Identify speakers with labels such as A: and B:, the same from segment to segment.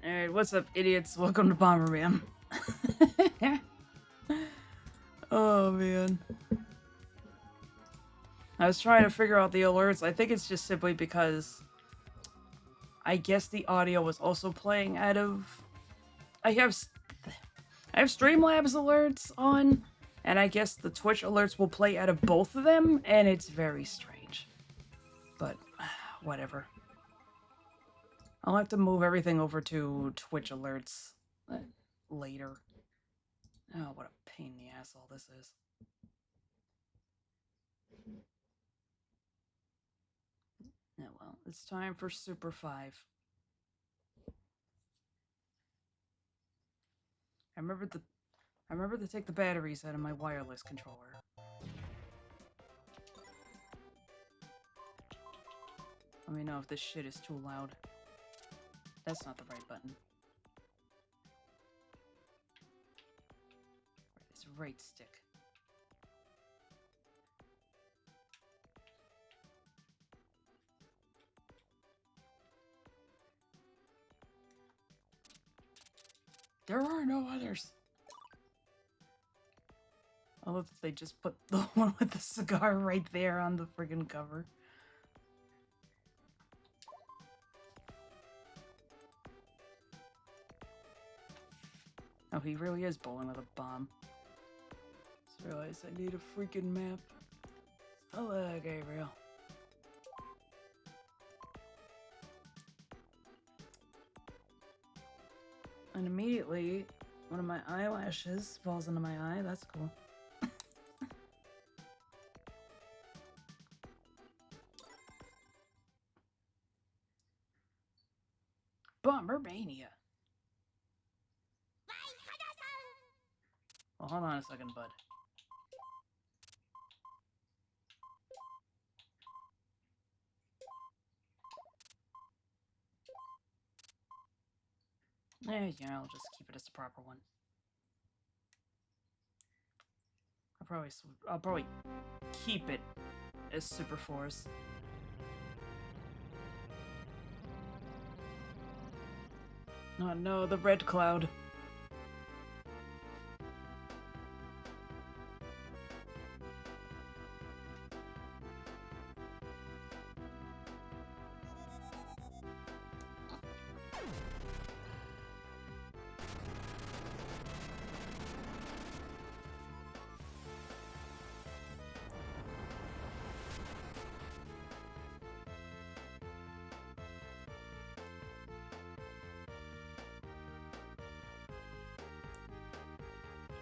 A: Alright, what's up, idiots? Welcome to Bomberman. Oh, man. I was trying to figure out the alerts. I think it's just simply because I guess the audio was also playing out of... I have Streamlabs alerts on, and I guess the Twitch alerts will play out of both of them, and it's very strange. But, whatever. I'll have to move everything over to Twitch alerts later. Oh, what a pain in the ass all this is. Yeah, well, it's time for Super 5. I remember to take the batteries out of my wireless controller. Let me know if this shit is too loud. That's not the right button. It's right stick. There are no others. I love that they just put the one with the cigar right there on the friggin' cover. Oh, he really is bowling with a bomb. Just realized I need a freaking map. Hello, Gabriel. And immediately, one of my eyelashes falls into my eye. That's cool. Bombermania. Well, hold on a second, bud. Yeah, I'll just keep it as the proper one. I'll probably keep it as Super Force. Oh no, the red cloud.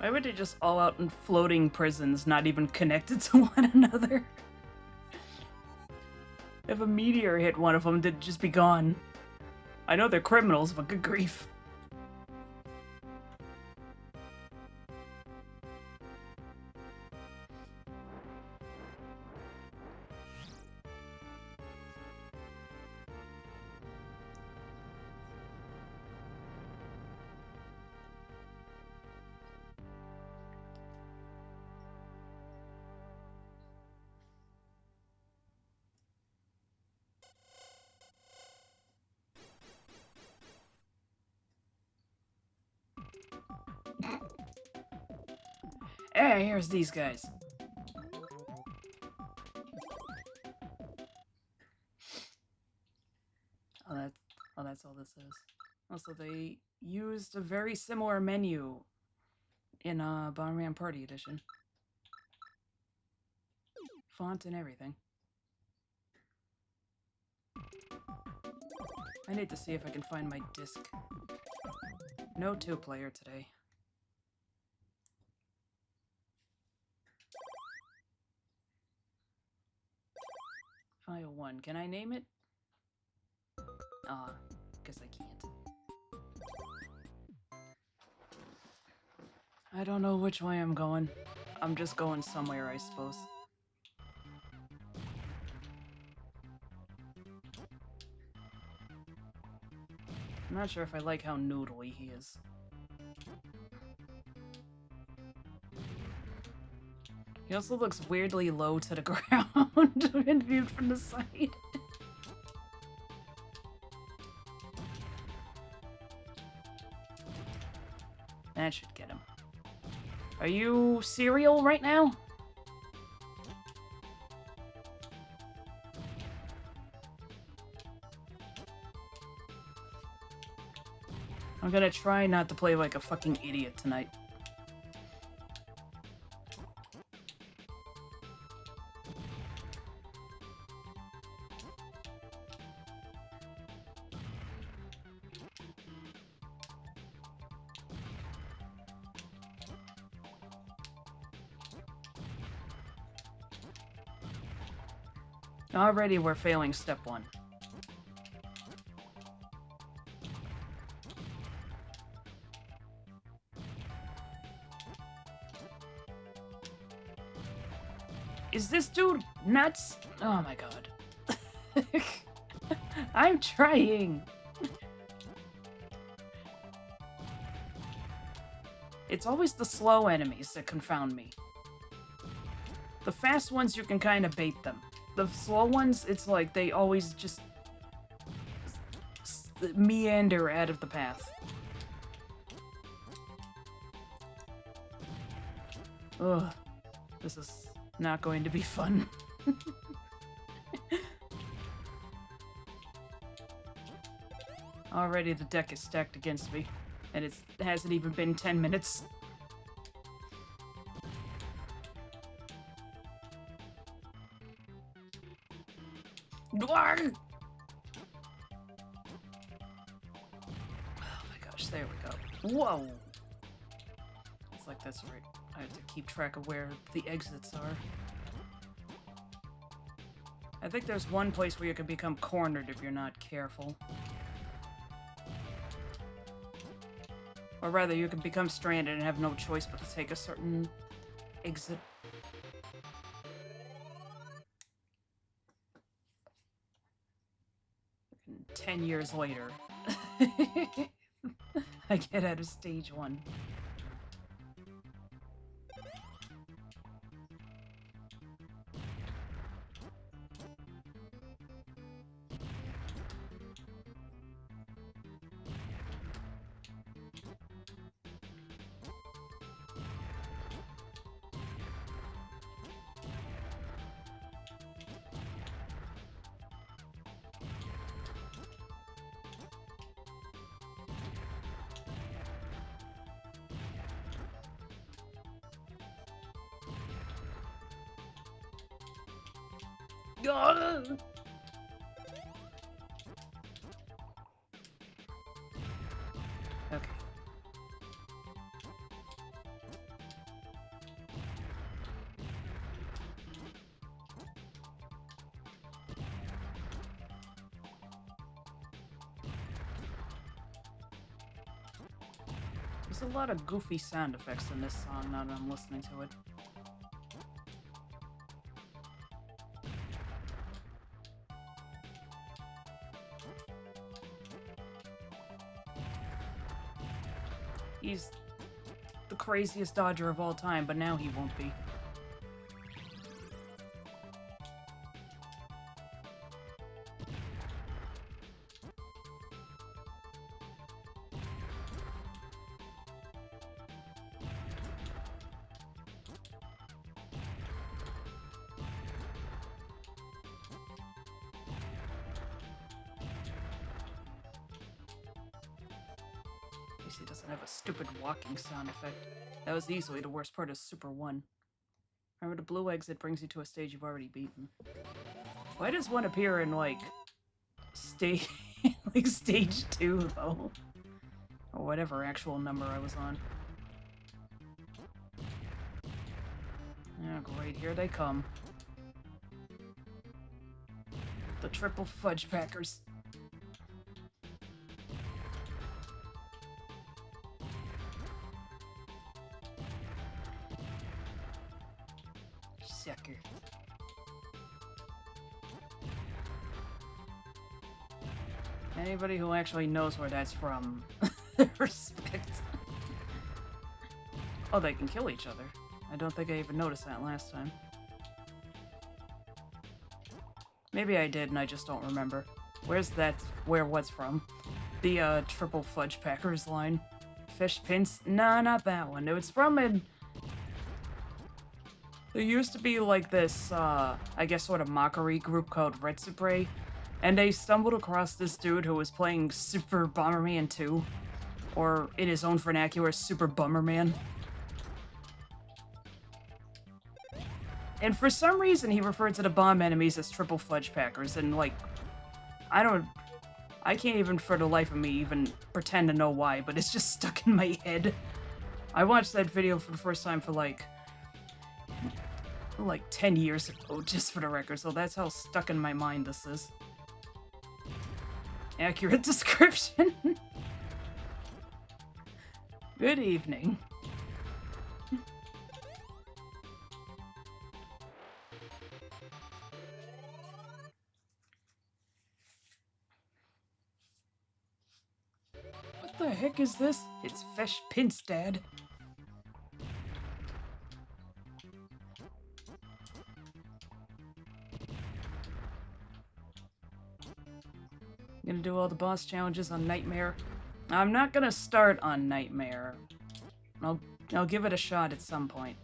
A: Why would they just all out in floating prisons, not even connected to one another? If a meteor hit one of them, they'd just be gone. I know they're criminals, but good grief. Hey, here's these guys. Oh, that's all this is. Also, they used a very similar menu in Bomberman Party Edition. Font and everything. I need to see if I can find my disc. No two-player today. File 1. Can I name it? Guess I can't. I don't know which way I'm going. I'm just going somewhere, I suppose. I'm not sure if I like how noodly he is. He also looks weirdly low to the ground when viewed from the side. That should get him. Are you cereal right now? I'm gonna try not to play like a fucking idiot tonight. Already we're failing step 1. Is this dude nuts? Oh my god. I'm trying. It's always the slow enemies that confound me. The fast ones, you can kind of bait them. The slow ones, it's like they always just meander out of the path. Ugh. This is not going to be fun. Already the deck is stacked against me, and it hasn't even been 10 minutes. Oh my gosh, there we go. Whoa! It's like that's right. I have to keep track of where the exits are. I think there's one place where you can become cornered if you're not careful. Or rather, you can become stranded and have no choice but to take a certain exit. 10 years later, I get out of stage 1. God. Okay. There's a lot of goofy sound effects in this song now that I'm listening to it. He's the craziest dodger of all time, but now he won't be. He doesn't have a stupid walking sound effect. That was easily the worst part of Super 1. Remember, the blue exit brings you to a stage you've already beaten. Why does one appear in, like, stage 2, though? Or whatever actual number I was on. Oh, great, here they come. The triple fudge packers. Sucker. Anybody who actually knows where that's from, respect. Oh, they can kill each other. I don't think I even noticed that last time. Maybe I did and I just don't remember. Where's that? Where what's from? The triple fudge packers line. Fish Pins? No, not that one. It was from an... There used to be like this, I guess sort of mockery group called Red Supre, and they stumbled across this dude who was playing Super Bomberman 2, or in his own vernacular, Super Bomberman. And for some reason, he referred to the bomb enemies as triple fudge packers, and like, I can't even for the life of me even pretend to know why, but it's just stuck in my head. I watched that video for the first time for like 10 years ago, just for the record, so that's how stuck in my mind this is. Accurate description. Good evening. What the heck is this? It's Fish Pins, Dad. I'm gonna do all the boss challenges on Nightmare. I'm not gonna start on Nightmare. I'll give it a shot at some point.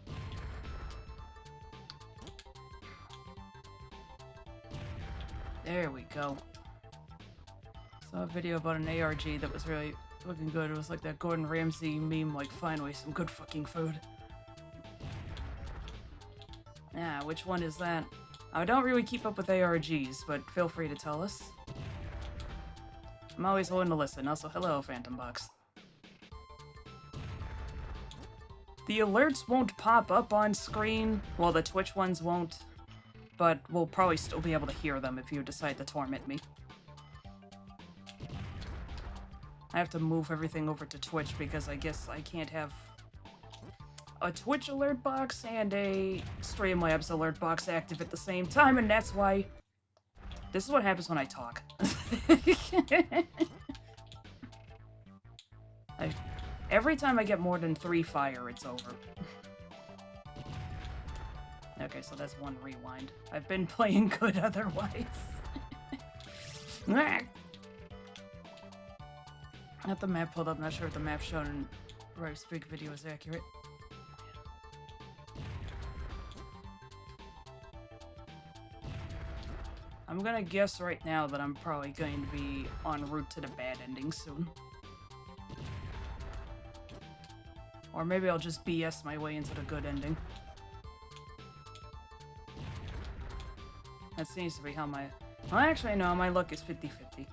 A: There we go. Saw a video about an ARG that was really looking good. It was like that Gordon Ramsay meme, like, finally, some good fucking food. Yeah, which one is that? I don't really keep up with ARGs, but feel free to tell us. I'm always willing to listen. Also, hello, Phantom Box. The alerts won't pop up on screen. Well, the Twitch ones won't. But we'll probably still be able to hear them if you decide to torment me. I have to move everything over to Twitch because I guess I can't have a Twitch alert box and a Streamlabs alert box active at the same time, and that's why... This is what happens when I talk. Every time I get more than 3 fire, it's over. Okay, so that's one rewind. I've been playing good otherwise. Got the map pulled up, not sure if the map shown in Ripe's big video is accurate. I'm gonna guess right now that I'm probably going to be en route to the bad ending soon. Or maybe I'll just BS my way into the good ending. That seems to be how my... Well, actually, no, my luck is 50-50.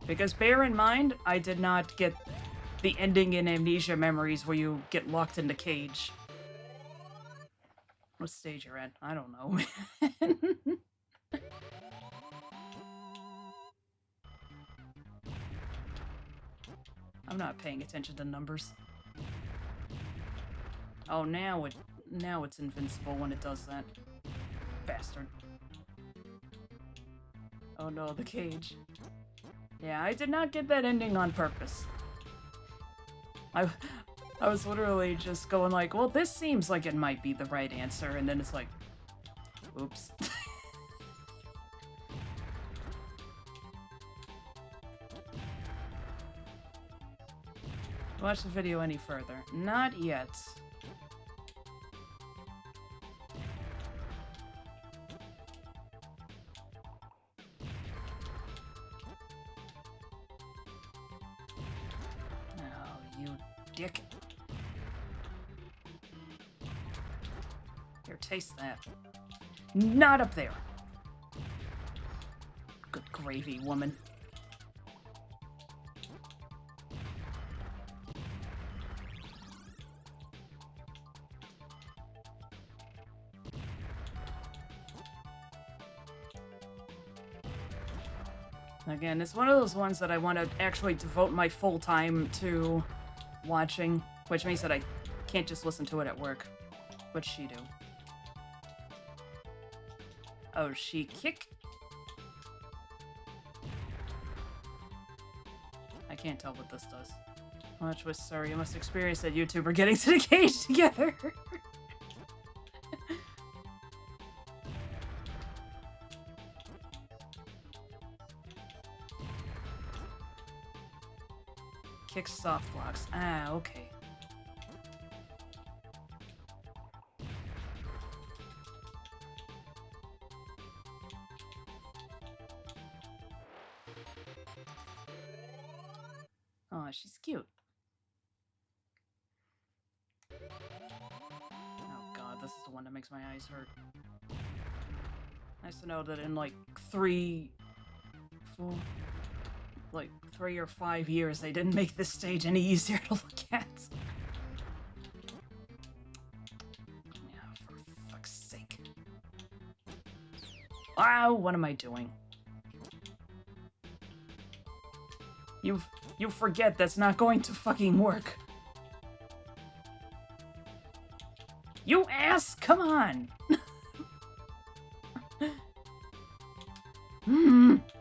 A: Because bear in mind, I did not get the ending in Amnesia Memories where you get locked in the cage. What stage you're at? I don't know. I'm not paying attention to numbers. Oh, now it's invincible when it does that. Bastard. Oh no, the cage. Yeah, I did not get that ending on purpose. I was literally just going like, well, this seems like it might be the right answer, and then it's like, oops. Watch the video any further. Not yet. Dick. Here, taste that. Not up there. Good gravy, woman. Again, it's one of those ones that I want to actually devote my full time to watching, which means that I can't just listen to it at work. What'd she do? Oh, she kick? I can't tell what this does. Watch with sorry, you must experience that YouTuber getting to the cage together. Kick soft blocks. Ah, okay. Oh, she's cute. Oh god, this is the one that makes my eyes hurt. Nice to know that in like 3 or 5 years they didn't make this stage any easier to look at. Yeah, for fuck's sake. Wow, what am I doing? You forget that's not going to fucking work. You ass, come on!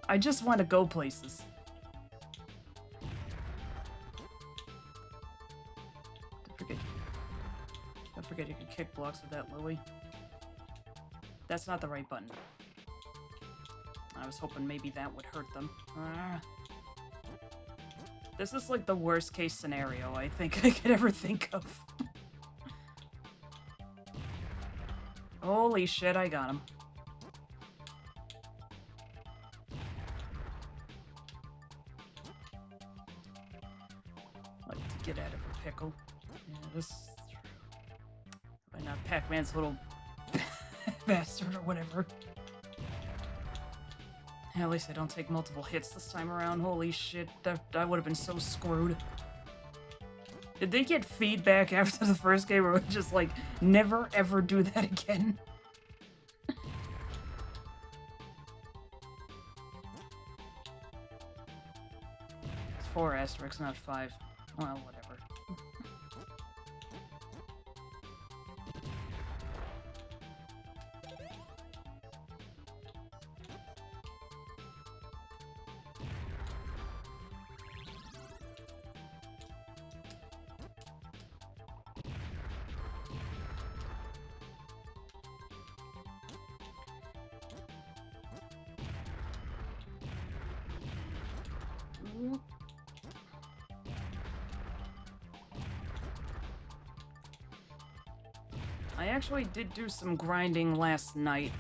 A: I just want to go places. Don't forget you can kick blocks with that, Lily. That's not the right button. I was hoping maybe that would hurt them. This is like the worst case scenario I think I could ever think of. Holy shit, I got him. Like to get out of a pickle. Yeah, this... Why not Pac-Man's little bastard or whatever. At least I don't take multiple hits this time around. Holy shit, I would have been so screwed. Did they get feedback after the first game, or was just like, never ever do that again? It's 4 asterisks, not 5. Well, whatever. I actually did do some grinding last night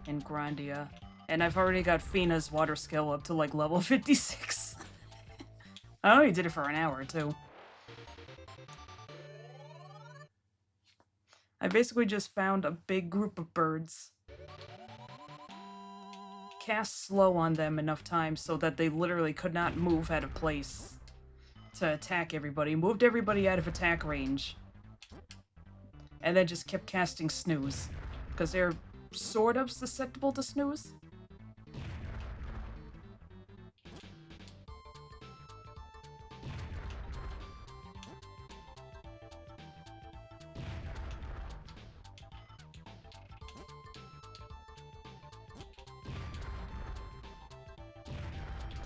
A: in Grandia, and I've already got Fina's water skill up to like level 56. I only did it for an hour too. I basically just found a big group of birds, cast slow on them enough times so that they literally could not move out of place to attack everybody, moved everybody out of attack range, and then just kept casting snooze, because they're sort of susceptible to snooze.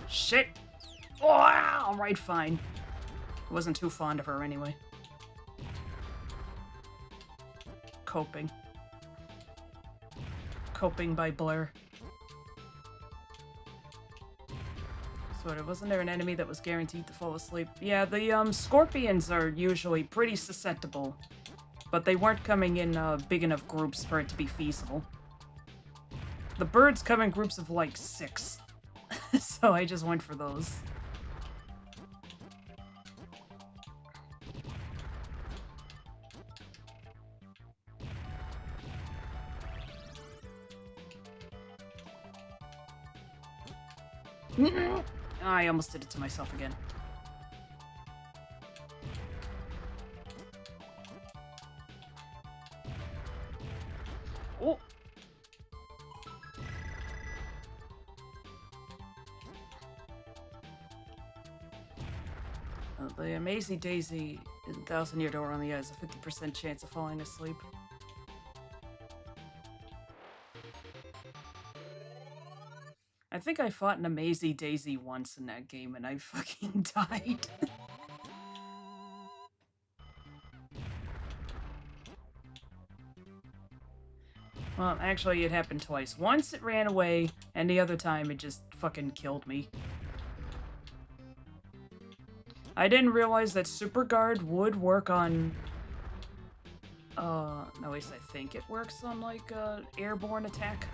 A: Shit! Oh, alright, fine. Wasn't too fond of her anyway. Coping. Coping by Blair. Sort of. Wasn't there an enemy that was guaranteed to fall asleep? Yeah, the scorpions are usually pretty susceptible, but they weren't coming in big enough groups for it to be feasible. The birds come in groups of like 6, so I just went for those. I almost did it to myself again. Oh! The Amazing Daisy in 1,000-Year Door only has a 50% chance of falling asleep. I think I fought an Amazing Daisy once in that game and I fucking died. Well, actually it happened twice. Once it ran away, and the other time it just fucking killed me. I didn't realize that Super Guard would work on... no, at least I think it works on, like, airborne attack.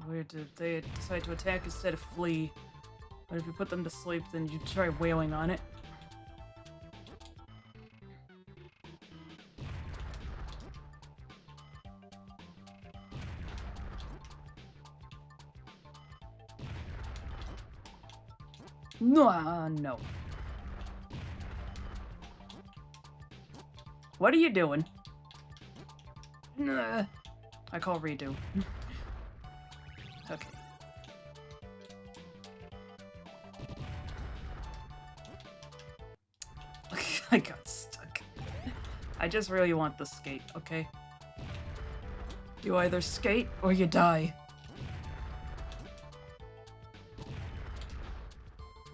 A: Weird, they decide to attack instead of flee. But if you put them to sleep, then you try wailing on it. No. What are you doing? Nah. I call redo. Okay. I got stuck. I just really want the skate, okay? You either skate or you die.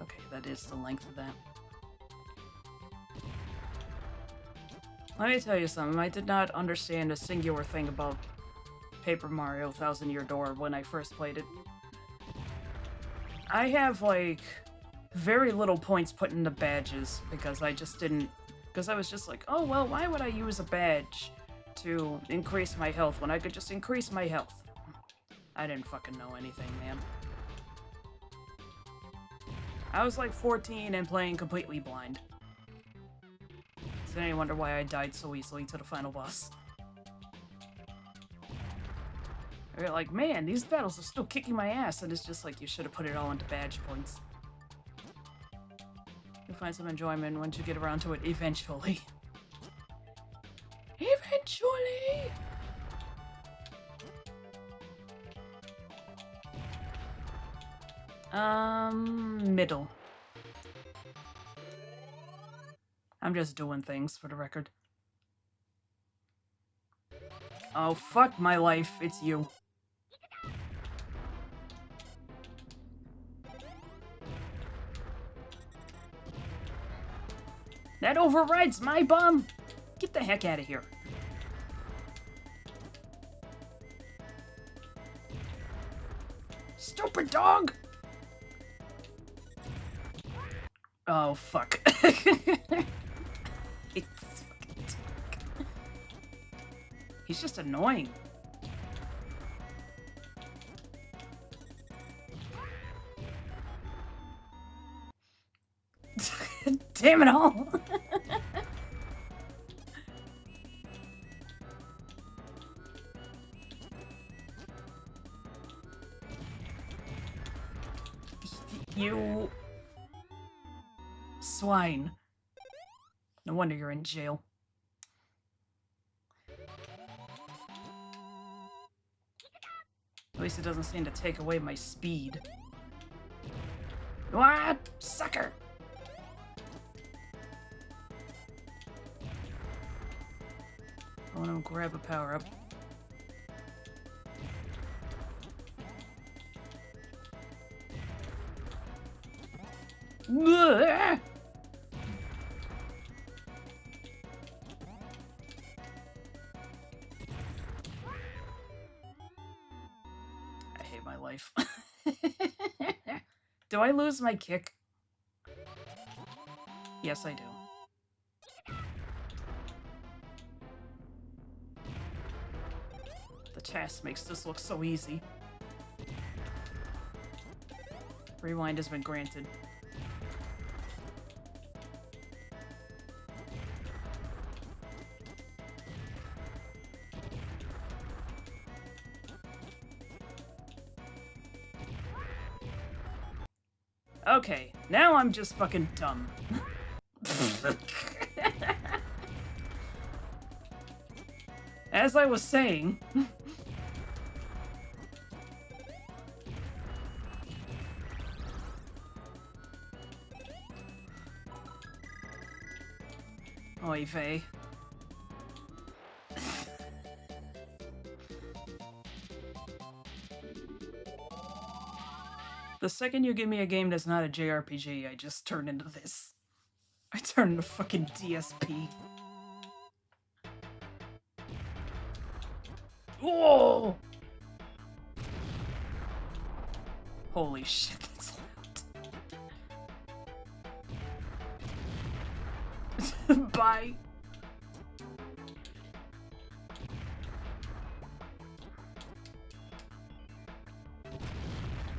A: Okay, that is the length of that. Let me tell you something, I did not understand a singular thing about Paper Mario Thousand Year Door when I first played it. I have, like, very little points put into badges because I just didn't... Because I was just like, oh, well, why would I use a badge to increase my health when I could just increase my health? I didn't fucking know anything, man. I was like 14 and playing completely blind. So then I wonder why I died so easily to the final boss. You're like, man, these battles are still kicking my ass, and it's just like, you should have put it all into badge points. You'll find some enjoyment once you get around to it eventually. Eventually! Middle. I'm just doing things, for the record. Oh, fuck my life, it's you. That overrides my bum! Get the heck out of here. Stupid dog! Oh, fuck. He's just annoying. Damn it all! You... swine. No wonder you're in jail. At least it doesn't seem to take away my speed. What? Sucker! I want to grab a power-up. I hate my life. Do I lose my kick? Yes, I do. The task makes this look so easy. Rewind has been granted. Okay, now I'm just fucking dumb. As I was saying... Oy vey. The second you give me a game that's not a JRPG, I just turn into this. I turn into fucking DSP. Whoa! Holy shit, that's loud. Bye.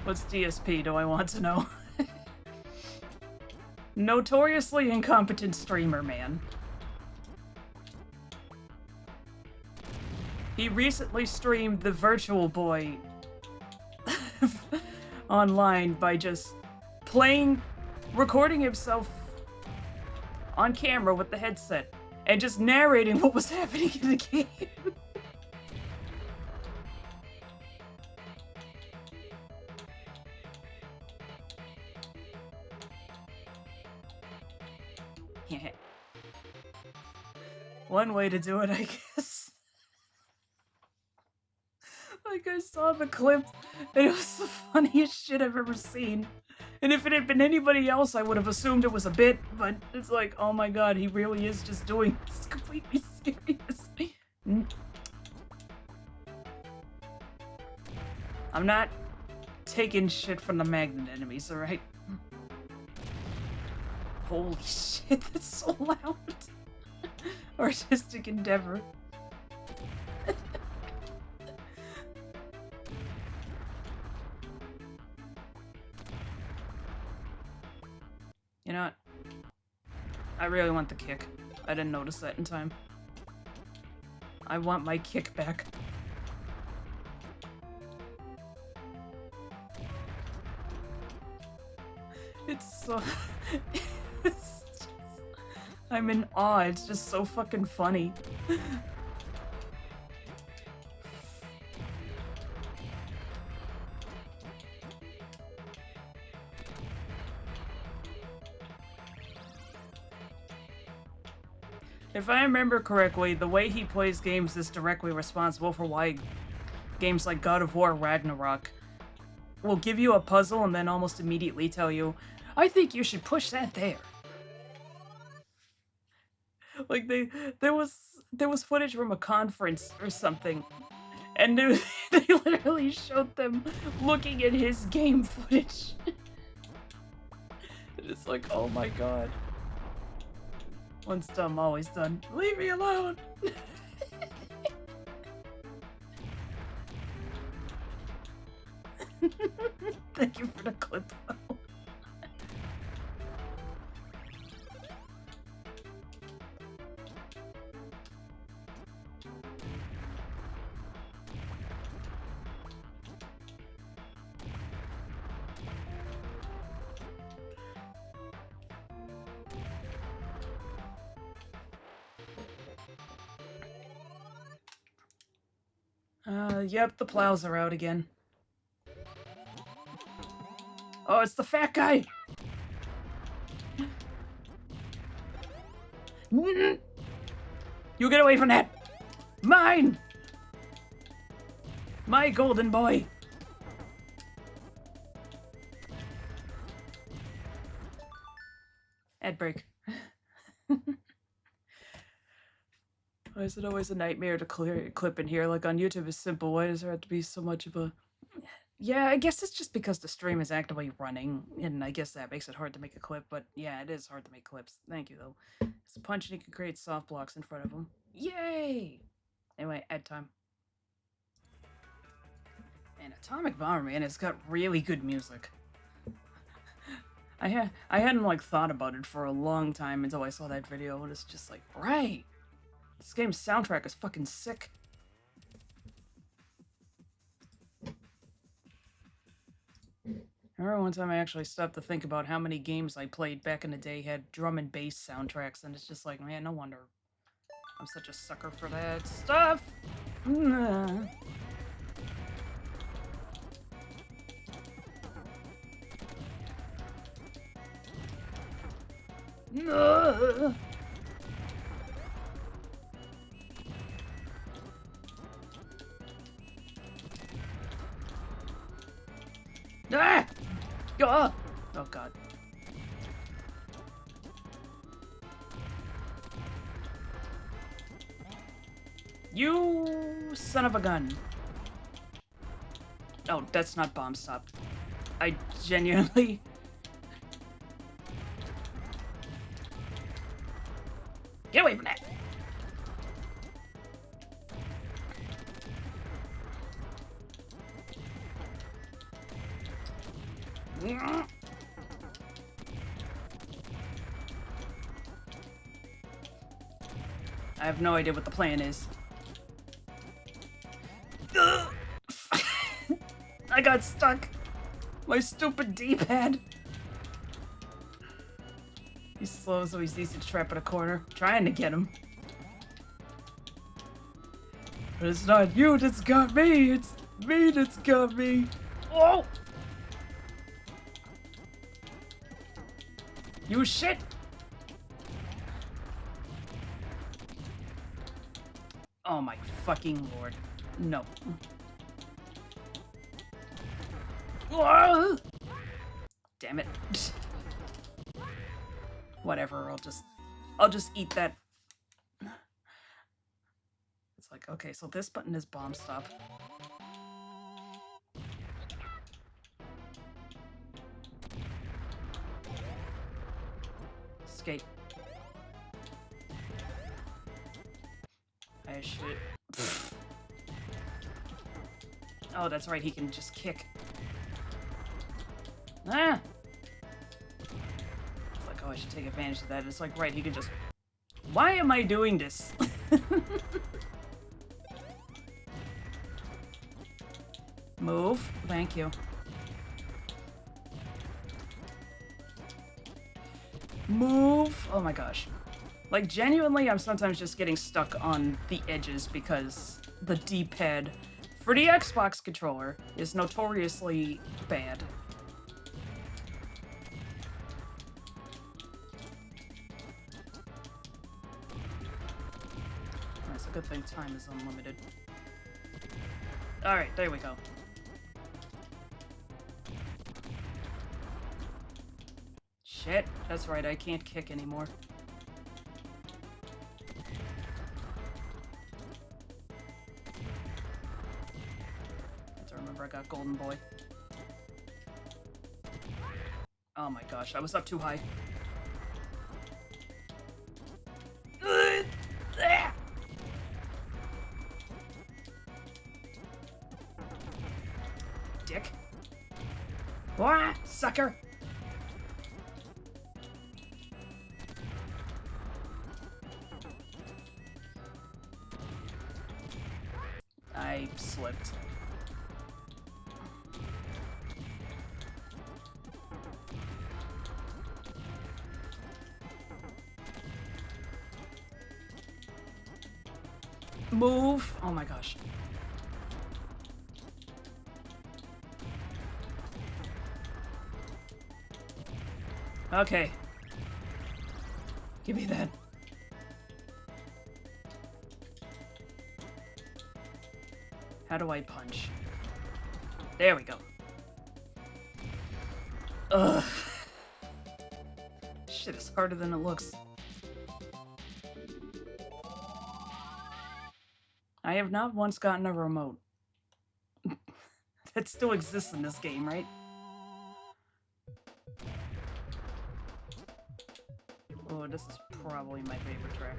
A: What's DSP, do I want to know? Notoriously incompetent streamer, man. He recently streamed the Virtual Boy online by just recording himself on camera with the headset and just narrating what was happening in the game. Yeah. One way to do it, I guess. Like, I saw the clip, and it was the funniest shit I've ever seen. And if it had been anybody else, I would have assumed it was a bit, but it's like, oh my god, he really is just doing this completely seriously. I'm not taking shit from the magnet enemies, alright? Holy shit, that's so loud. Artistic endeavor. You know what? I really want the kick. I didn't notice that in time. I want my kick back. It's so... I'm in awe. It's just so fucking funny. If I remember correctly, the way he plays games is directly responsible for why games like God of War Ragnarok will give you a puzzle and then almost immediately tell you, I think you should push that there. Like, there was footage from a conference or something, and they literally showed them looking at his game footage. It's like, oh my god. Once dumb, always done. Leave me alone! Thank you for the clip, though. Yep, the plows are out again. Oh, it's the fat guy! You get away from that! Mine! My golden boy! Ad break. Why is it always a nightmare to clear a clip in here? Like, on YouTube is simple. Why does there have to be so much of a... Yeah, I guess it's just because the stream is actively running, and I guess that makes it hard to make a clip, but yeah, it is hard to make clips. Thank you, though. It's a punch and you can create soft blocks in front of them. Yay! Anyway, ad time. And Atomic Bomberman has got really good music. I hadn't, like, thought about it for a long time until I saw that video, and it's just like, right! This game's soundtrack is fucking sick. I remember one time I actually stopped to think about how many games I played back in the day had drum and bass soundtracks, and it's just like, man, no wonder I'm such a sucker for that stuff. Ah! Ah! Oh god. You son of a gun. Oh, that's not bomb stop. I genuinely... Get away from that! I have no idea what the plan is. I got stuck. My stupid D-pad. He's slow, so he's easy to trap in a corner. Trying to get him. But it's not you that's got me. It's me that's got me. Oh! You shit! Oh my fucking lord. No. Damn it. Whatever, I'll just eat that. It's like, okay, so this button is bomb stop. Skate. I should. Oh, that's right, he can just kick. Ah! It's like, oh, I should take advantage of that. It's like, right, he can just... Why am I doing this? Move. Thank you. Move. Oh my gosh. Like, genuinely, I'm sometimes just getting stuck on the edges because the D-pad for the Xbox controller is notoriously bad. It's a good thing time is unlimited. Alright, there we go. Shit, that's right, I can't kick anymore. I remember I got Golden Boy. Oh my gosh, I was up too high. Dick. Wah, sucker! I slipped. Move! Oh my gosh. Okay. Give me that. How do I punch? There we go. Ugh. Shit is harder than it looks. I have not once gotten a remote. That still exists in this game, right? Oh, this is probably my favorite track.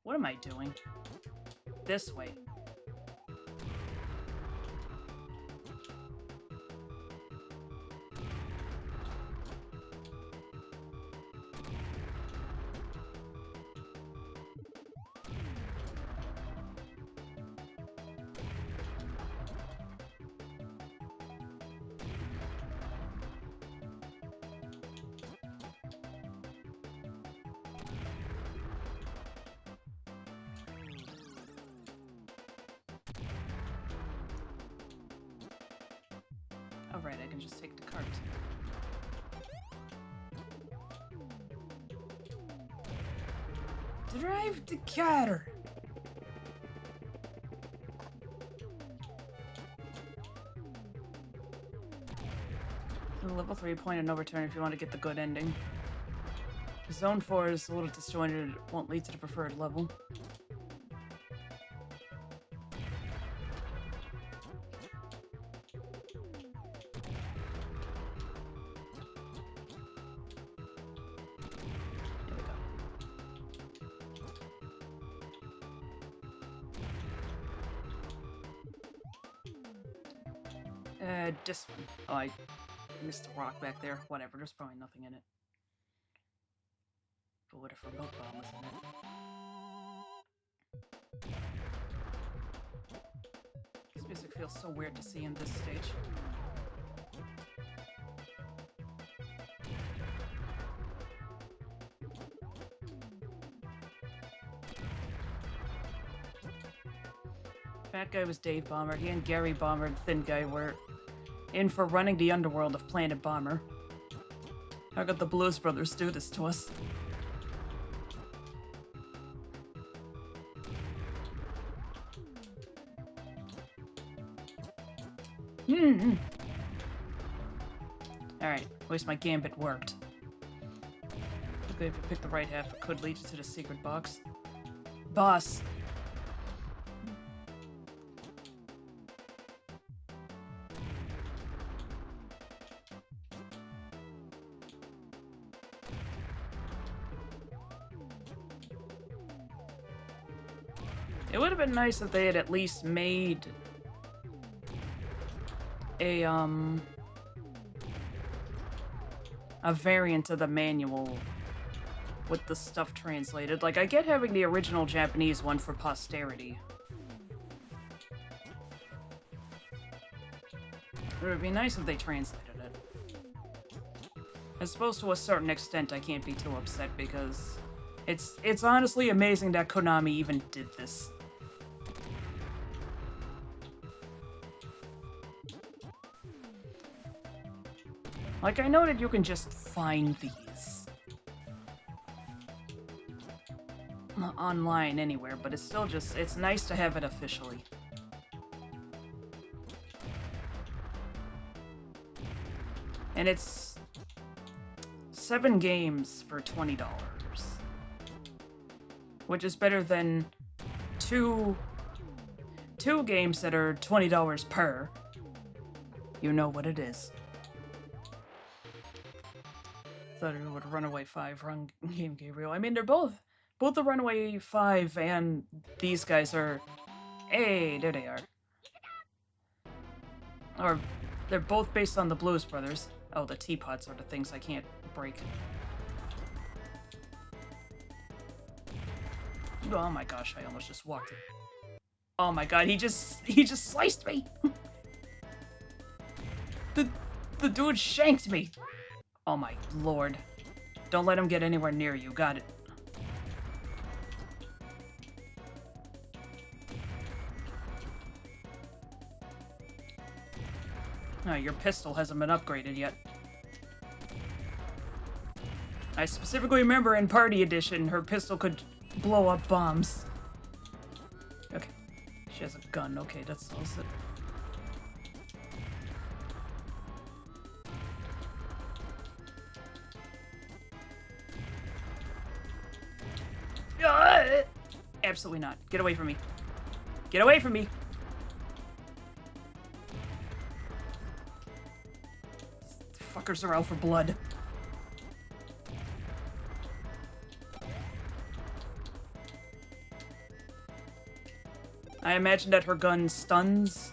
A: What am I doing? This way. Oh, right, I can just take the cart. Drive the car. Level 3, point of no return if you want to get the good ending. Zone 4 is a little disjointed, it won't lead to the preferred level. Just... Oh, I missed a rock back there. Whatever, there's probably nothing in it. But what if a remote bomb was in it? This music feels so weird to see in this stage. Fat guy was Dave Bomber. He and Gary Bomber, the thin guy, were in for running the underworld of Planet Bomber. How could the Blues Brothers do this to us? Alright, at least my gambit worked. Okay, if you pick the right half, it could lead you to the secret box. Boss! It would have been nice if they had at least made a variant of the manual with the stuff translated. Like, I get having the original Japanese one for posterity. It would be nice if they translated it. I suppose to a certain extent I can't be too upset because it's honestly amazing that Konami even did this. Like, I know that you can just find these online anywhere, but it's still just, it's nice to have it officially. And it's 7 games for $20, which is better than two games that are $20 per. You know what it is. Thought it would Runaway 5 run game Gabriel. I mean, they're both the Runaway 5 and these guys are... Hey, there they are. Or, they're both based on the Blues Brothers. Oh, the teapots are the things I can't break. Oh my gosh, I almost just walked it. Oh my god, he just sliced me! The dude shanked me! Oh my lord. Don't let him get anywhere near you. Got it. Oh, your pistol hasn't been upgraded yet. I specifically remember in Party Edition, her pistol could blow up bombs. Okay. She has a gun. Okay, that's all set. Absolutely not. Get away from me. Get away from me! Fuckers are out for blood. I imagine that her gun stuns.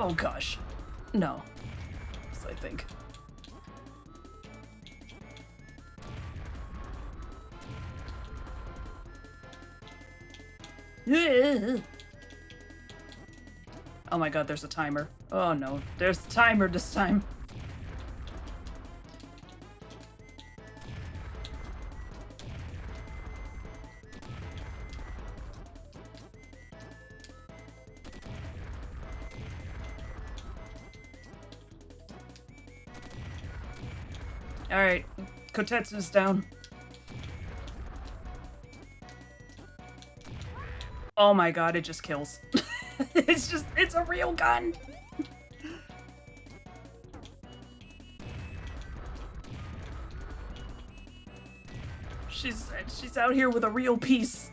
A: Oh gosh. No. I think. Oh my god, there's a timer. Oh no, there's the timer this time. Alright, Kotetsu's down. Oh my god, it just kills. It's a real gun! She's out here with a real piece.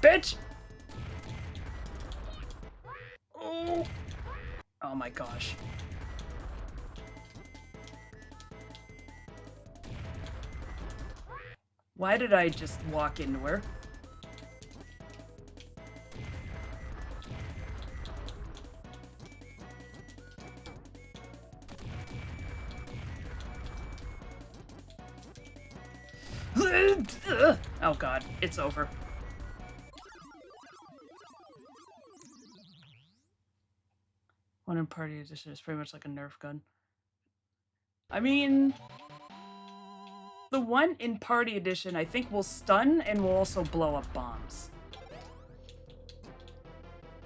A: Bitch! Oh! Oh my gosh. Why did I just walk into her? Oh god, it's over. One in Party Edition is pretty much like a Nerf gun. I mean, the one in Party Edition I think will stun and will also blow up bombs.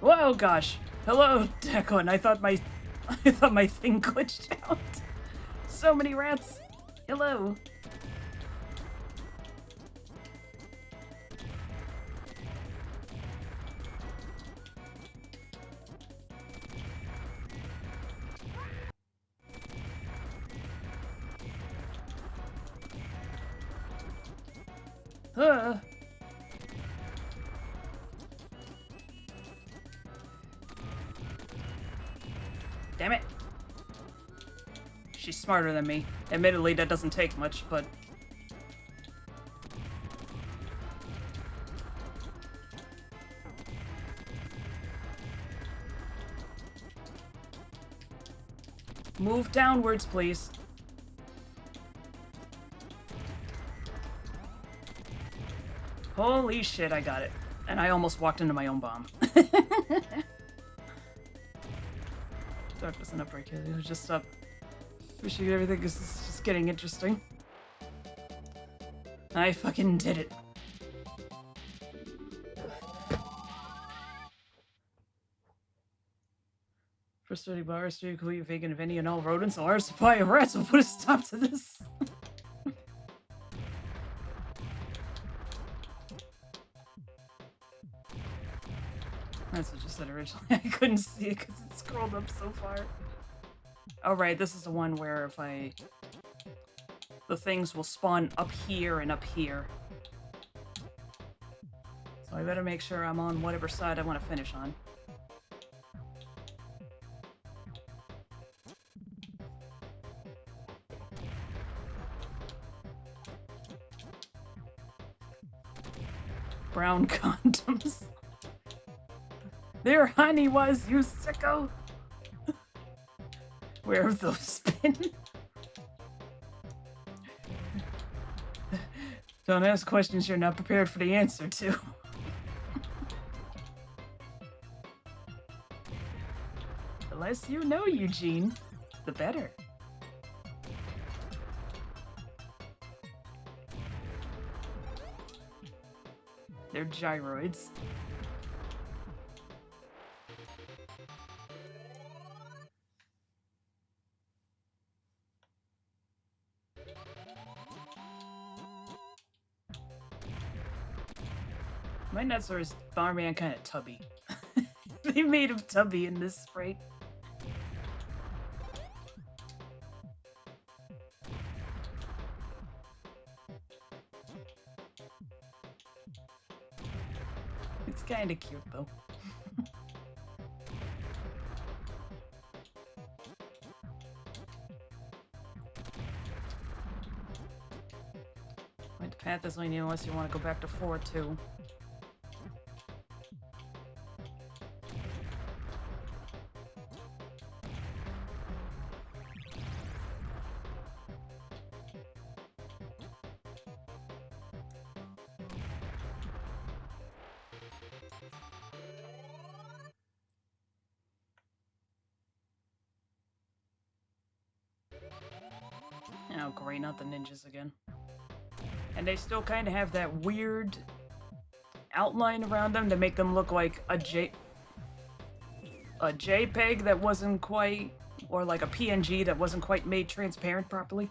A: Whoa, gosh. Hello, Declan. I thought my thing glitched out. So many rats. Hello. Damn it. She's smarter than me. Admittedly, that doesn't take much, but... Move downwards, please. Holy shit, I got it. And I almost walked into my own bomb. Darkness and upbreak here. Just stop fishing everything because this is just getting interesting. I fucking did it. Frustrating bars to complete vegan of any and all rodents. A large supply of rats will put a stop to this. That's what you said originally. I couldn't see it because it scrolled up so far. Oh right, this is the one where if I... the things will spawn up here and up here. So I better make sure I'm on whatever side I want to finish on. Brown condoms. There honey was, you sicko! Where have those been? Don't ask questions you're not prepared for the answer to. The less you know, Eugene, the better. They're gyroids. My nuts are Bomberman kind of tubby. They made him tubby in this sprite. It's kind of cute though. Wait, the path is leading unless you want to go back to 4 too. Oh, great, not the ninjas again. And they still kind of have that weird outline around them to make them look like a JPEG that wasn't quite, or like a PNG that wasn't quite made transparent properly.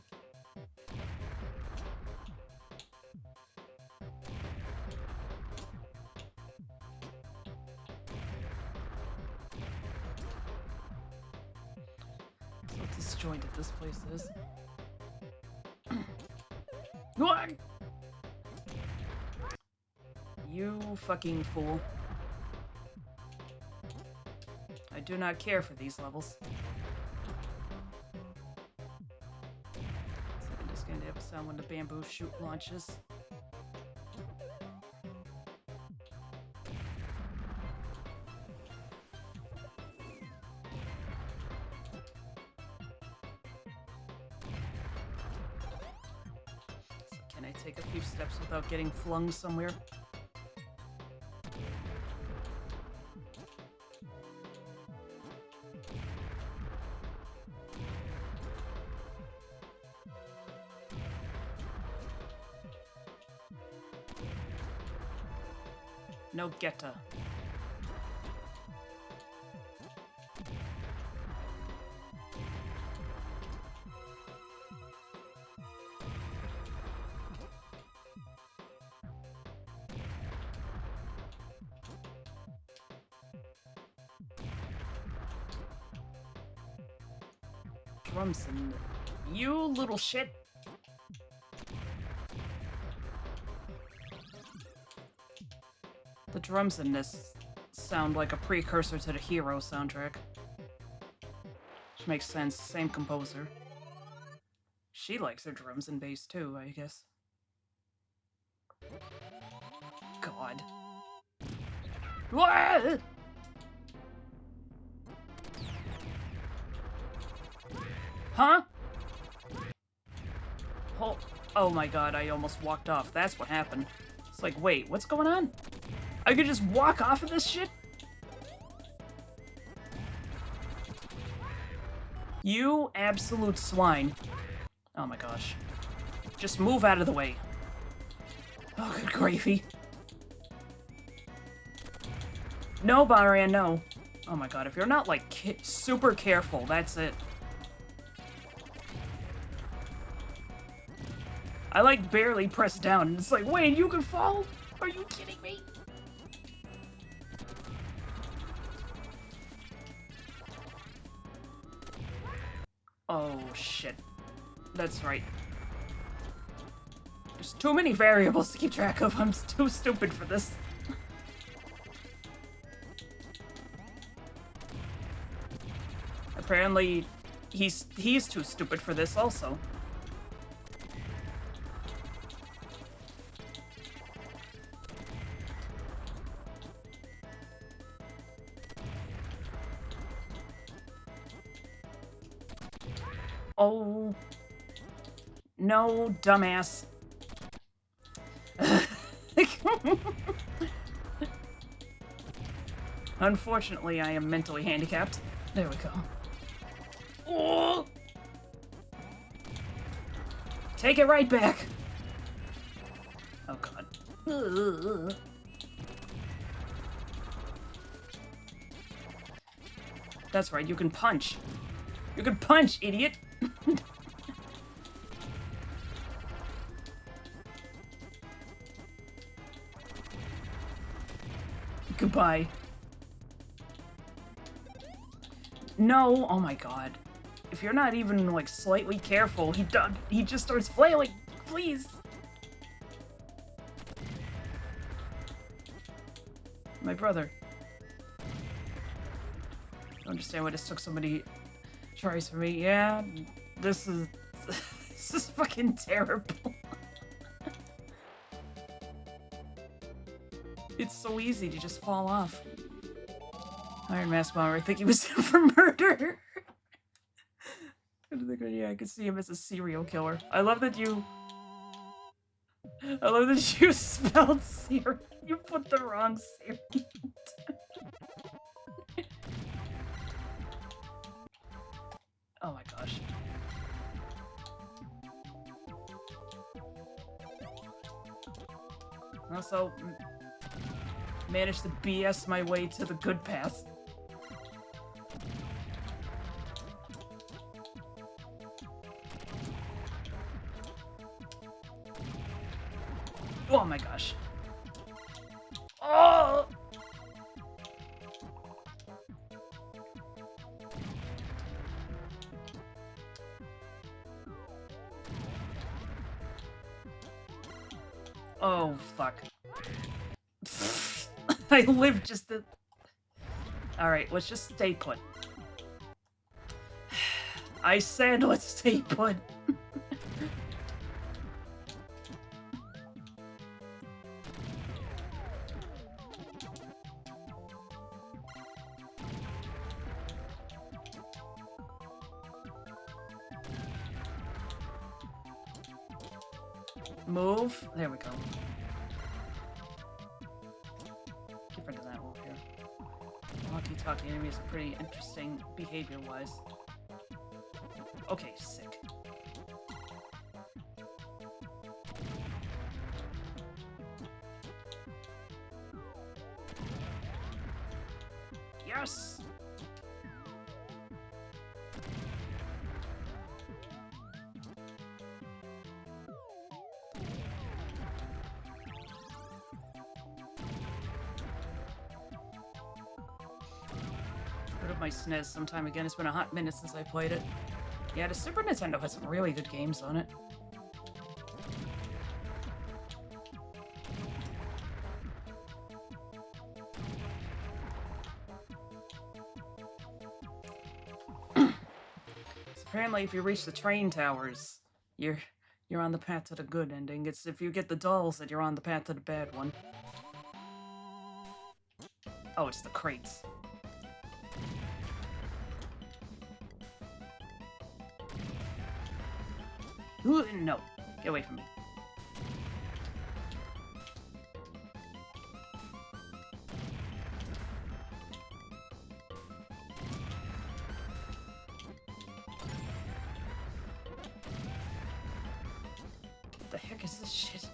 A: So disjointed this place is. What? You fucking fool. I do not care for these levels. So I'm just going to have a sound when the bamboo shoot launches. So can I take a few steps without getting flung somewhere? No geta. Drumson, you little shit. The drums in this sound like a precursor to the Hero soundtrack. Which makes sense, same composer. She likes her drums and bass too, I guess. God. What? Huh? Oh my god, I almost walked off. That's what happened. It's like, wait, what's going on? I could just walk off of this shit? You absolute swine. Oh my gosh. Just move out of the way. Oh, good gravy. No, Bomberman, no. Oh my god, if you're not, like, super careful, that's it. I, like, barely pressed down, and it's like, wait, you can fall? Are you kidding me? Oh, shit. That's right. There's too many variables to keep track of. I'm too stupid for this. Apparently, he's too stupid for this also. Oh. No, dumbass. Unfortunately, I am mentally handicapped. There we go. Oh! Take it right back. Oh, God. Ugh. That's right, you can punch. You can punch, idiot! Goodbye. No! Oh my god. If you're not even, like, slightly careful, he just starts flailing! Please! My brother. I don't understand why this took so many tries for me. Yeah, this is... this is fucking terrible. It's so easy to just fall off. Iron Mask Bomber, I think he was in for murder. Yeah, I could see him as a serial killer. I love that you spelled serial. You put the wrong serial. Oh my gosh. Also, managed to BS my way to the good path. Oh my gosh. Oh! Oh, fuck. I live just to... Alright, let's just stay put. I said let's stay put. Move. There we go. Get rid of that one here. Walkie-talkie enemies are pretty interesting behavior-wise. Okay, sick. Yes! Put up my SNES sometime again. It's been a hot minute since I played it. Yeah, the Super Nintendo has some really good games on it. Apparently, if you reach the train towers, you're on the path to the good ending. It's if you get the dolls that you're on the path to the bad one. Oh, it's the crates. Ooh, no. Get away from me. What the heck is this shit?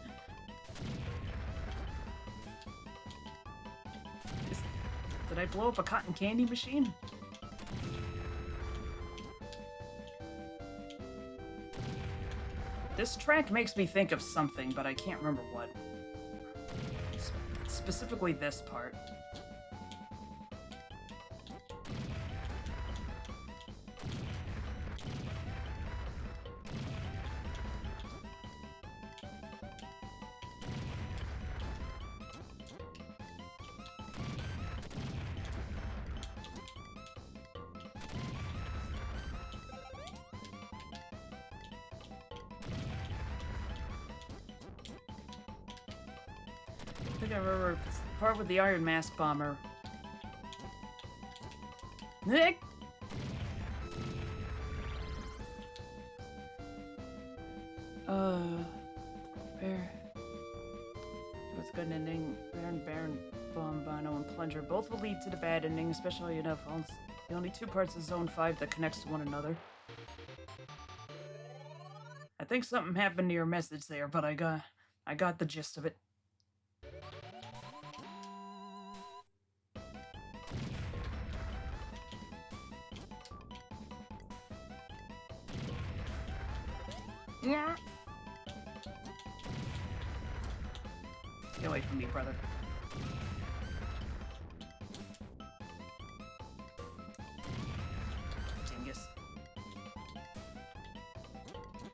A: Did I blow up a cotton candy machine? This track makes me think of something, but I can't remember what. Specifically this part. I think I remember the part with the Iron Mask Bomber. Nick! Bear. What's good ending? Baron, Bombano, and Plunger both will lead to the bad ending, especially in F-Phones. The only two parts of Zone 5 that connects to one another. I think something happened to your message there, but I got the gist of it. Yeah. Get away from me, brother. Dingus.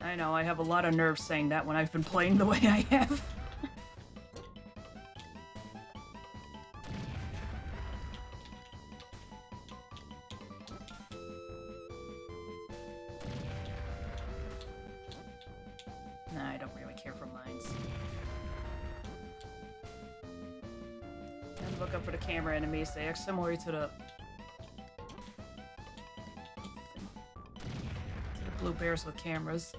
A: I know, I have a lot of nerves saying that when I've been playing the way I have. Nah, I don't really care for mines. And look up for the camera enemies. They act similar to the blue bears with cameras.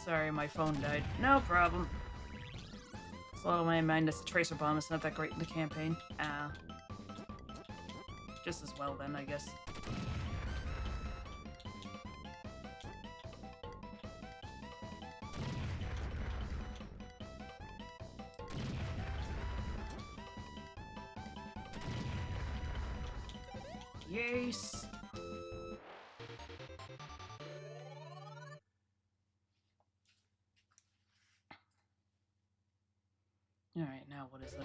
A: Sorry, my phone died. No problem. It's a lot of my mind. That's the tracer bomb. It's not that great in the campaign. Just as well then, I guess. Yes. Alright, now what is it?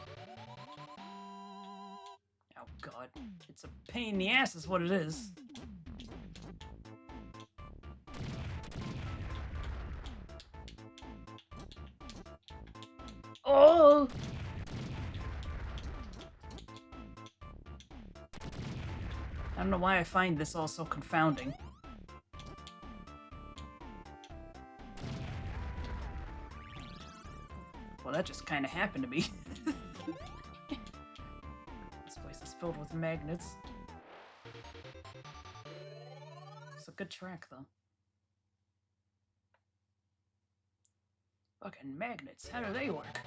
A: Oh god. It's a pain in the ass is what it is. Oh! I don't know why I find this all so confounding. Well, that just kind of happened to me. This place is filled with magnets. It's a good track, though. Fucking magnets, how do they work?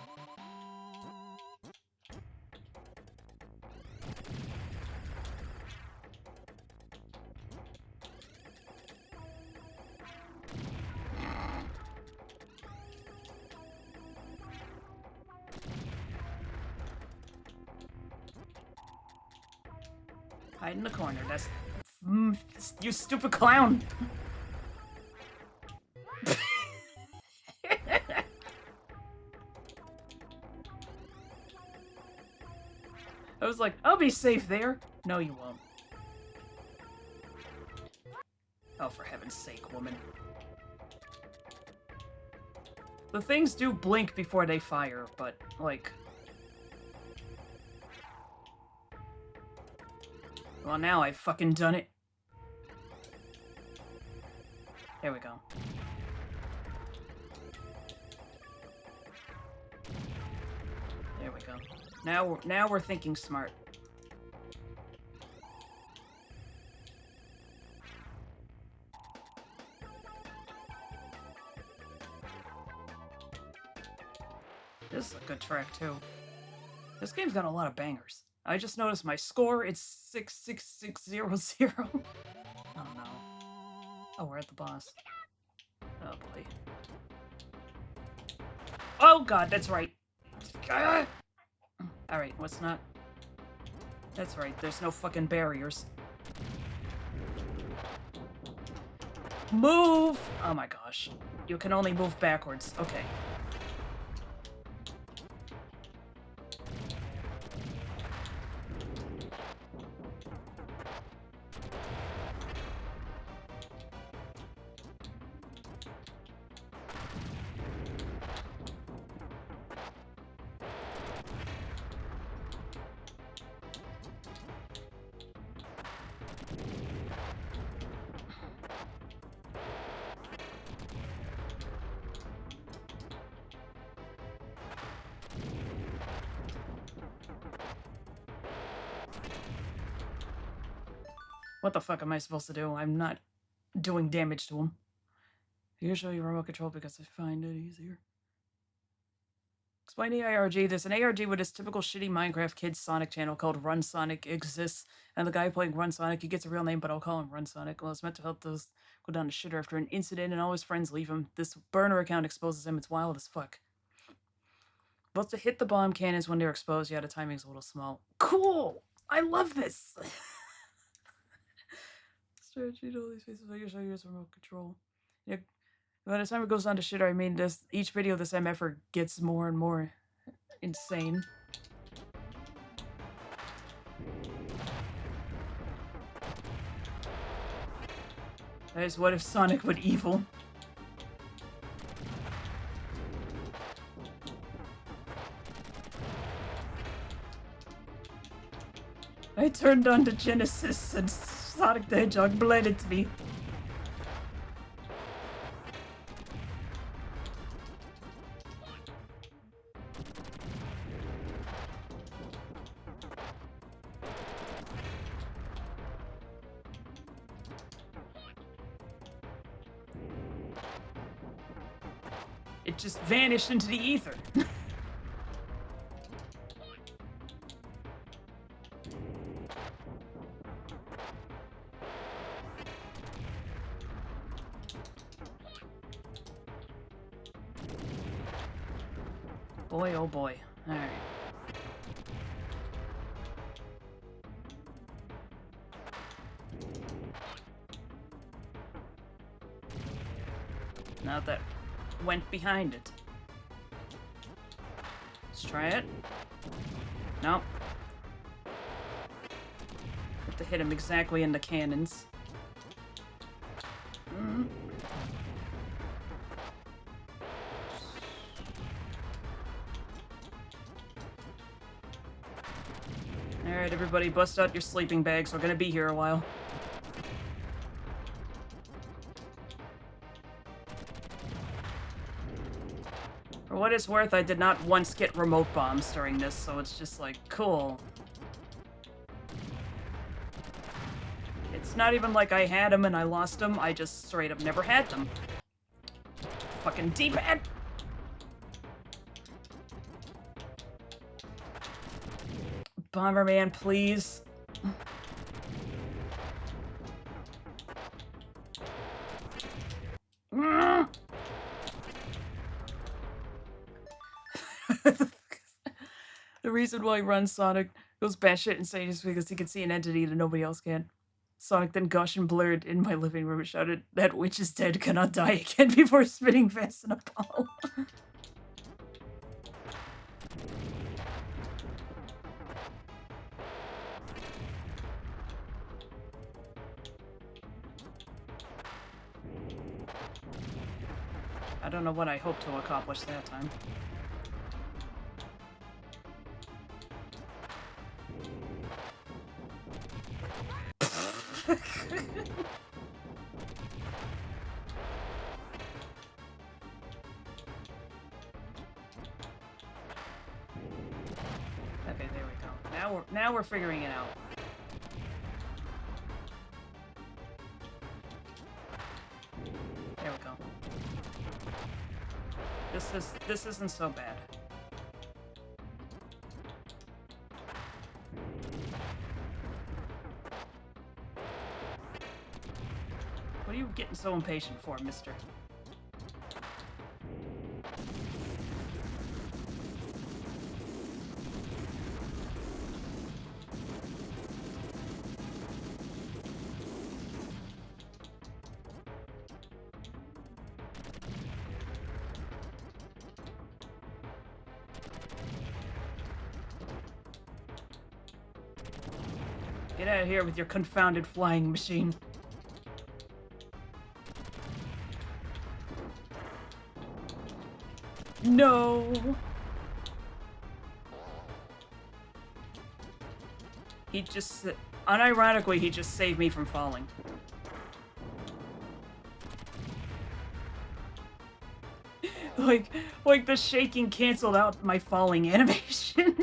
A: Hide in the corner, that's... you stupid clown! I was like, I'll be safe there. No, you won't. Oh, for heaven's sake, woman. The things do blink before they fire, but, like... Well, now I've fucking done it. There we go. There we go. Now we're thinking smart. This is a good track, too. This game's got a lot of bangers. I just noticed my score, it's 66600. Oh no. Oh, we're at the boss. Oh boy. Oh god, that's right. Ah! Alright, what's not? That's right, there's no fucking barriers. Move! Oh my gosh. You can only move backwards. Okay. What the fuck am I supposed to do? I'm not doing damage to him. Here, show you remote control because I find it easier. Explain the ARG. There's an ARG with this typical shitty Minecraft Kids Sonic channel called Run Sonic exists, and the guy playing Run Sonic, he gets a real name, but I'll call him Run Sonic. Well, it's meant to help those go down to shitter after an incident, and all his friends leave him. This burner account exposes him. It's wild as fuck. Supposed to hit the bomb cannons when they're exposed. Yeah, the timing's a little small. Cool! I love this! Strategy to all these faces, I guess I use remote control. Yeah. By the time it goes on to shit, I mean, each video this MFer gets more and more insane. That is, what if Sonic went evil? I turned on to Genesis and Sonic the Hedgehog blended to me. It just vanished into the ether. Boy, oh boy. Alright. Now that went behind it. Let's try it. Nope. Have to hit him exactly in the cannons. Alright, everybody, bust out your sleeping bags. We're gonna be here a while. For what it's worth, I did not once get remote bombs during this, so it's just like, cool. It's not even like I had them and I lost them, I just straight up never had them. Fucking D-pad! Bomberman, please. The reason why Sonic goes batshit insane is because he can see an entity that nobody else can. Sonic then gushed and blurred in my living room and shouted, "That witch is dead, cannot die again," before spinning fast in a ball. I don't know what I hope to accomplish that time. Okay, there we go. Now we're figuring it out. There we go. This isn't so bad. What are you getting so impatient for, mister? Get out of here with your confounded flying machine. No! He just... unironically, he just saved me from falling. Like the shaking canceled out my falling animation.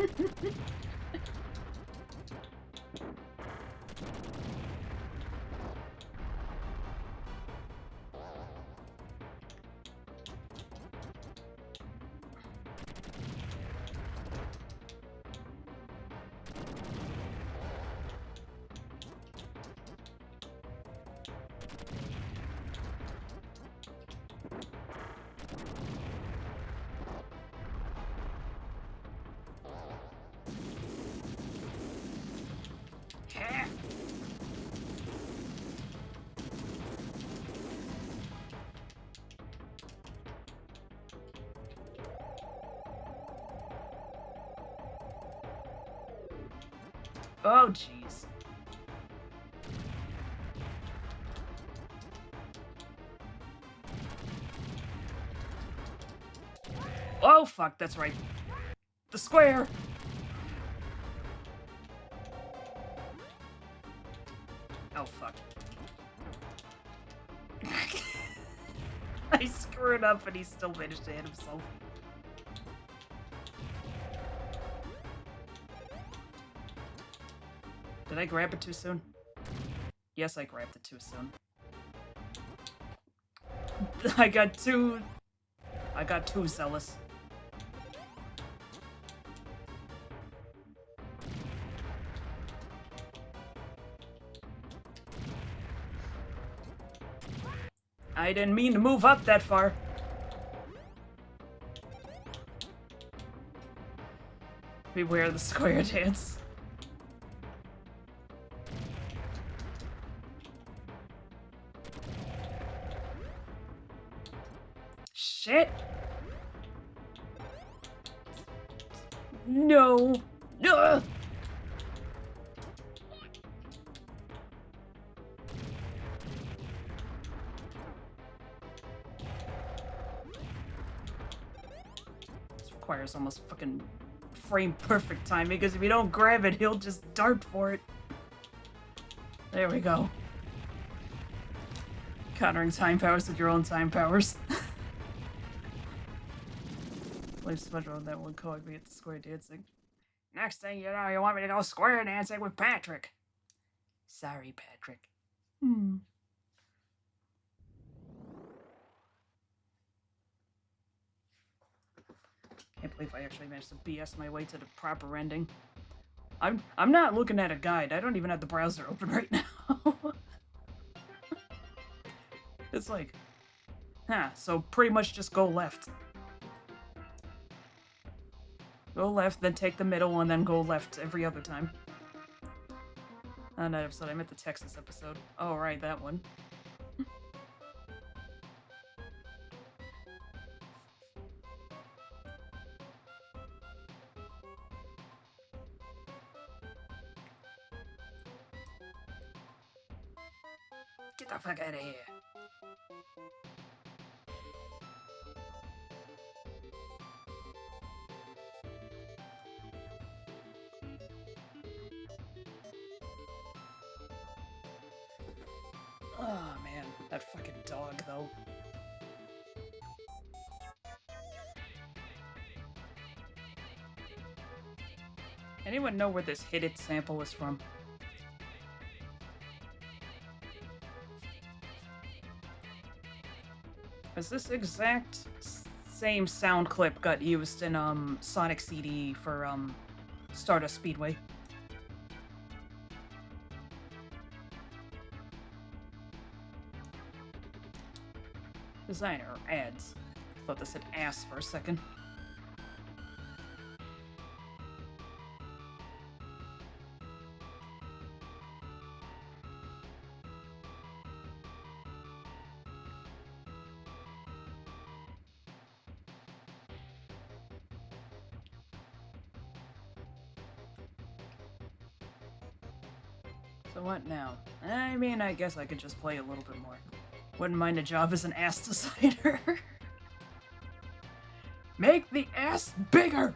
A: Oh, jeez. Oh, fuck, that's right. The square! Oh, fuck. I screwed up and he still managed to hit himself. Did I grab it too soon? Yes, I grabbed it too soon. I got too zealous. I didn't mean to move up that far. Beware the square dance. Shit! No! No! This requires almost fucking frame perfect timing, because if you don't grab it, he'll just dart for it. There we go. Countering time powers with your own time powers. Play SpongeBob that one code me at the square dancing. Next thing you know, you want me to go square dancing with Patrick. Sorry, Patrick. Can't believe I actually managed to BS my way to the proper ending. I'm not looking at a guide. I don't even have the browser open right now. It's like, so pretty much just go left. Go left, then take the middle, and then go left every other time. Not that episode, I meant the Texas episode. Oh, right, that one. Get the fuck out of here. Oh, man. That fucking dog, though. Anyone know where this Hit It sample is from? Because this exact same sound clip got used in Sonic CD for Stardust Speedway. Designer ads. Thought this said ass for a second. So what now? I mean, I guess I could just play a little bit more. Wouldn't mind a job as an ass designer. Make the ass bigger!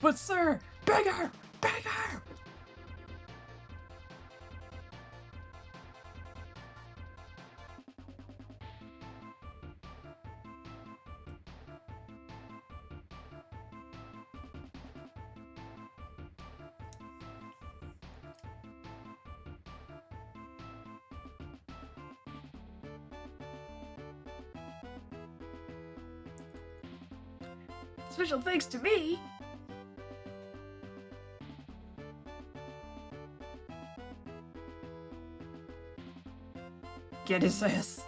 A: But sir, bigger! Bigger! Special thanks to me! Get his ass.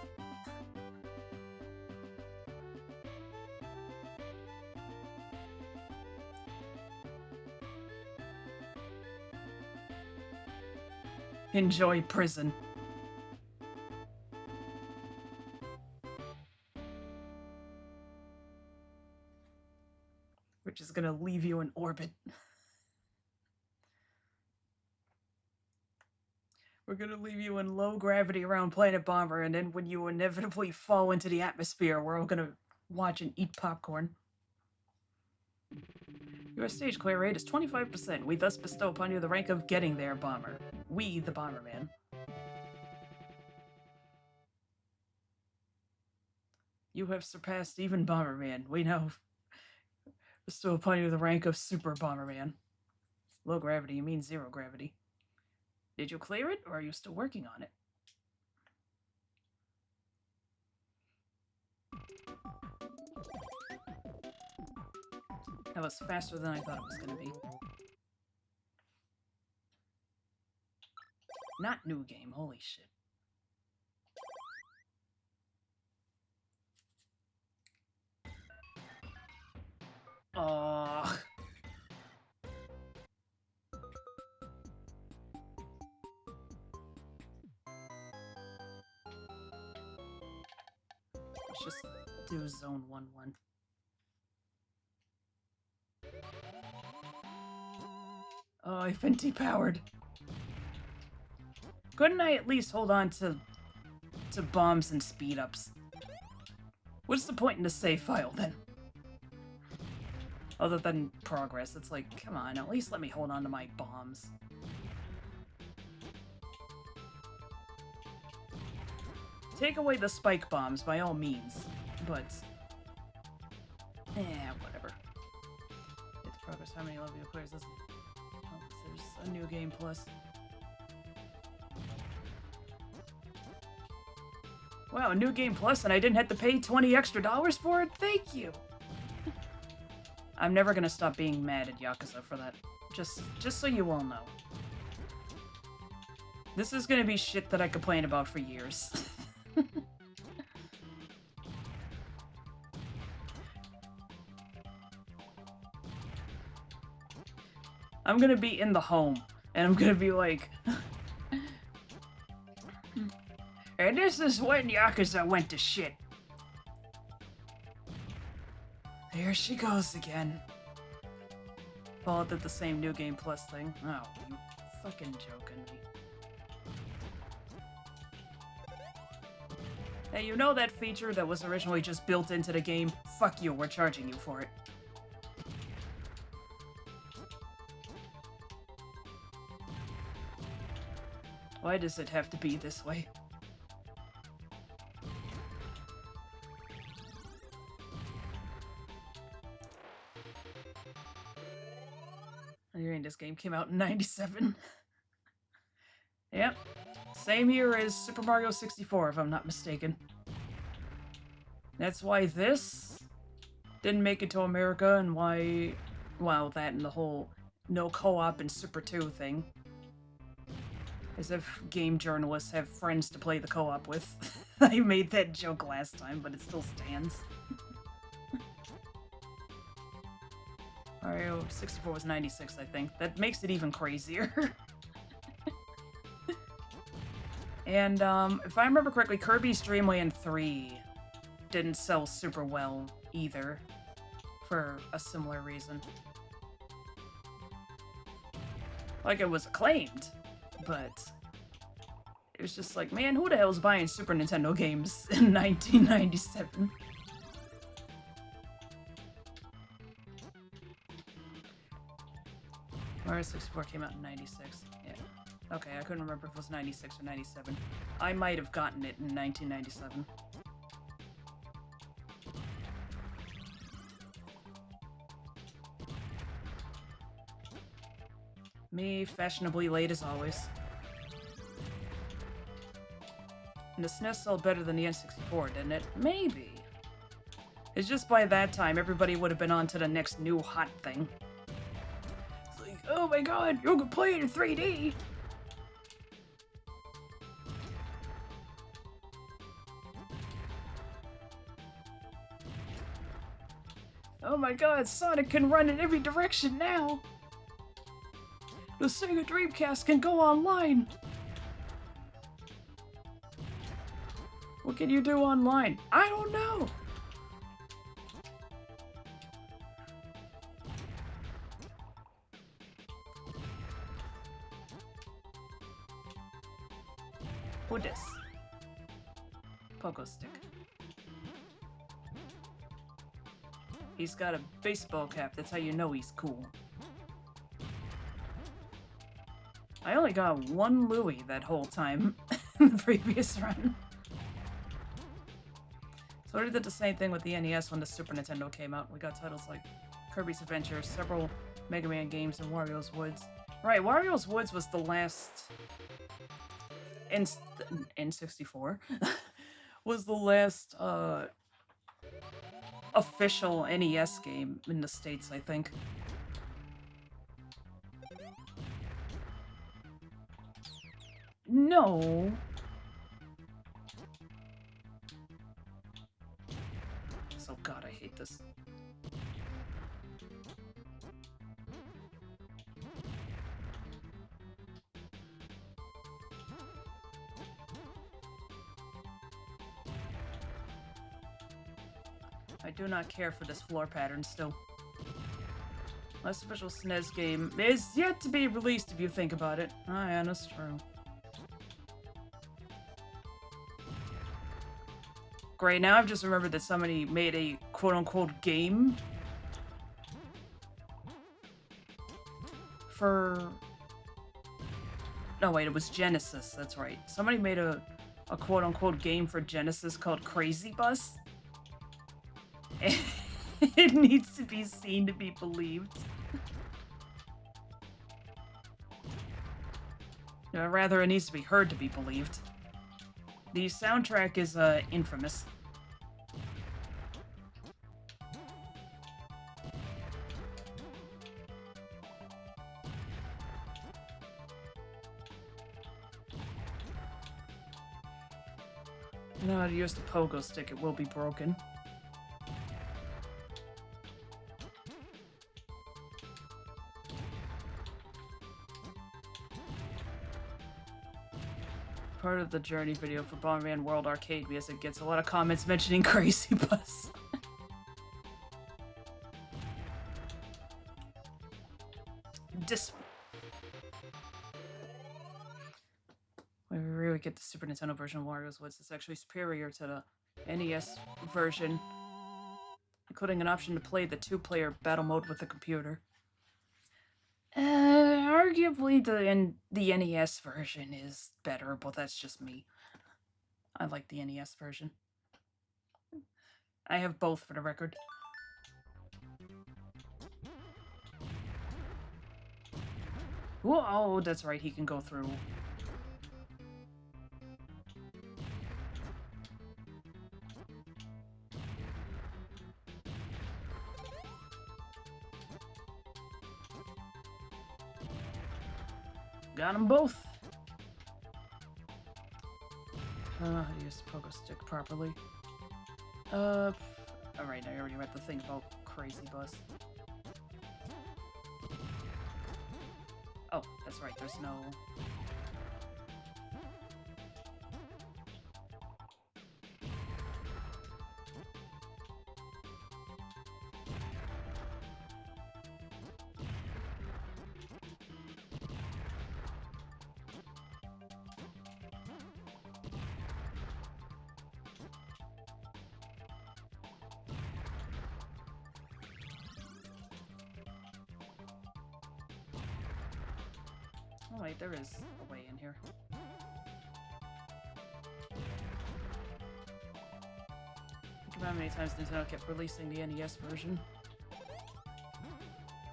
A: Enjoy prison. Which is gonna leave you in orbit. We're gonna leave you in low gravity around Planet Bomber, and then when you inevitably fall into the atmosphere, we're all gonna watch and eat popcorn. Your stage clear rate is 25%. We thus bestow upon you the rank of Getting There Bomber. We, the Bomberman. You have surpassed even Bomberman. We now bestow upon you the rank of Super Bomberman. Low gravity, you mean zero gravity. Did you clear it, or are you still working on it? That was faster than I thought it was going to be. Not new game, holy shit. Oh. Let's just do Zone 1-1. Oh, I've been depowered. Couldn't I at least hold on to bombs and speed-ups? What's the point in the save file, then? Other than progress, it's like, come on, at least let me hold on to my bombs. Take away the spike bombs, by all means, but... whatever. It's progress, how many level players does there's a new game plus. Wow, a new game plus and I didn't have to pay $20 extra for it? Thank you! I'm never gonna stop being mad at Yakuza for that. Just so you all know. This is gonna be shit that I complain about for years. I'm gonna be in the home, and I'm gonna be like... And this is when Yakuza went to shit. Here she goes again. Paul did the same New Game Plus thing. Oh, you fucking joking me. Hey, you know that feature that was originally just built into the game? Fuck you, we're charging you for it. Why does it have to be this way? This game came out in 97. Yep. Same year as Super Mario 64, if I'm not mistaken. That's why this didn't make it to America, and why... Well, that and the whole no co-op and Super 2 thing. As if game journalists have friends to play the co-op with. I made that joke last time, but it still stands. Mario 64 was 96, I think. That makes it even crazier. And, if I remember correctly, Kirby's Dream Land 3 didn't sell super well, either. For a similar reason. Like, it was acclaimed, but... It was just like, man, who the hell's buying Super Nintendo games in 1997? Mario 64 came out in 96. Yeah. Okay, I couldn't remember if it was 96 or 97. I might have gotten it in 1997. Me, fashionably late as always. And the SNES sold better than the N64, didn't it? Maybe. It's just by that time, everybody would have been on to the next new hot thing. Oh my god, you can play it in 3D! Oh my god, Sonic can run in every direction now! The Sega Dreamcast can go online! What can you do online? I don't know! What is? Pogo stick. He's got a baseball cap, that's how you know he's cool. I only got one Louie that whole time in the previous run. So I did the same thing with the NES when the Super Nintendo came out. We got titles like Kirby's Adventure, several Mega Man games, and Wario's Woods. Right, Wario's Woods was the last... N64 was the last official NES game in the States, I think. No. Oh god, I hate this. I do not care for this floor pattern still. Last official SNES game is yet to be released if you think about it. Ah, yeah, that's true. Great, now I've just remembered that somebody made a quote-unquote game for... No, wait, it was Genesis, that's right. Somebody made a quote-unquote game for Genesis called Crazy Bus. It needs to be seen to be believed. Rather, it needs to be heard to be believed. The soundtrack is, infamous. No, to use the pogo stick, it will be broken. Part of the Journey video for Bomberman World Arcade because it gets a lot of comments mentioning Crazy Bus. When we really get the Super Nintendo version of Wario's Woods, it's actually superior to the NES version, including an option to play the two-player battle mode with the computer. Arguably the NES version is better, but that's just me. I like the NES version. I have both, for the record. Whoa, oh, that's right, he can go through. Got them both. How to use the pogo stick properly. Alright, I already read the thing about Crazy Bus. Oh, that's right, there's no... Oh wait, there is a way in here. Think about how many times Nintendo kept releasing the NES version.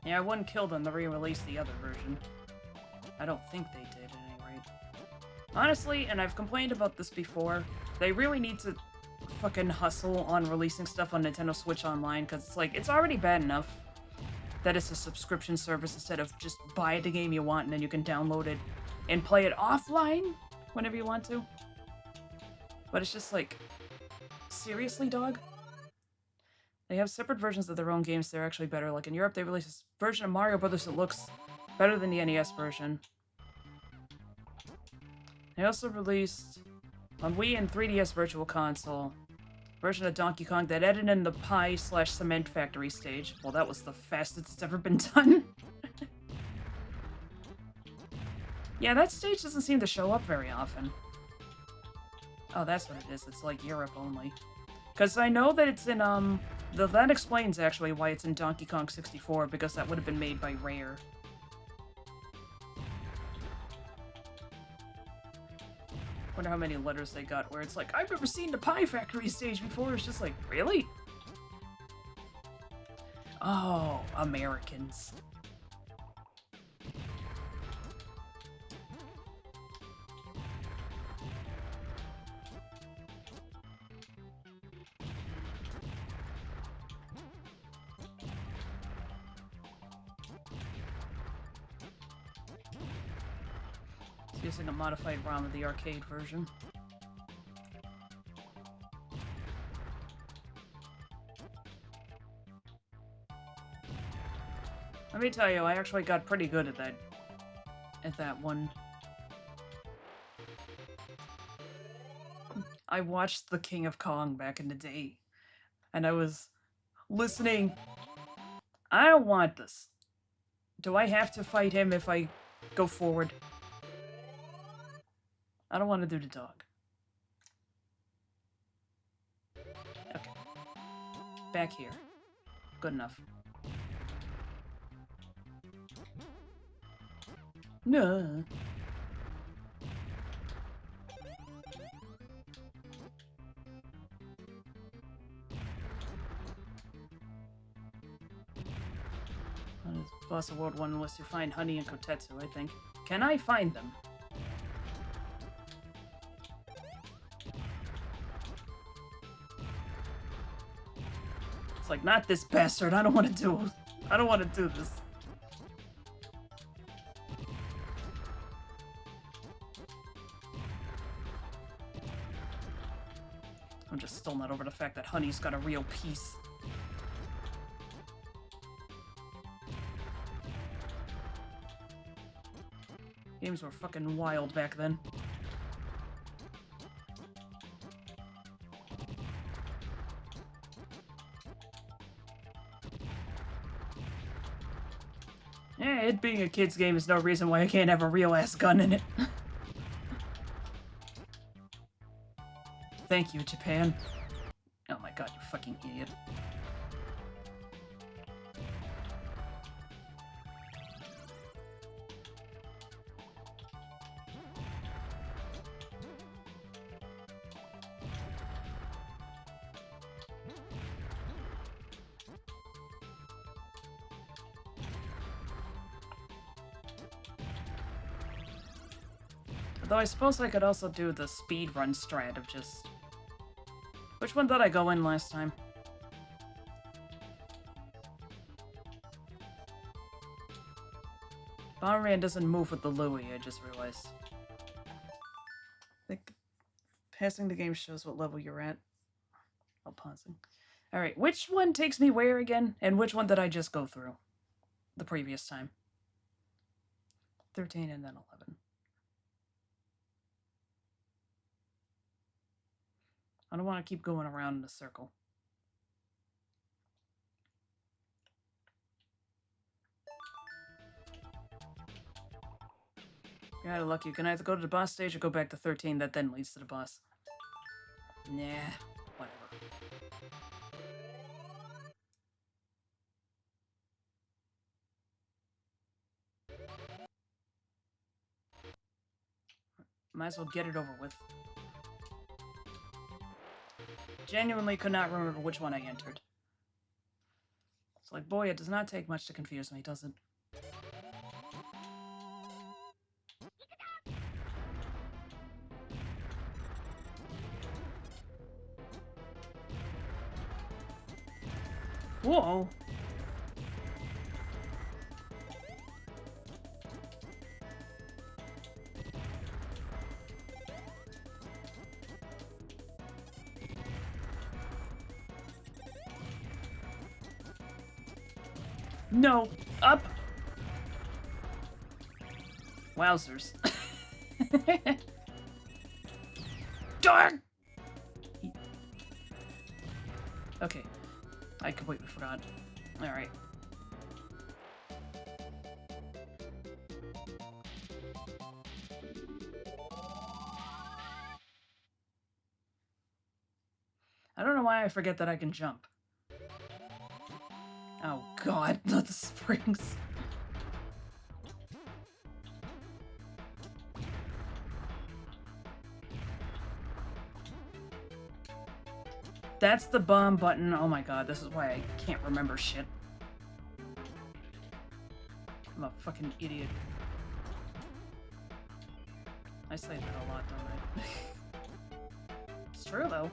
A: Yeah, I wouldn't kill them to re-release the other version. I don't think they did, at any rate. Honestly, and I've complained about this before, they really need to fucking hustle on releasing stuff on Nintendo Switch Online, because it's like, it's already bad enough that it's a subscription service instead of just buy the game you want and then you can download it and play it offline whenever you want to. But it's just like, seriously, dog? They have separate versions of their own games that are actually better. Like in Europe, they released this version of Mario Brothers that looks better than the NES version. They also released on Wii and 3DS Virtual Console version of Donkey Kong that added in the pie/cement factory stage. Well, that was the fastest it's ever been done. Yeah, that stage doesn't seem to show up very often. Oh, that's what it is. It's like Europe only. Because I know that it's in, that explains actually why it's in Donkey Kong 64, because that would have been made by Rare. Wonder how many letters they got where it's like, I've never seen the Pie Factory stage before. It's just like, really? Oh, Americans. Using a modified ROM of the arcade version. Let me tell you, I actually got pretty good at that one. I watched The King of Kong back in the day, and I was listening. I don't want this. Do I have to fight him if I go forward? I don't want to do the dog. Okay. Back here. Good enough. No. Boss Award 1 unless you find Honey and Kotetsu, I think. Can I find them? It's like, not this bastard. I don't want to do this. I'm just still not over the fact that Honey's got a real piece. Games were fucking wild back then. Yeah, it being a kid's game is no reason why I can't have a real-ass gun in it. Thank you, Japan. Oh my god, you fucking idiot. Though I suppose I could also do the speedrun strat of just... Which one did I go in last time? Bomberman doesn't move with the Louie, I just realized. I think passing the game shows what level you're at. While pausing. Alright, which one takes me where again? And which one did I just go through? The previous time. 13 and then 11. I don't want to keep going around in a circle. You're out of luck. You can either go to the boss stage or go back to 13. That then leads to the boss. Nah, whatever. Might as well get it over with. Genuinely could not remember which one I entered. It's like, boy, it does not take much to confuse me, does it? Whoa! No! Up! Wowzers. Darn! Okay. I completely forgot. Alright. I don't know why I forget that I can jump. Oh god, not the springs. That's the bomb button. Oh my god, this is why I can't remember shit. I'm a fucking idiot. I say that a lot, don't I? It's true, though.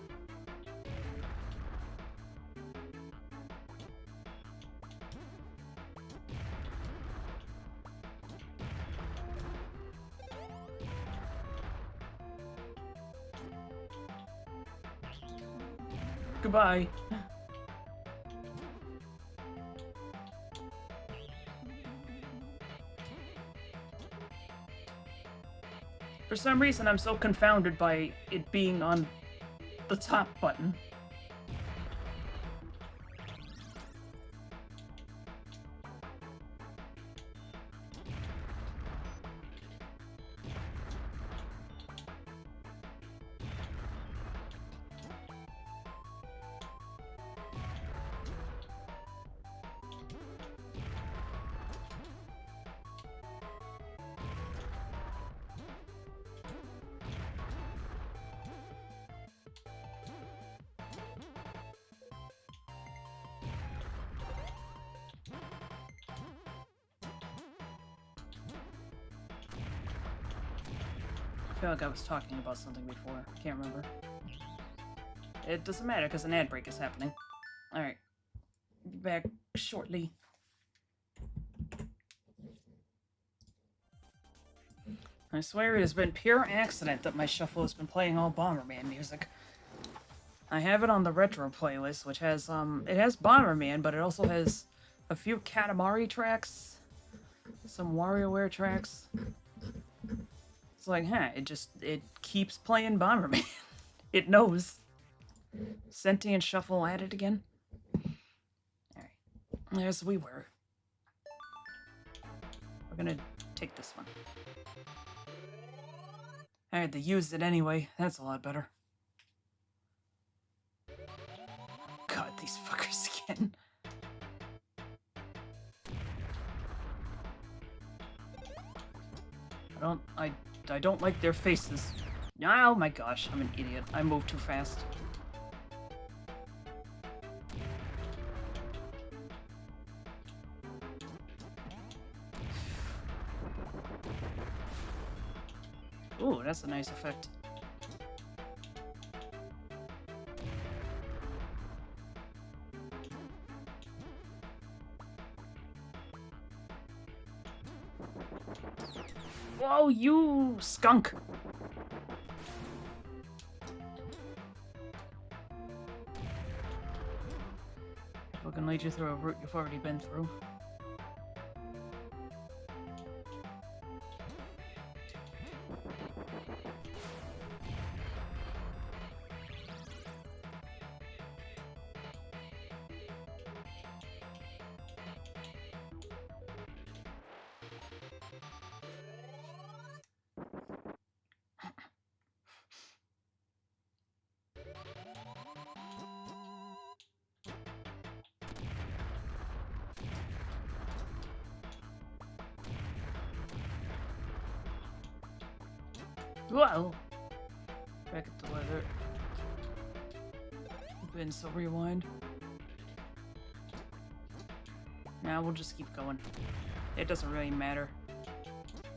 A: Goodbye. For some reason, I'm so confounded by it being on the top button. feel like I was talking about something before. I can't remember. It doesn't matter because an ad break is happening. Alright. Be back shortly. I swear it has been pure accident that my shuffle has been playing all Bomberman music. I have it on the retro playlist, which has, it has Bomberman, but it also has a few Katamari tracks, some WarioWare tracks. It's like, huh, it keeps playing Bomberman. It knows. Sentient shuffle at it again. Alright, as we were. We're gonna take this one. I had to use it anyway. That's a lot better. God, these fuckers again. I don't like their faces. Oh my gosh, I'm an idiot. I moved too fast. Ooh, that's a nice effect. Whoa, you skunk! We're gonna lead you through a route you've already been through. Whoa! Back at the weather. Been so rewind. Now we'll just keep going. It doesn't really matter.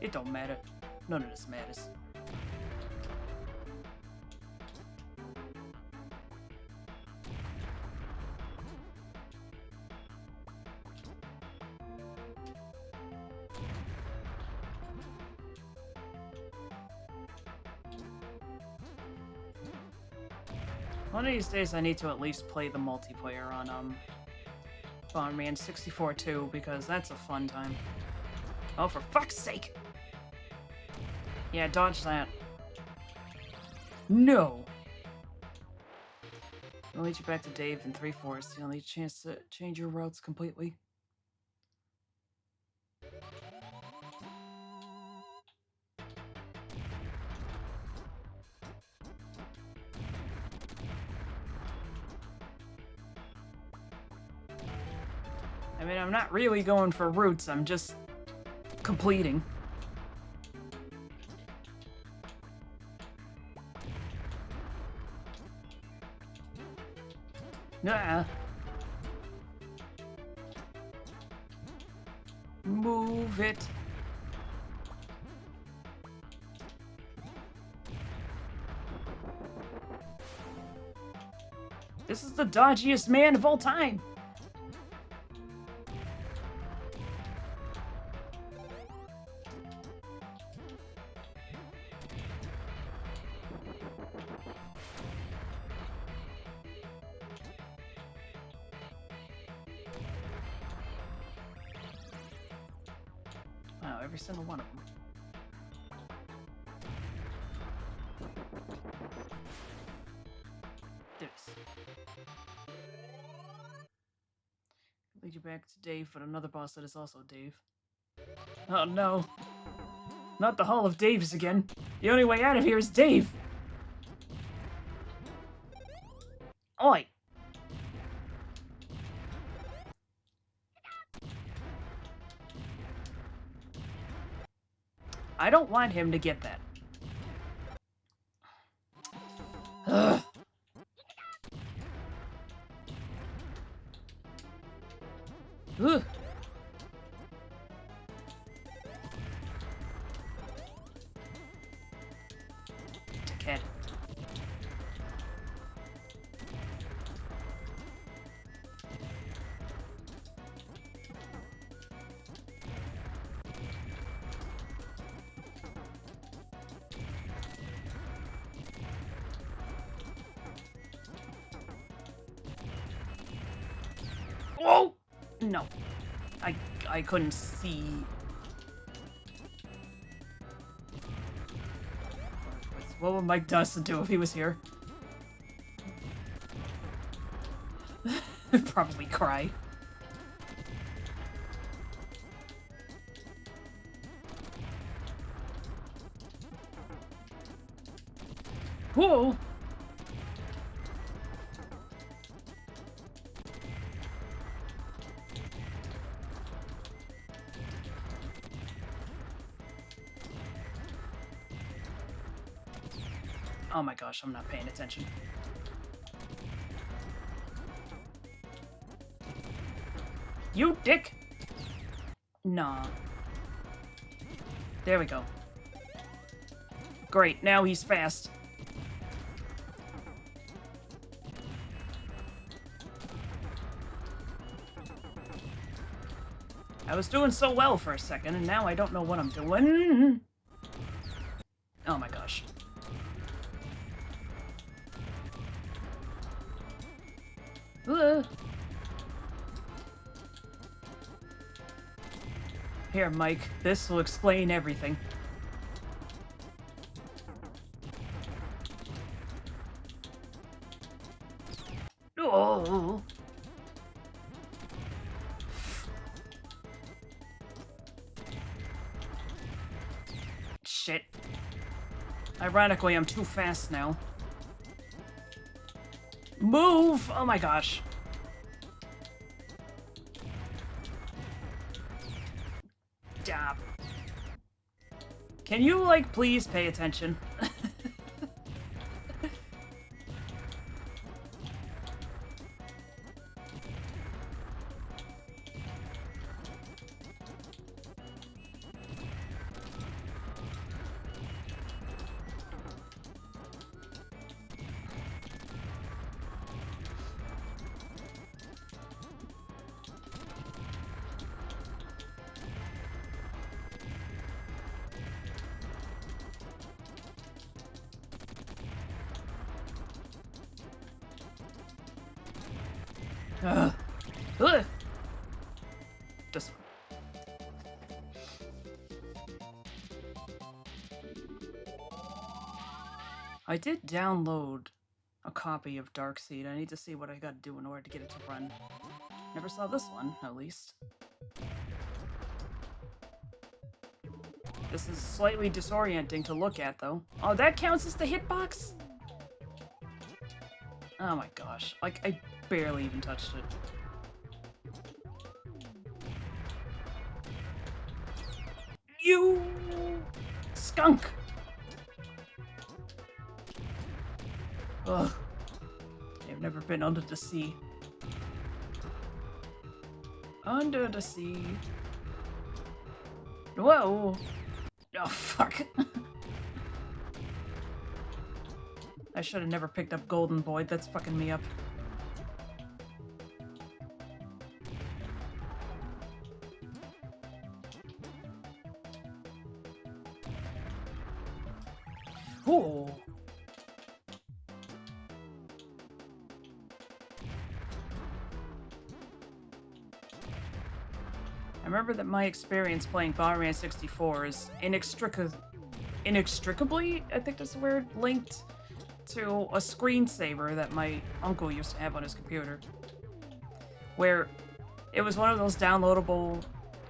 A: It don't matter. None of this matters. One of these days I need to at least play the multiplayer on, Bomberman 64 too, because that's a fun time. Oh, for fuck's sake! Yeah, dodge that. No! I'll lead you back to Dave in 3/4. It's the only chance to change your routes completely. I mean, I'm not really going for routes, I'm just completing. Nah. Move it. This is the dodgiest man of all time. Wow, every single one of them. This. Lead you back to Dave, but another boss that is also Dave. Oh no. Not the Hall of Daves again. The only way out of here is Dave. Oi. I don't want him to get that. Ugh. Ugh. No. I couldn't see. What would Mike Dawson do if he was here? Probably cry. Whoa! Oh my gosh, I'm not paying attention. You dick! Nah. There we go. Great, now he's fast. I was doing so well for a second, and now I don't know what I'm doing. Oh my gosh. Here, Mike. This will explain everything. Oh. Shit. Ironically, I'm too fast now. Move! Oh my gosh. Stop. Can you, like, please pay attention? Ugh. This one. I did download a copy of Darkseid. I need to see what I gotta do in order to get it to run. Never saw this one, at least. This is slightly disorienting to look at, though. Oh, that counts as the hitbox? Oh my gosh. Like, I barely even touched it. You skunk! Ugh. I've never been under the sea. Under the sea. Whoa! Oh, fuck. I should have never picked up Golden Boy. That's fucking me up. Ooh. I remember that my experience playing Bomberman 64 is inextricably, I think that's the word, linked to a screensaver that my uncle used to have on his computer. Where it was one of those downloadable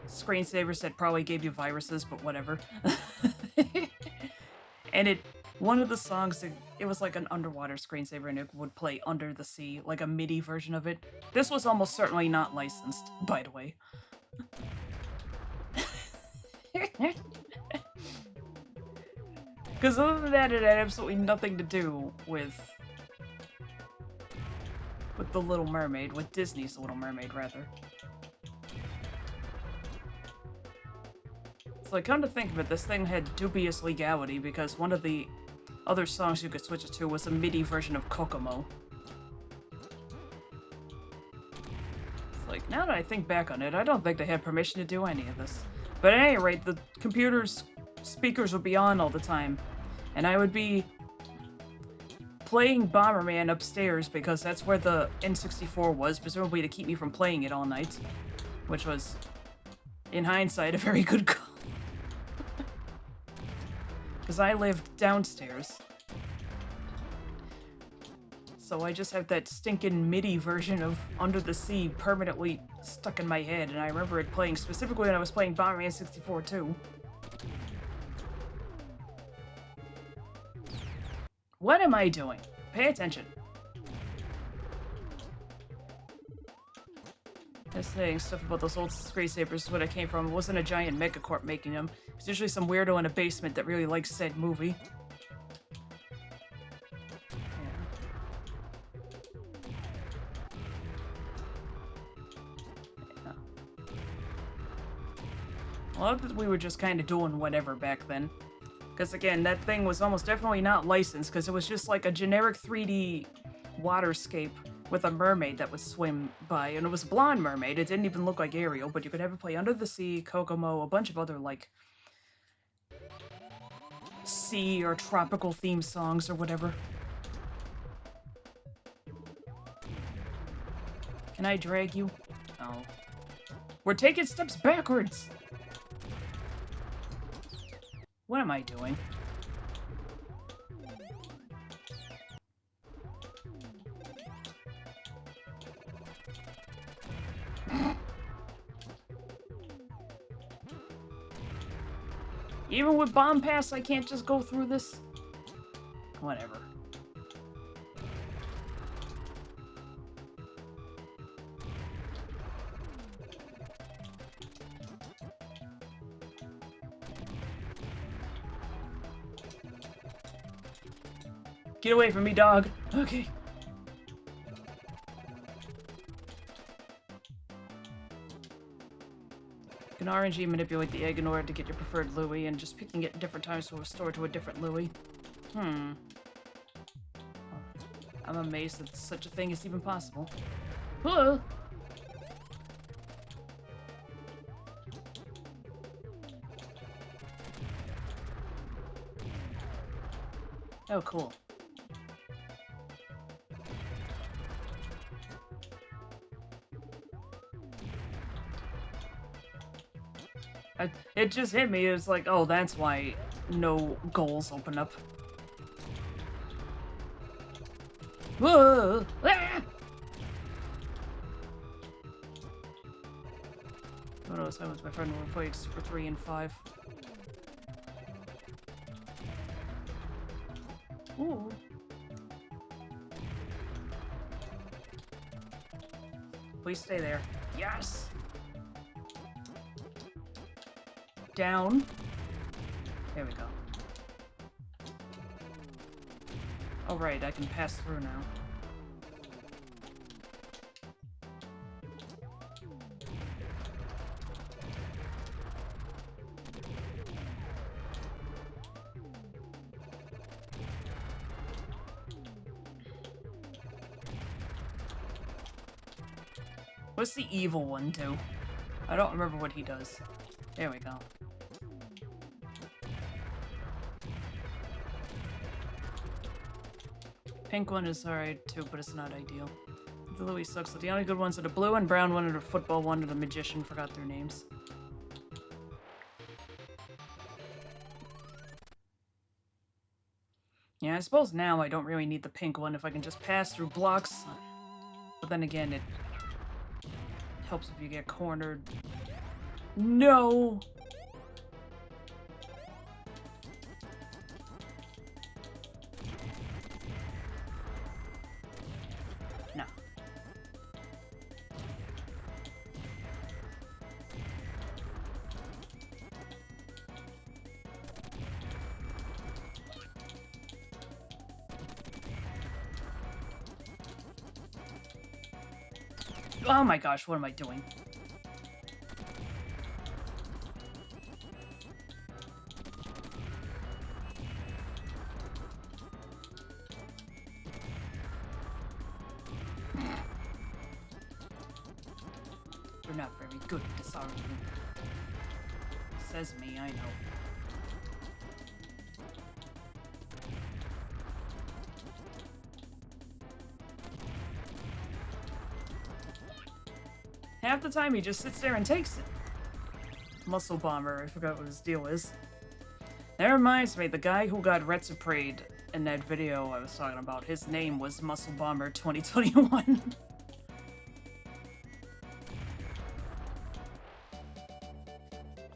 A: screensavers that probably gave you viruses, but whatever. And one of the songs, it was like an underwater screensaver and it would play under the sea, like a MIDI version of it. This was almost certainly not licensed, by the way. Because other than that, it had absolutely nothing to do with The Little Mermaid, with Disney's Little Mermaid, rather. So like, come to think of it, this thing had dubious legality because one of the other songs you could switch it to was a MIDI version of Kokomo. It's like, now that I think back on it, I don't think they had permission to do any of this. But at any rate, the computer's speakers would be on all the time, and I would be playing Bomberman upstairs because that's where the N64 was, presumably to keep me from playing it all night. which was, in hindsight, a very good call. Because I lived downstairs. So I just have that stinking MIDI version of Under the Sea permanently stuck in my head, and I remember it playing specifically when I was playing Bomberman 64 too. What am I doing? Pay attention. Just saying stuff about those old screensavers is what I came from. It wasn't a giant megacorp making them. It's usually some weirdo in a basement that really likes said movie. Well, we were just kind of doing whatever back then. Because again, that thing was almost definitely not licensed, because it was just like a generic 3D waterscape with a mermaid that would swim by. And it was a blonde mermaid. It didn't even look like Ariel, but you could have it play Under the Sea, Kokomo, a bunch of other, like, sea or tropical theme songs or whatever. Can I drag you? Oh. We're taking steps backwards! What am I doing? Even with Bomb Pass, I can't just go through this? Whatever. Get away from me, dog. Okay. You can RNG manipulate the egg in order to get your preferred Louis, and just picking it at different times will restore to a different Louis. I'm amazed that such a thing is even possible. Whoa! Oh, cool. It just hit me. It's like, oh, that's why no goals open up. Whoa! Ah! Oh no, I was my friend when we played Super 3 and 5. Ooh. Please stay there. Yes! Down. There we go. Oh right, I can pass through now. What's the evil one do? I don't remember what he does. There we go. Pink one is alright too, but it's not ideal. The Louis sucks. The only good ones are the blue and brown one and the football one and the magician. Forgot their names. Yeah, I suppose now I don't really need the pink one if I can just pass through blocks. But then again, it helps if you get cornered. No! No. Oh my gosh, what am I doing? You're not very good at this, are you? Says me, I know. Half the time he just sits there and takes it. Muscle Bomber, I forgot what his deal is. That reminds me, the guy who got Retsuprayed in that video I was talking about, his name was Muscle Bomber 2021.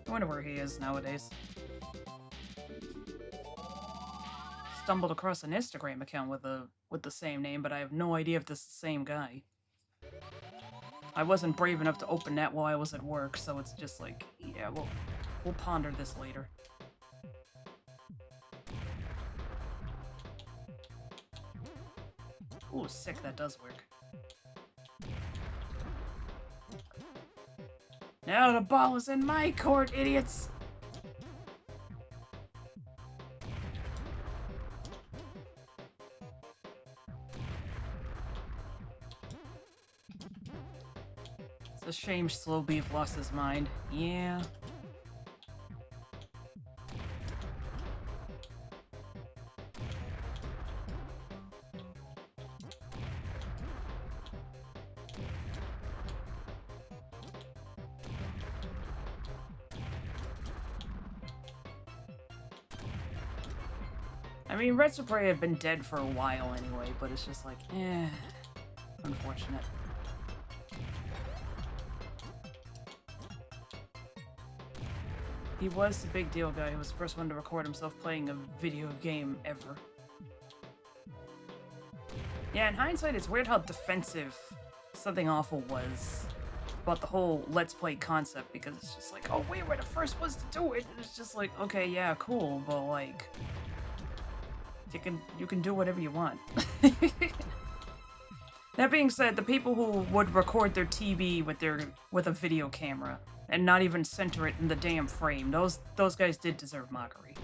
A: I wonder where he is nowadays. Stumbled across an Instagram account with the same name, but I have no idea if this is the same guy. I wasn't brave enough to open that while I was at work, so it's just like, yeah, we'll ponder this later. Ooh, sick, that does work. Now the ball is in my court, idiots! It's a shame Slow Beef lost his mind. Yeah. I mean, Retsuprey had been dead for a while anyway, but it's just like, unfortunate. He was the big deal guy who was the first one to record himself playing a video game ever. Yeah, in hindsight, it's weird how defensive Something Awful was about the whole Let's Play concept, because it's just like, oh, we were the first ones to do it. And it's just like, okay, yeah, cool, but like, you can do whatever you want. That being said, the people who would record their TV with a video camera and not even center it in the damn frame, those guys did deserve mockery.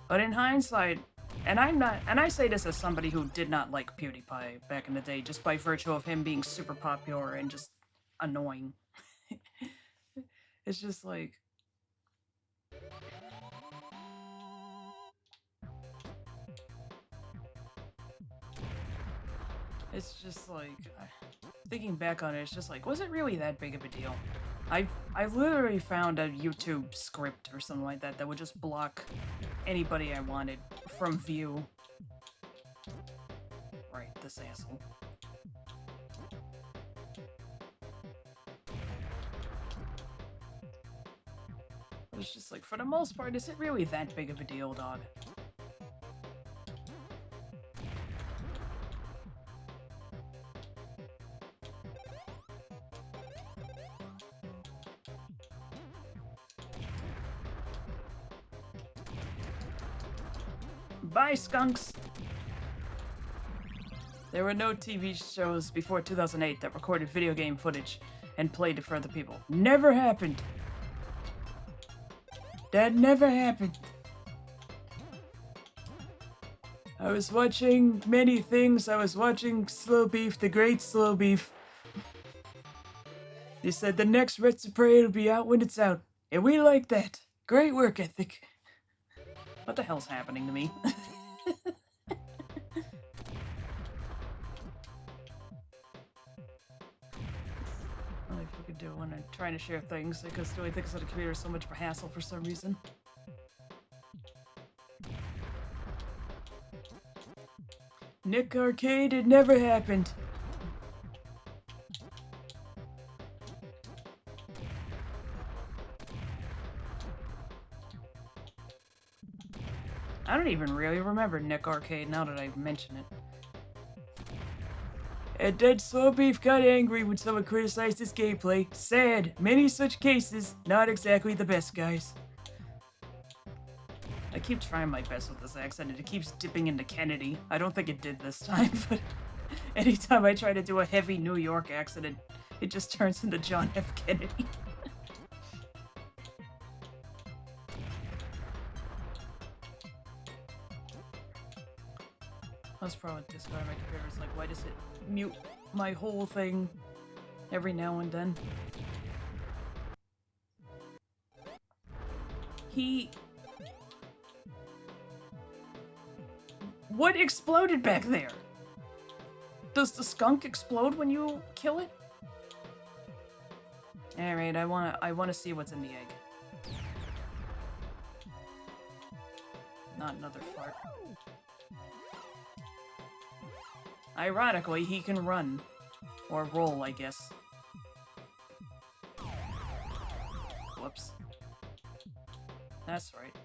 A: But in hindsight, and I say this as somebody who did not like PewDiePie back in the day, just by virtue of him being super popular and just annoying. It's just like, it's just like, thinking back on it, it's just like, was it really that big of a deal? I've literally found a YouTube script or something like that that would just block anybody I wanted from view. Right, this asshole. It's just like, for the most part, is it really that big of a deal, dog? Bye, skunks! There were no TV shows before 2008 that recorded video game footage and played it for other people. Never happened! That never happened! I was watching many things. I was watching Slow Beef, the great Slow Beef. They said the next Retsuprey will be out when it's out. And we like that. Great work ethic. What the hell's happening to me? I like we could do when I'm trying to share things, because doing things on a computer is so much of a hassle for some reason. Nick Arcade, it never happened. I don't even really remember Nick Arcade now that I mention it. And then Slow Beef got angry when someone criticized his gameplay. Sad. Many such cases. Not exactly the best, guys. I keep trying my best with this accent and it keeps dipping into Kennedy. I don't think it did this time, but anytime I try to do a heavy New York accent, it just turns into John F. Kennedy. That's probably what this guy on my computer is like, why does it mute my whole thing every now and then? What exploded back there? Does the skunk explode when you kill it? Alright, I wanna see what's in the egg. Not another fart. Ironically, he can run. Or roll, I guess. Whoops. That's right.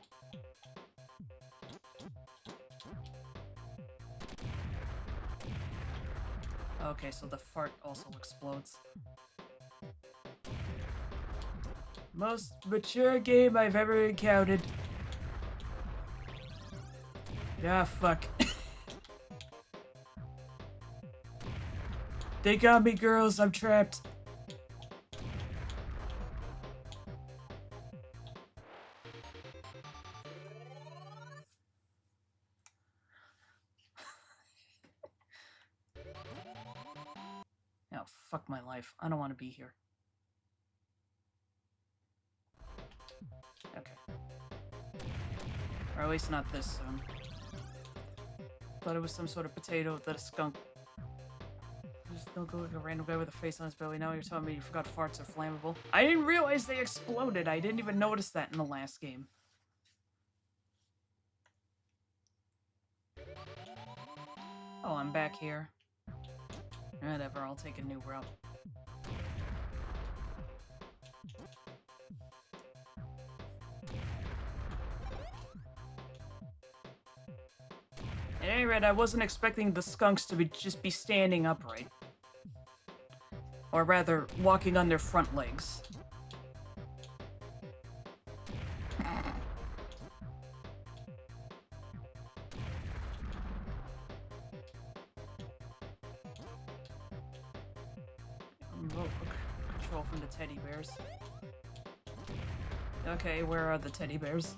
A: Okay, so the fart also explodes. Most mature game I've ever encountered. Ah, fuck. They got me, girls. I'm trapped. Oh, fuck my life. I don't want to be here. Okay. Or at least not this soon. Thought it was some sort of potato that a skunk. Just don't go like a random guy with a face on his belly. Now you're telling me you forgot farts are flammable. I didn't realize they exploded. I didn't even notice that in the last game. Oh, I'm back here. Whatever, I'll take a new route. At any rate, I wasn't expecting the skunks to just be standing upright. Or rather, walking on their front legs. Remote control from the teddy bears. Okay, where are the teddy bears?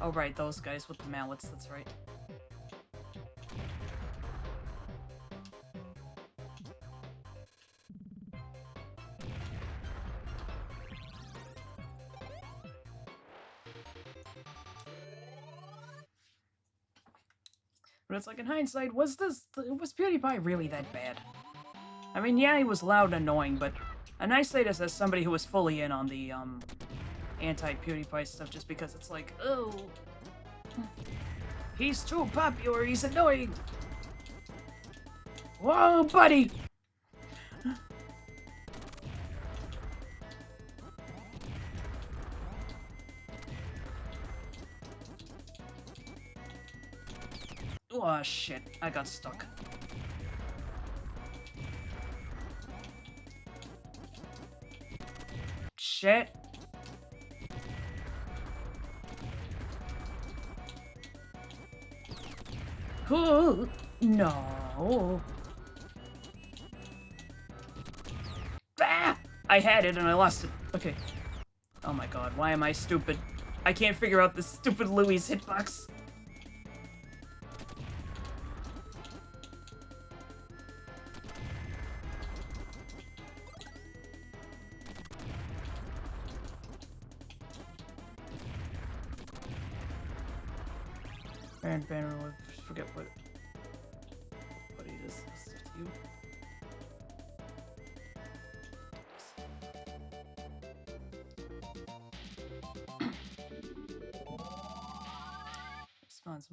A: Oh right, those guys with the mallets, that's right. But it's like, in hindsight, was PewDiePie really that bad? I mean, yeah, he was loud and annoying, but I say this as somebody who was fully in on the, anti-PewDiePie stuff, just because it's like, oh, he's too popular, he's annoying. Whoa, buddy! Oh, shit, I got stuck. Shit. Oh, no. Ah! I had it and I lost it. Okay. Oh my god, why am I stupid? I can't figure out this stupid Louie's hitbox. Banner, forget what he does to you. Spawns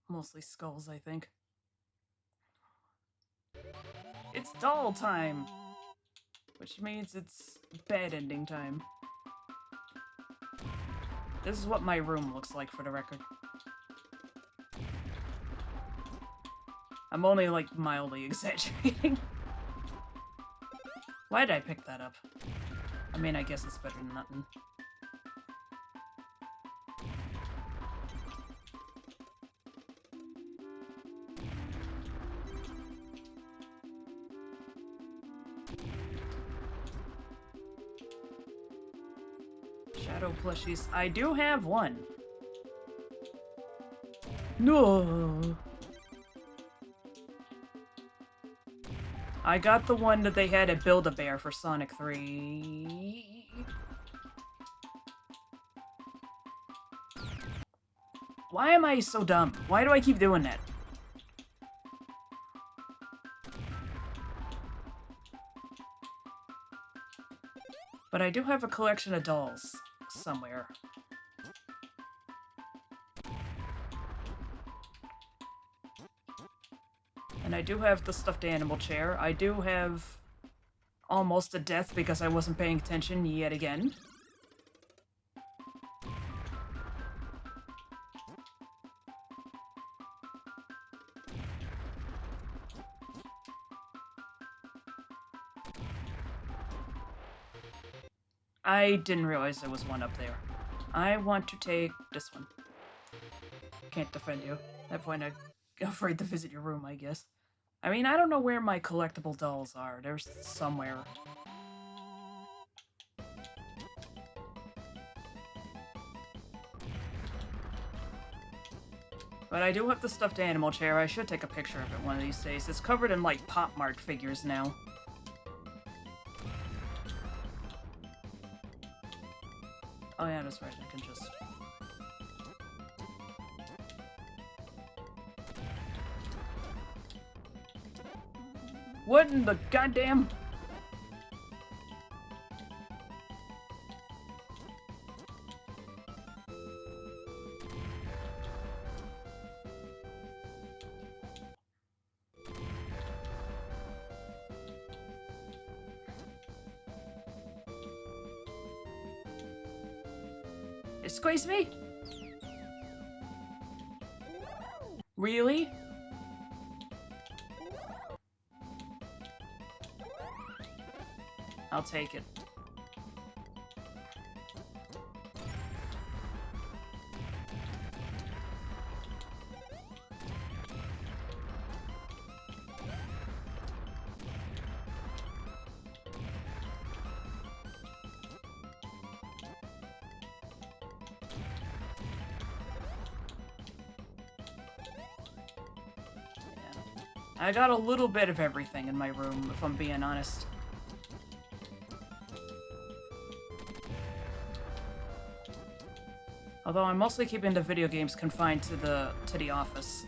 A: mostly skulls, I think. It's doll time! Which means it's bad ending time. This is what my room looks like, for the record. I'm only, like, mildly exaggerating. Why did I pick that up? I mean, I guess it's better than nothing. Shadow plushies. I do have one. No. I got the one that they had at Build-A-Bear for Sonic 3. Why am I so dumb? Why do I keep doing that? But I do have a collection of dolls somewhere. And I do have the stuffed animal chair. I do have almost a death because I wasn't paying attention yet again. I didn't realize there was one up there. I want to take this one. Can't defend you. At that point, I'm afraid to visit your room, I guess. I mean, I don't know where my collectible dolls are. They're somewhere. But I do have the stuffed animal chair. I should take a picture of it one of these days. It's covered in, like, Pop Mart figures now. Oh yeah, that's right. I can just... What in the goddamn... Excuse me? Really? I'll take it. I got a little bit of everything in my room, if I'm being honest. Although I'm mostly keeping the video games confined to the office.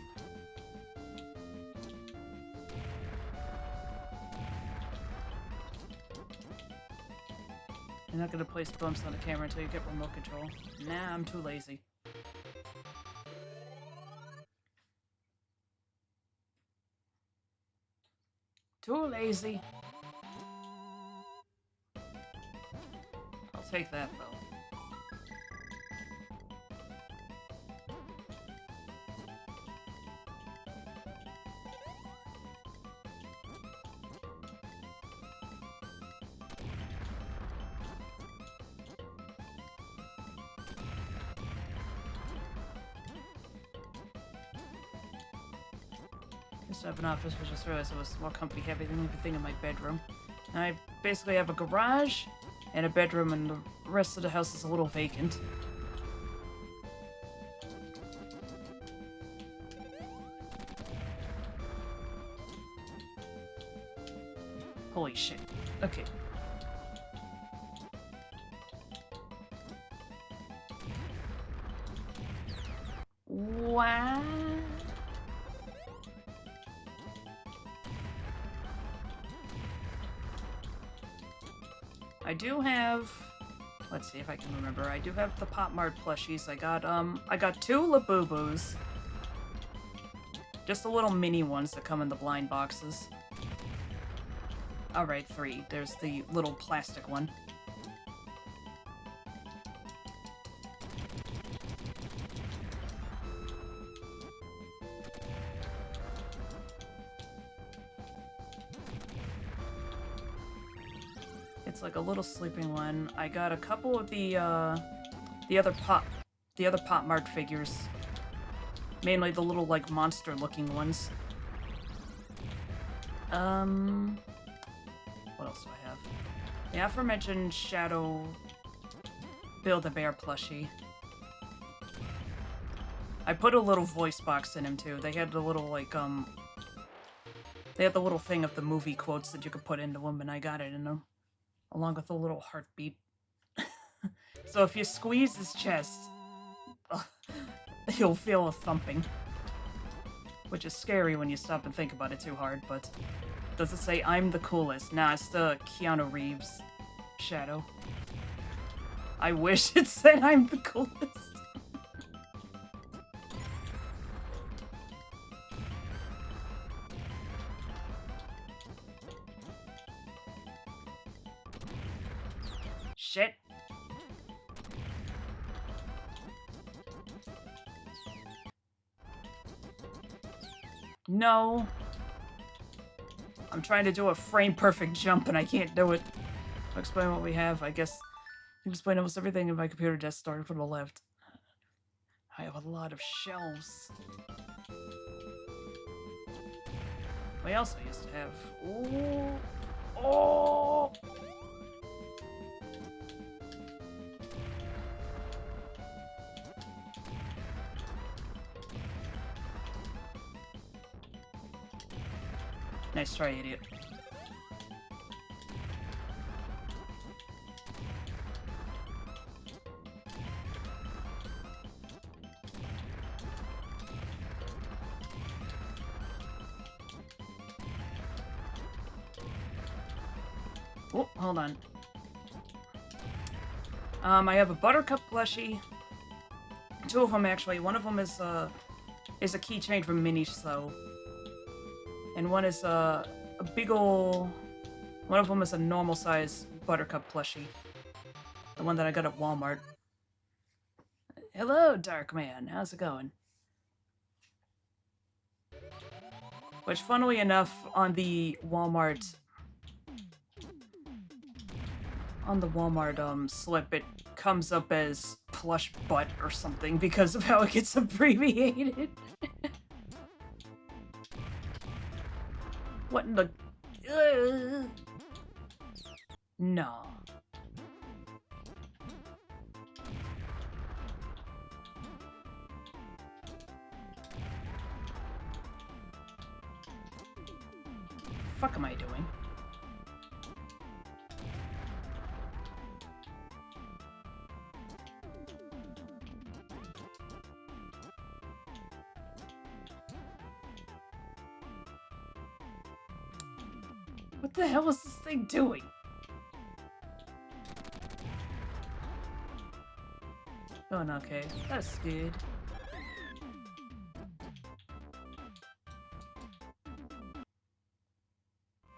A: You're not gonna place bumps on the camera until you get remote control. Nah, I'm too lazy. Too lazy. I'll take that, though. Used to have an office, but just realized it was more comfy having everything in my bedroom. Now I basically have a garage and a bedroom, and the rest of the house is a little vacant. Holy shit. Okay. Wow. I do have, let's see if I can remember. I do have the Pop Mart plushies. I got two Labubus. Just the little mini ones that come in the blind boxes. Alright, 3. There's the little plastic one. It's like a little sleeping one. I got a couple of the other Pop Mart figures. Mainly the little, like, monster-looking ones. What else do I have? The aforementioned Shadow Build-A-Bear plushie. I put a little voice box in him, too. They had the little, like, they had the little thing of the movie quotes that you could put into them, and I got it in them. Along with a little heartbeat. So if you squeeze his chest, you'll feel a thumping. Which is scary when you stop and think about it too hard, but... Does it say, I'm the coolest? Nah, it's the Keanu Reeves shadow. I wish it said I'm the coolest. Shit. No. I'm trying to do a frame-perfect jump and I can't do it. I'll explain what we have. I guess I can explain almost everything in my computer desk starting from the left. I have a lot of shelves. What else I used to have? Ooh. Oh! Nice try, idiot. Oh, hold on. I have a Buttercup plushie. Two of them, actually. One of them is a keychain from Mini Slow. And one is a big ol'... One of them is a normal size Buttercup plushie. The one that I got at Walmart. Hello, Darkman. How's it going? Which, funnily enough, on the Walmart slip, it comes up as plush butt or something because of how it gets abbreviated. What in the... No. Fuck am I doing? What the hell is this thing doing? Oh, no, okay. That's good.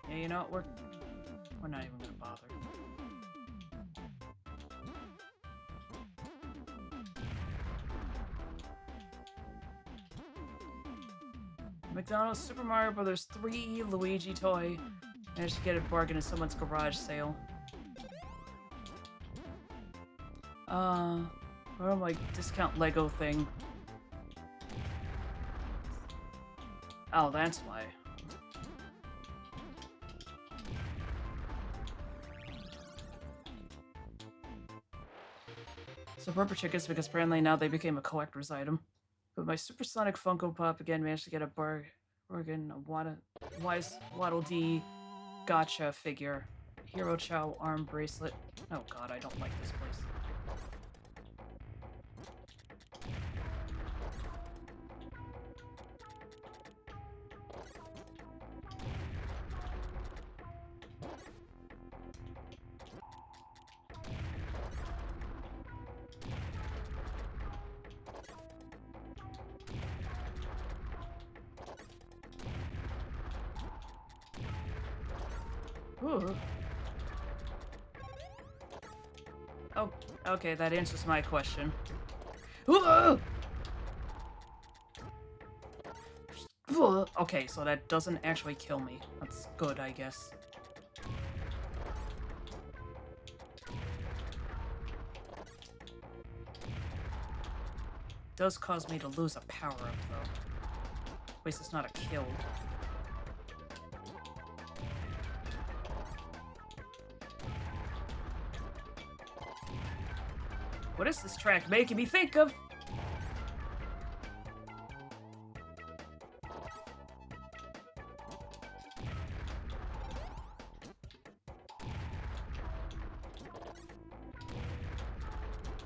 A: Yeah, you know what? We're not even gonna bother. McDonald's Super Mario Brothers 3 Luigi toy. Managed to get a bargain at someone's garage sale. Or like discount Lego thing. Oh, that's why. So rubber chickens because apparently now they became a collector's item. But my Supersonic Funko Pop again managed to get a bargain, a Wise Waddle Dee Gotcha figure. Hero Chow arm bracelet. Oh god, I don't like this place. Ooh. Oh, okay, that answers my question. Ooh! Okay, so that doesn't actually kill me. That's good, I guess. Does cause me to lose a power-up, though. At least it's not a kill. What is this track making me think of?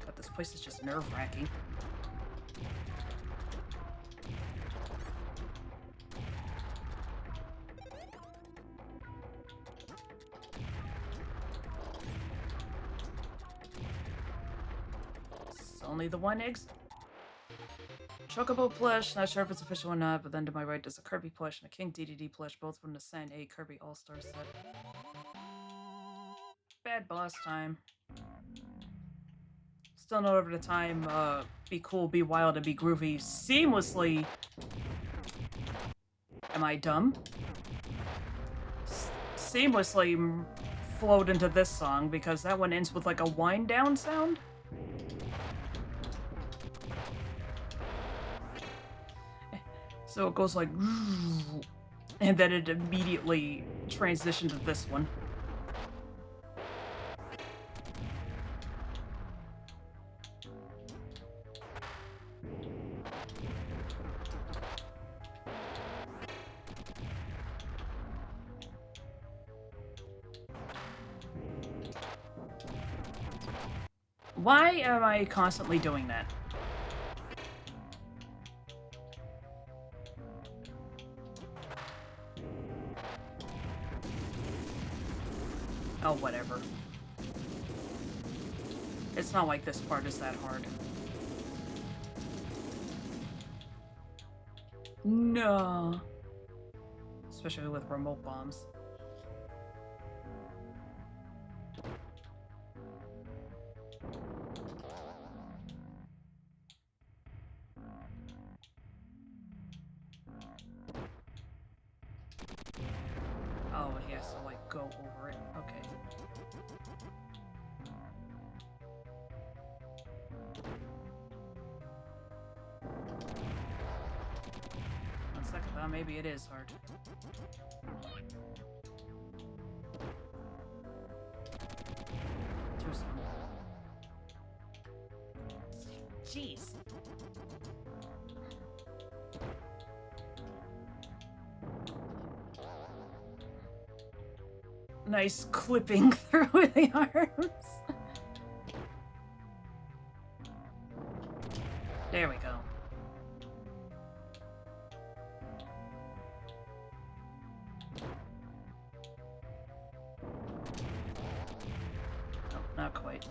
A: God, this place is just nerve-wracking. only the one exit. Chocobo plush, not sure if it's official or not, but then to my right there's a Kirby plush and a King DDD plush, both from the San A Kirby All-Star set. Bad boss time. Still not over the time, be cool, be wild, and be groovy seamlessly. Am I dumb? Seamlessly flowed into this song because that one ends with like a wind down sound. So it goes like, and then it immediately transitioned to this one. Why am I constantly doing that? Oh, whatever. It's not like this part is that hard. No. Especially with remote bombs. Oh, he has to, like, go over it. Okay. One second thought, maybe it is hard. Too soon. Jeez. Nice clipping through the arms. There we go. Oh, not quite.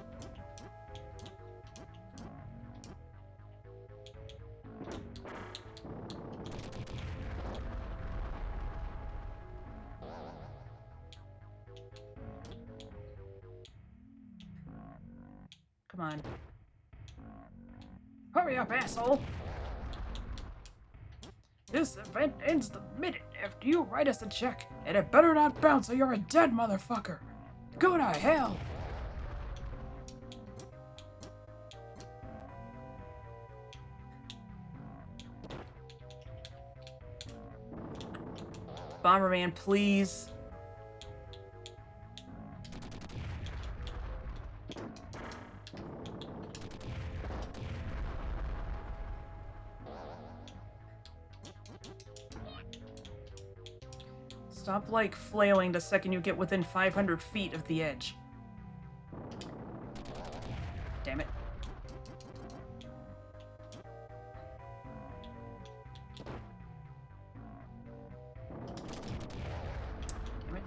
A: Come on. Hurry up, asshole! This event ends the minute after you write us a check, and it better not bounce or you're a dead motherfucker! Go to hell! Bomberman, please. Stop, like, flailing the second you get within 500 feet of the edge. Damn it. Damn it.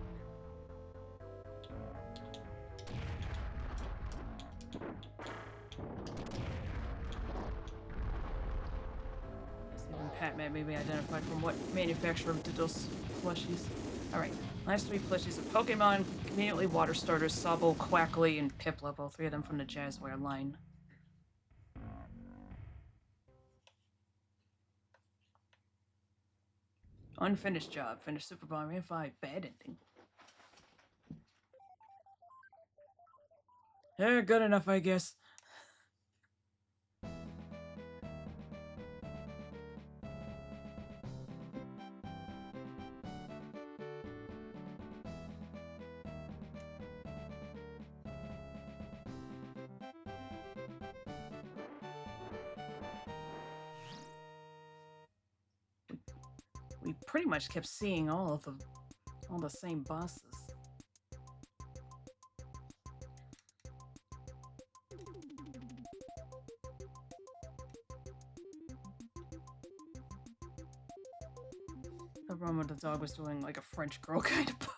A: Even Pat-Man made me identify from what manufacturer did those plushies. Alright, last three plushies of Pokemon, conveniently water starters, Sobble, Quackly, and Piplup, all three of them from the Jazzware line. Unfinished job, finished Super Bomberman 5, bad ending. Good enough, I guess. We pretty much kept seeing all the same bosses. The one where the dog was doing like a French girl kind of pose.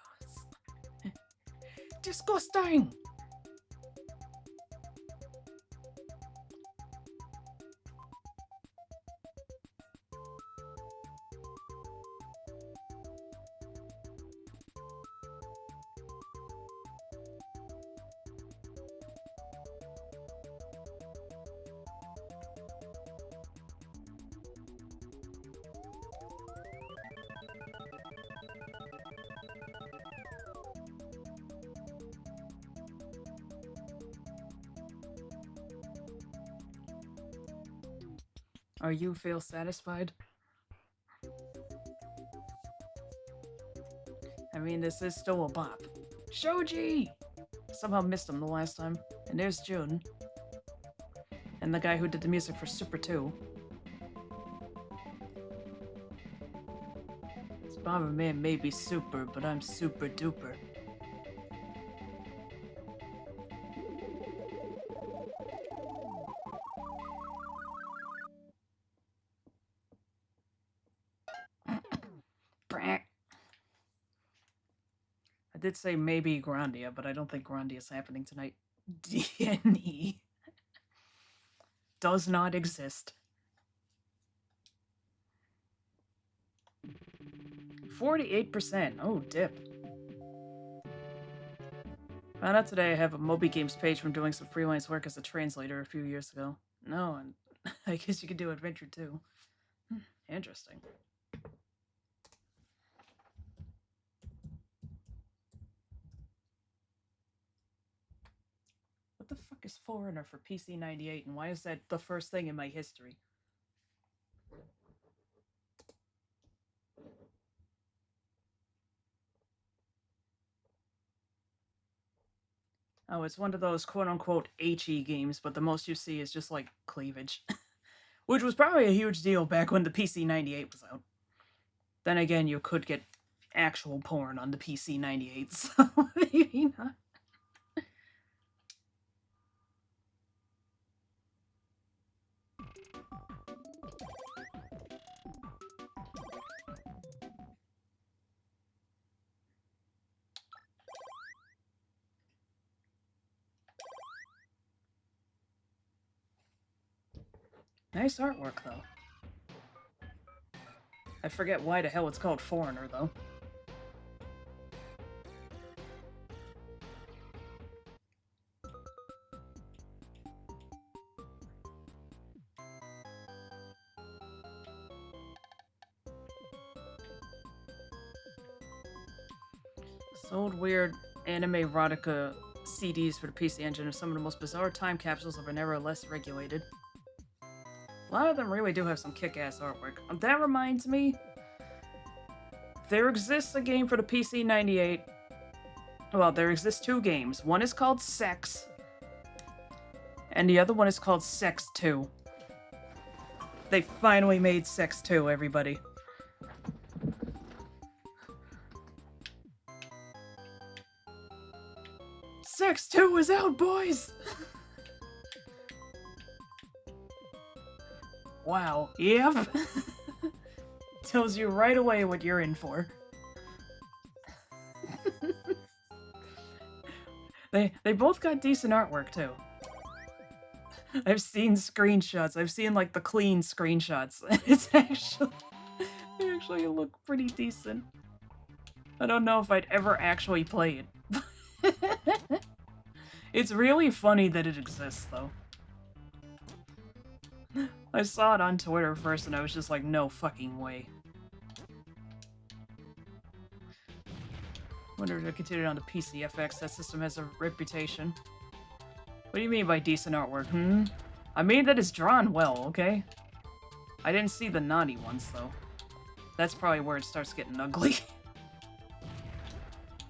A: Disgusting! Are you feel satisfied? I mean, this is still a bop. Shoji! Somehow missed him the last time. And there's Jun. And the guy who did the music for Super 2. This Bomberman may be super, but I'm super duper. I did say maybe Grandia, but I don't think Grandia is happening tonight. D&E does not exist. 48%. Oh, dip. Found out today I have a Moby Games page from doing some freelance work as a translator a few years ago. No, and I guess you could do adventure too. Interesting. What the fuck is Foreigner for PC 98, and why is that the first thing in my history? Oh, it's one of those quote-unquote HE games, but the most you see is just, like, cleavage. Which was probably a huge deal back when the PC 98 was out. Then again, you could get actual porn on the PC 98, so maybe not. Nice artwork, though. I forget why the hell it's called Foreigner, though. Sold weird anime erotica CDs for the PC Engine are some of the most bizarre time capsules of an era less regulated. A lot of them really do have some kick-ass artwork. That reminds me, there exists a game for the PC 98. Well, there exist two games. One is called Sex, and the other one is called Sex 2. They finally made Sex 2, everybody. Sex 2 is out, boys! Wow. Yep. Tells you right away what you're in for. They both got decent artwork, too. I've seen screenshots. I've seen, like, the clean screenshots. They actually look pretty decent. I don't know if I'd ever actually play it. It's really funny that it exists, though. I saw it on Twitter first, and I was just like, no fucking way. Wonder if I continue on the PCFX. That system has a reputation. What do you mean by decent artwork, I mean that it's drawn well, okay? I didn't see the naughty ones, though. That's probably where it starts getting ugly.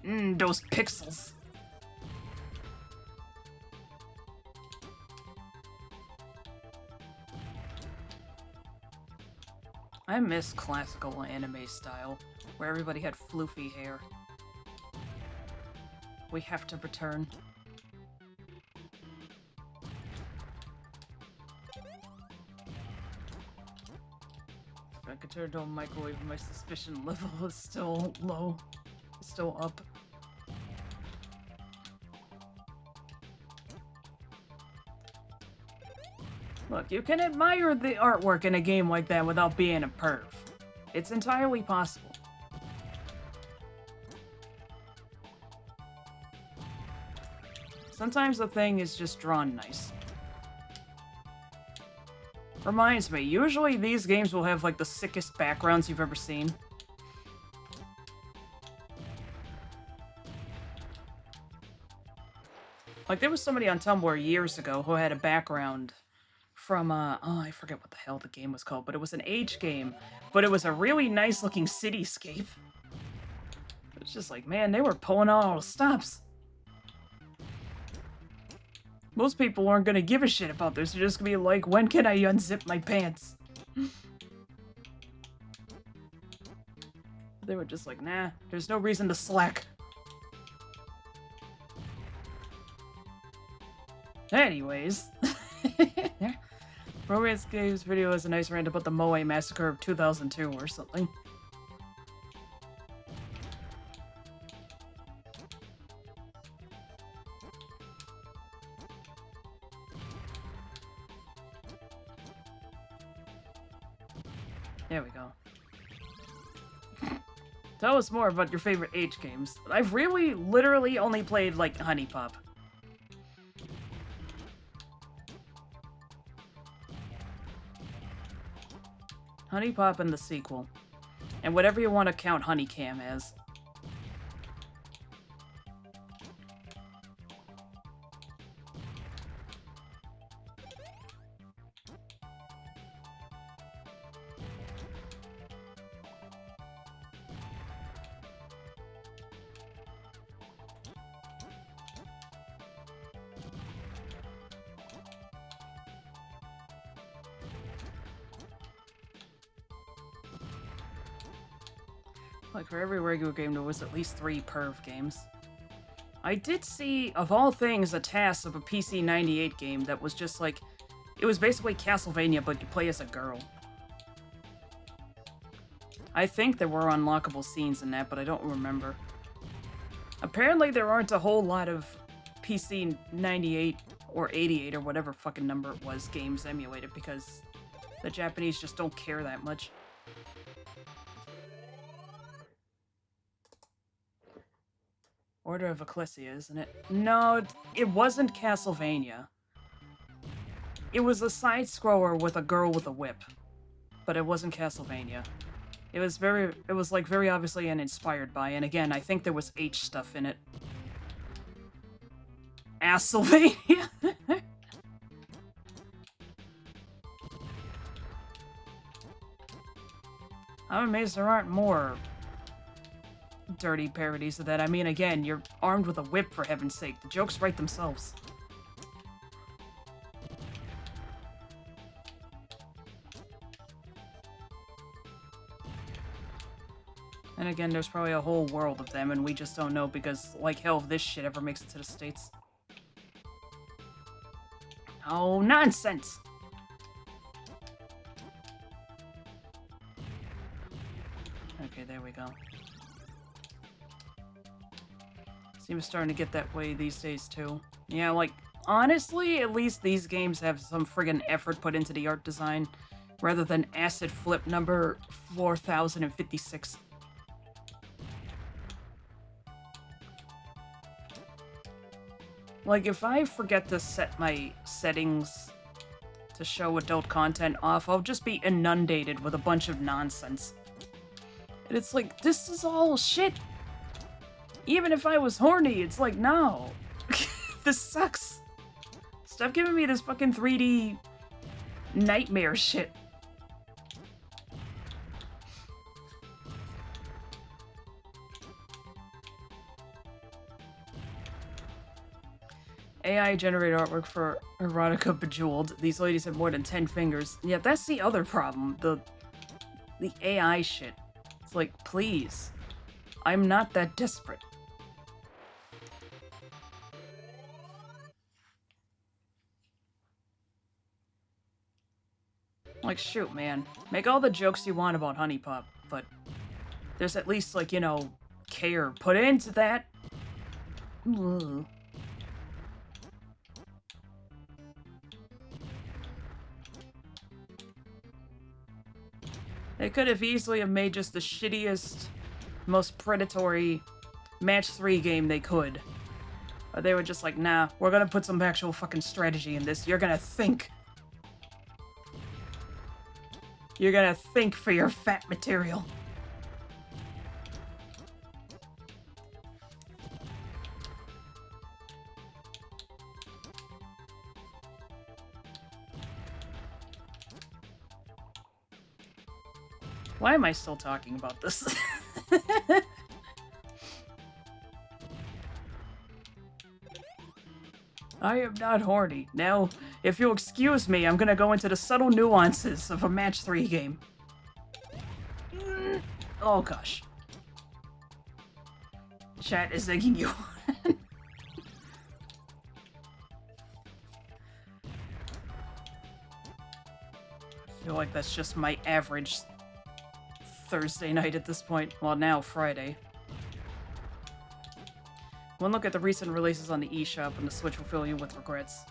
A: Those pixels. I miss classical anime style, where everybody had floofy hair. We have to return. If I could turn to a microwave, my suspicion level is still low. It's still up. Look, you can admire the artwork in a game like that without being a perv. It's entirely possible. Sometimes the thing is just drawn nice. Reminds me, usually these games will have like the sickest backgrounds you've ever seen. Like there was somebody on Tumblr years ago who had a background from, oh, I forget what the hell the game was called, but it was an H game, but it was a really nice looking cityscape. It's just like, man, they were pulling out all the stops. Most people aren't gonna give a shit about this. They're just gonna be like, when can I unzip my pants? They were just like, nah, there's no reason to slack. Anyways. Romance Games video is a nice rant about the Moe Massacre of 2002 or something. There we go. Tell us more about your favorite H games. I've really, literally only played, like, Honey Pop. Honey Pop and the sequel. And whatever you want to count Honeycam as. Like, for every regular game, there was at least 3 perv games. I did see, of all things, a task of a PC 98 game that was just like... It was basically Castlevania, but you play as a girl. I think there were unlockable scenes in that, but I don't remember. Apparently there aren't a whole lot of PC 98 or 88 or whatever fucking number it was games emulated, because the Japanese just don't care that much. Order of Ecclesia, isn't it? No, it wasn't Castlevania. It was a side-scroller with a girl with a whip. But it wasn't Castlevania. It was like very obviously an inspired by, and again, I think there was H stuff in it. Assylvania! I'm amazed there aren't more dirty parodies of that. I mean, again, you're armed with a whip, for heaven's sake. The jokes write themselves. And again, there's probably a whole world of them, and we just don't know because, like hell, if this shit ever makes it to the States. Oh, nonsense! Okay, there we go. Seems starting to get that way these days, too. Yeah, like, honestly, at least these games have some friggin' effort put into the art design, rather than acid flip number 4056. Like, if I forget to set my settings to show adult content off, I'll just be inundated with a bunch of nonsense. And it's like, this is all shit! Even if I was horny, it's like, no. This sucks. Stop giving me this fucking 3D nightmare shit. AI generated artwork for Erotica Bejeweled. These ladies have more than 10 fingers. Yeah, that's the other problem. The AI shit. It's like, please. I'm not that desperate. Like, shoot, man. Make all the jokes you want about Honey Pop, but there's at least, like, you know, care put into that. Ugh. They could have easily have made just the shittiest, most predatory match 3 game they could. But they were just like, nah, we're gonna put some actual fucking strategy in this. You're gonna think. You're gonna think for your fat material. Why am I still talking about this? I am not horny. Now, if you'll excuse me, I'm gonna go into the subtle nuances of a match 3 game. Oh gosh. Chat is egging you. I feel like that's just my average Thursday night at this point. Well, now Friday. One look at the recent releases on the eShop and the Switch will fill you with regrets.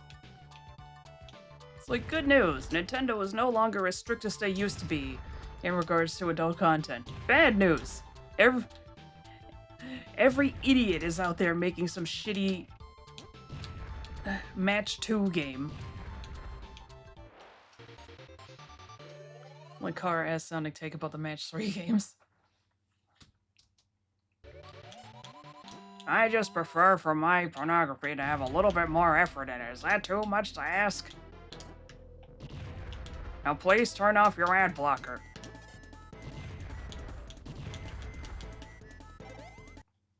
A: It's like, good news! Nintendo is no longer as strict as they used to be in regards to adult content. Bad news! Every idiot is out there making some shitty Match 2 game. Linkara asked Sonic Take about the Match 3 games. I just prefer for my pornography to have a little bit more effort in it. Is that too much to ask? Now please turn off your ad blocker.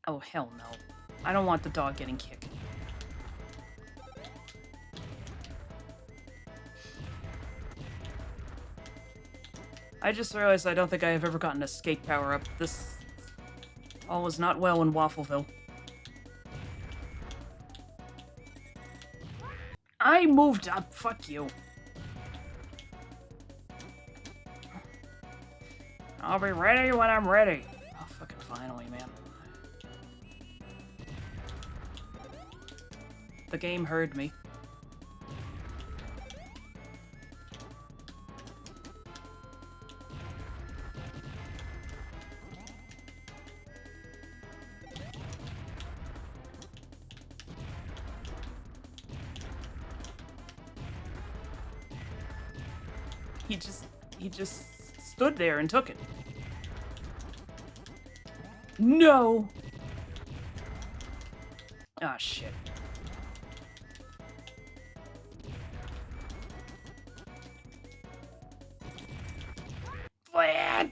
A: Oh, hell no. I don't want the dog getting kicked. I just realized I don't think I have ever gotten a skate power-up. This all was not well in Waffleville. I moved up, fuck you. I'll be ready when I'm ready. Oh, fucking finally, man. The game heard me. He just stood there and took it. No! Ah, shit. What?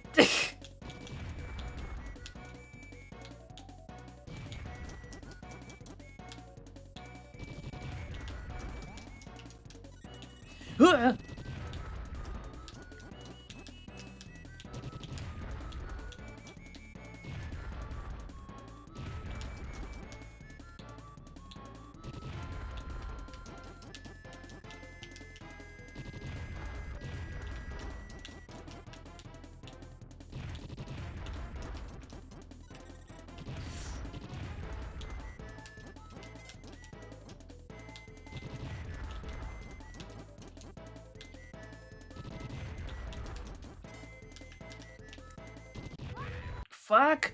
A: Fuck!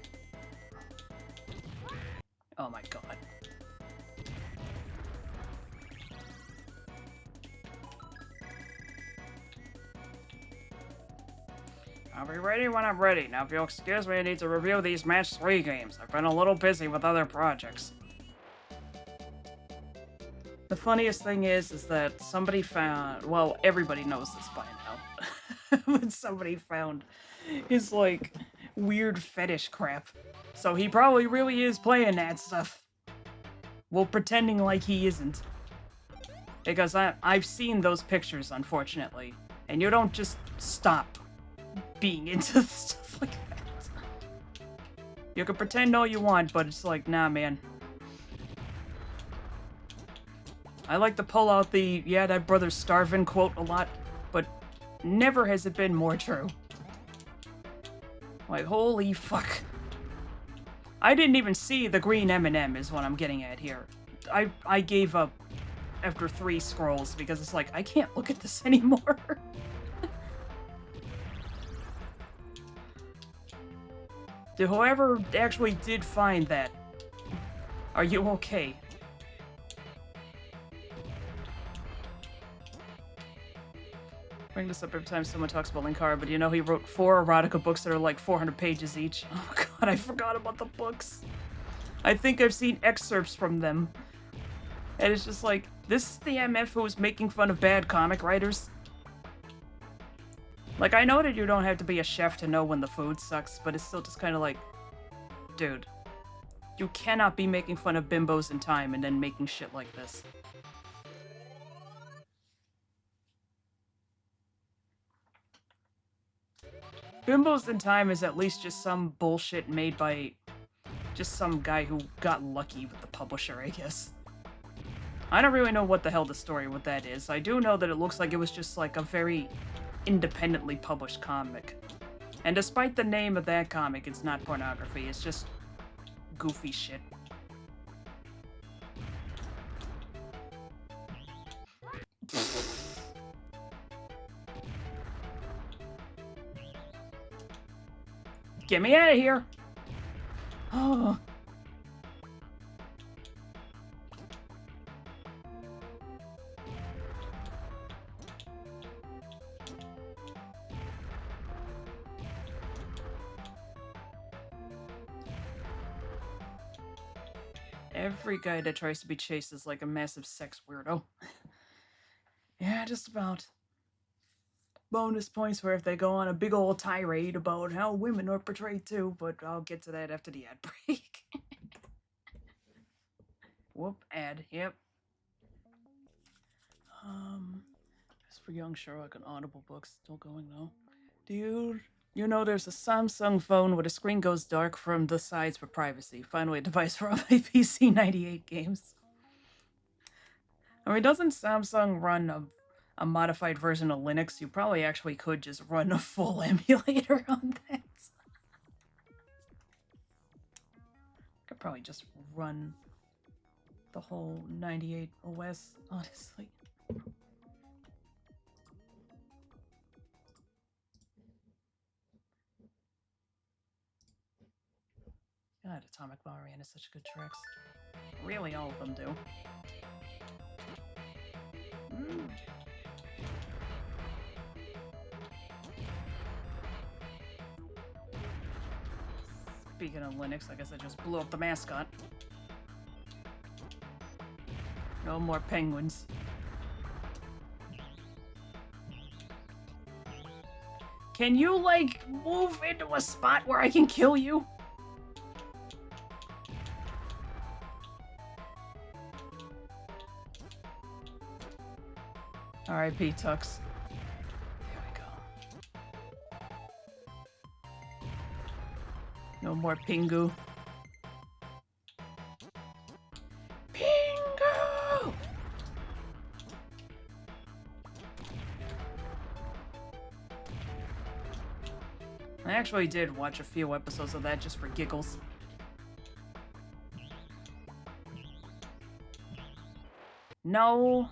A: Oh my god. I'll be ready when I'm ready. Now, if you'll excuse me, I need to review these Match 3 games. I've been a little busy with other projects. The funniest thing is that somebody found... Well, everybody knows this by now. But somebody found his, like, weird fetish crap. So he probably really is playing that stuff. Well, pretending like he isn't. Because I've seen those pictures, unfortunately. And you don't just stop being into stuff like that. You can pretend all you want, but it's like, nah, man. I like to pull out the, yeah, that brother's starving quote a lot, but never has it been more true. Like, holy fuck. I didn't even see the green M&M is what I'm getting at here. I gave up after 3 scrolls because it's like, I can't look at this anymore. To whoever actually did find that, are you okay? Bring this up every time someone talks about Linkara, but you know he wrote 4 erotica books that are like 400 pages each. Oh god, I forgot about the books. I think I've seen excerpts from them. And it's just like, this is the MF who was making fun of bad comic writers? Like, I know that you don't have to be a chef to know when the food sucks, but it's still just kind of like, dude, you cannot be making fun of bimbos in time and then making shit like this. Bimbos in Time is at least just some bullshit made by just some guy who got lucky with the publisher, I guess. I don't really know what the hell the story with that is. I do know that it looks like it was just like a very independently published comic. And despite the name of that comic, it's not pornography, it's just goofy shit. Get me out of here! Oh. Every guy that tries to be chased is like a massive sex weirdo. Yeah, just about. Bonus points for if they go on a big old tirade about how women are portrayed too, but I'll get to that after the ad break. Whoop, ad, yep. As for Young Sherlock and Audible books, still going though. Dude, you know there's a Samsung phone where the screen goes dark from the sides for privacy. Finally, a device for all my PC 98 games. I mean, doesn't Samsung run a modified version of Linux? You probably actually could just run a full emulator on that. Could probably just run the whole 98 OS, honestly. God, Atomic Bomberman is such good tricks. Really, all of them do. Speaking of Linux, I guess I just blew up the mascot. No more penguins. Can you, like, move into a spot where I can kill you? R.I.P. Tux. There we go. No more Pingu. Pingu! I actually did watch a few episodes of that just for giggles. No.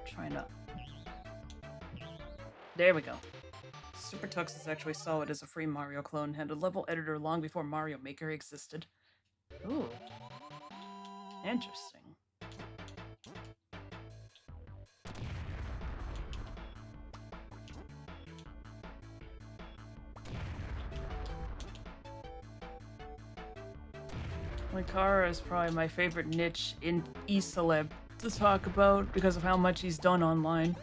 A: Trying to... There we go. Super Tux is actually solid as a free Mario clone, had a level editor long before Mario Maker existed. Ooh. Interesting. Linkara is probably my favorite niche in e-celeb to talk about because of how much he's done online.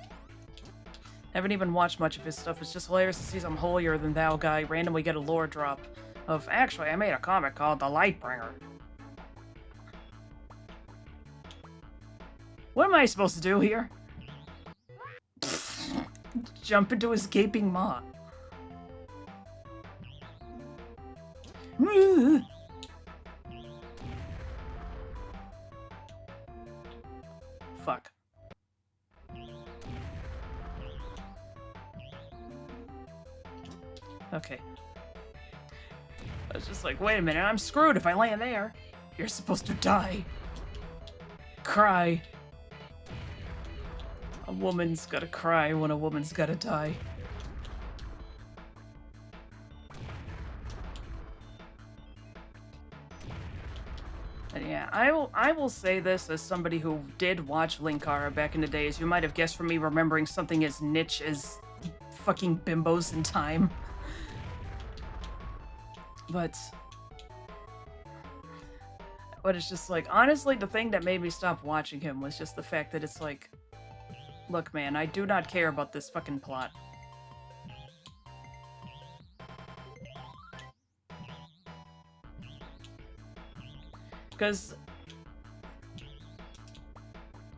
A: Haven't even watched much of his stuff. It's just hilarious to see some holier than thou guy randomly get a lore drop of, actually, I made a comic called The Lightbringer. What am I supposed to do here? Jump into his gaping maw. Fuck. Okay. I was just like, wait a minute, I'm screwed if I land there. You're supposed to die. Cry. A woman's gotta cry when a woman's gotta die. And yeah, I will say this as somebody who did watch Linkara back in the days. You might have guessed from me remembering something as niche as fucking bimbos in time. But it's just like, honestly, the thing that made me stop watching him was just the fact that it's like, Look, man, I do not care about this fucking plot. Because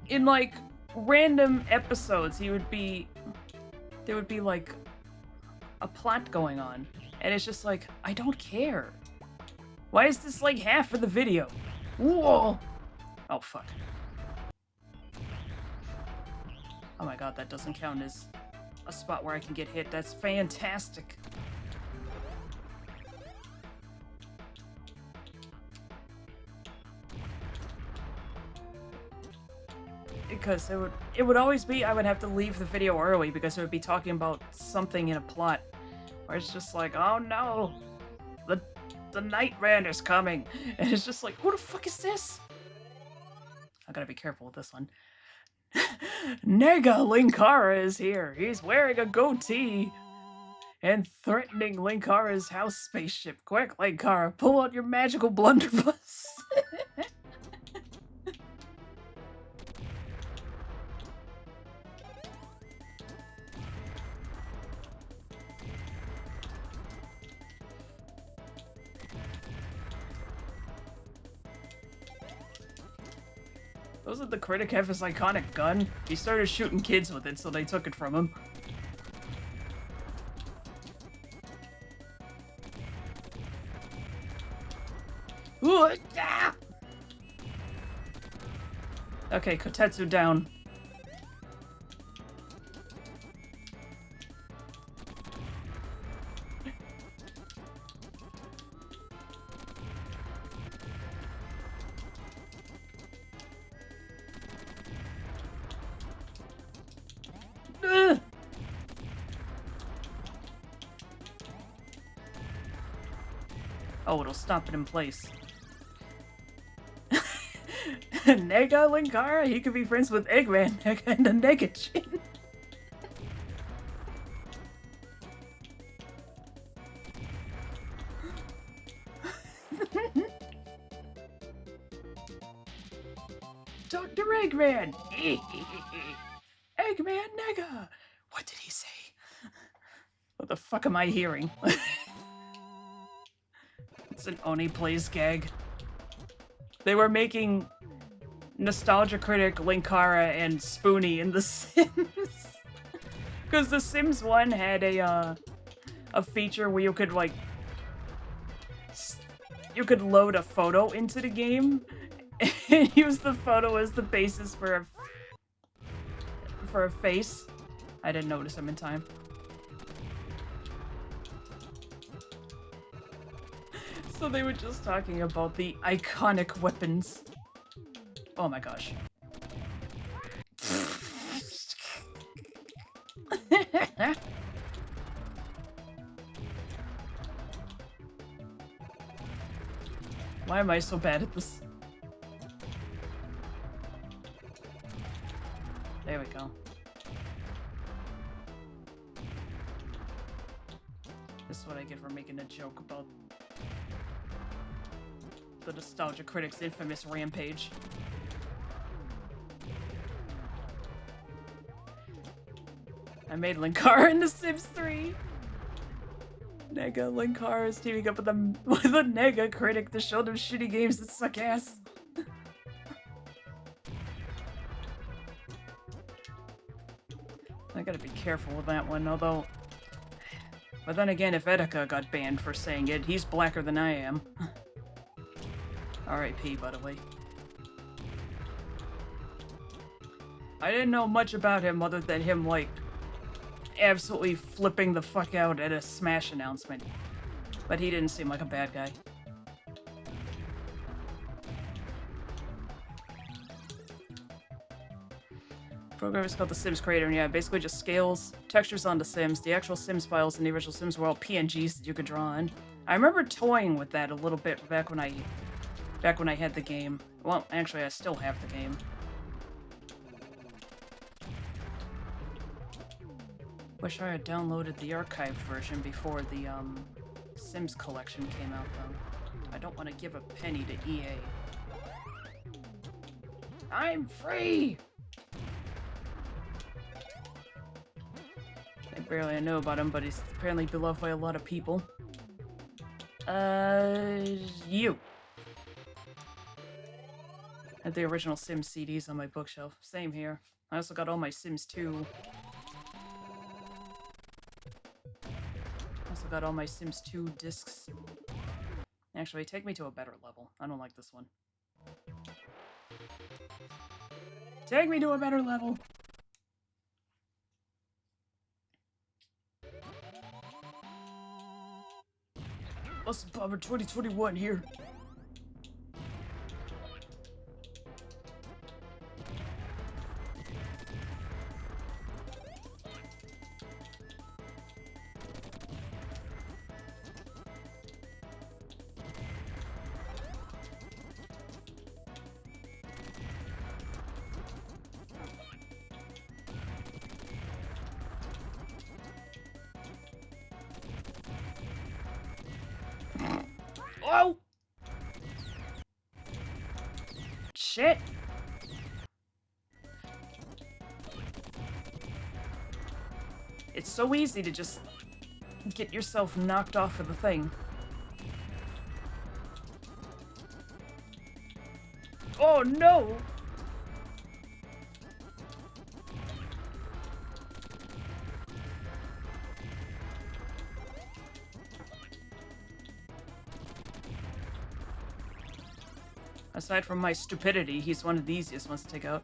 A: in, like, random episodes, there would be, like, a plot going on. And it's just like, I don't care. Why is this, like, half of the video? Whoa! Oh, fuck. Oh my god, that doesn't count as a spot where I can get hit. That's fantastic. Because it would always be, I would have to leave the video early because it would be talking about something in a plot where it's just like, oh no, the Nightman is coming, and it's just like, who the fuck is this? I gotta be careful with this one. Nega Linkara is here. He's wearing a goatee and threatening Linkara's house spaceship. Quick, Linkara, pull out your magical blunderbuss. Doesn't the critic have his iconic gun? He started shooting kids with it, so they took it from him. Okay, Kotetsu down. Oh, it'll stop it in place. Nega Linkara? He could be friends with Eggman, Nega, and the Negachin. Dr. Eggman! Eggman Nega! What did he say? What the fuck am I hearing? It's an Oni Plays gag. They were making Nostalgia Critic, Linkara, and Spoonie in The Sims. Because The Sims 1 had a feature where you could, like, you could load a photo into the game and use the photo as the basis for a face. I didn't notice him in time. So they were just talking about the iconic weapons. Oh my gosh. Why am I so bad at this? There we go. This is what I get for making a joke about the Nostalgia Critic's infamous rampage. I made Linkara in The Sims 3. Nega Linkara is teaming up with a Nega Critic to show them shitty games that suck ass. I gotta be careful with that one, although... But then again, if Etika got banned for saying it, he's blacker than I am. R.I.P., by the way. I didn't know much about him other than him, like, absolutely flipping the fuck out at a Smash announcement. But he didn't seem like a bad guy. Program is called The Sims Creator, and yeah, basically just scales textures onto Sims. The actual Sims files in the original Sims were all PNGs that you could draw on. I remember toying with that a little bit back when I had the game. Well, actually, I still have the game. Wish I had downloaded the archived version before the Sims collection came out, though. I don't want to give a penny to EA. I'm free! Barely I know about him, but he's apparently beloved by a lot of people. You. I have the original Sims CDs on my bookshelf. Same here. I also got all my Sims 2. Also got all my Sims 2 discs. Actually, take me to a better level. I don't like this one. Take me to a better level! Awesome Bomber 2021 here. Oh! Shit! It's so easy to just get yourself knocked off of the thing. Oh no! Aside from my stupidity, he's one of the easiest ones to take out.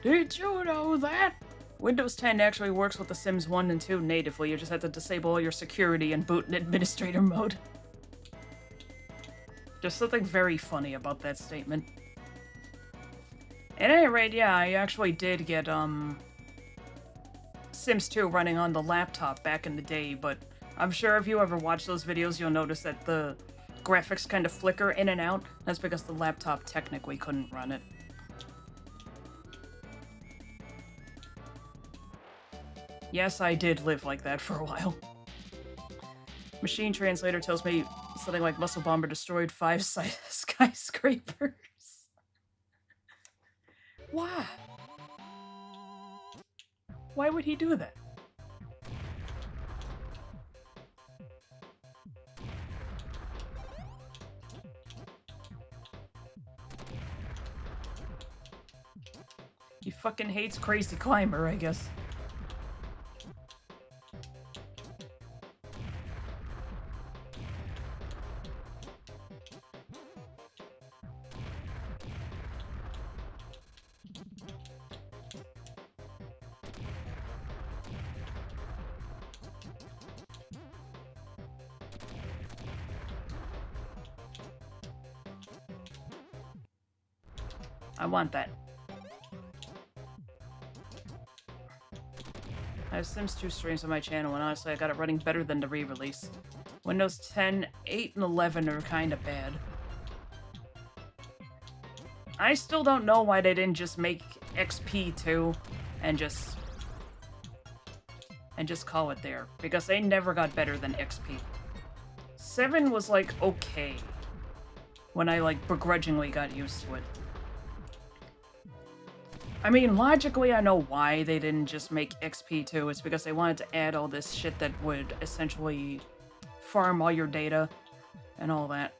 A: Did you know that? Windows 10 actually works with The Sims 1 and 2 natively. You just have to disable all your security and boot in administrator mode. There's something very funny about that statement. At any rate, yeah, I actually did get, Sims 2 running on the laptop back in the day, but I'm sure if you ever watch those videos, you'll notice that the graphics kind of flicker in and out. That's because the laptop technically couldn't run it. Yes, I did live like that for a while. Machine translator tells me something like Muscle Bomber destroyed 5 skyscrapers. Why? Why would he do that? He fucking hates Crazy Climber, I guess. I want that. I have Sims 2 streams on my channel, and honestly, I got it running better than the re-release. Windows 10, 8, and 11 are kinda bad. I still don't know why they didn't just make XP 2 and just call it there, because they never got better than XP. 7 was, like, okay, when I, like, begrudgingly got used to it. I mean, logically, I know why they didn't just make XP 2. It's because they wanted to add all this shit that would essentially farm all your data and all that.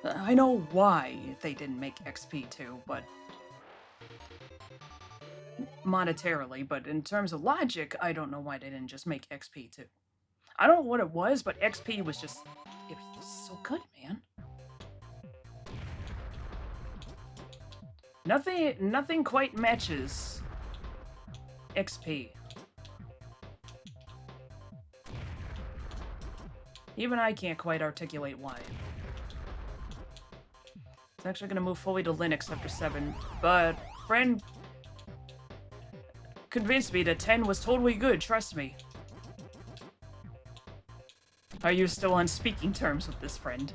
A: I know why they didn't make XP 2, but monetarily, but in terms of logic, I don't know why they didn't just make XP 2. I don't know what it was, but XP was just... it was so good, man. Nothing quite matches XP. Even I can't quite articulate why. It's actually going to move fully to Linux after 7, but friend convinced me that 10 was totally good, trust me. Are you still on speaking terms with this friend?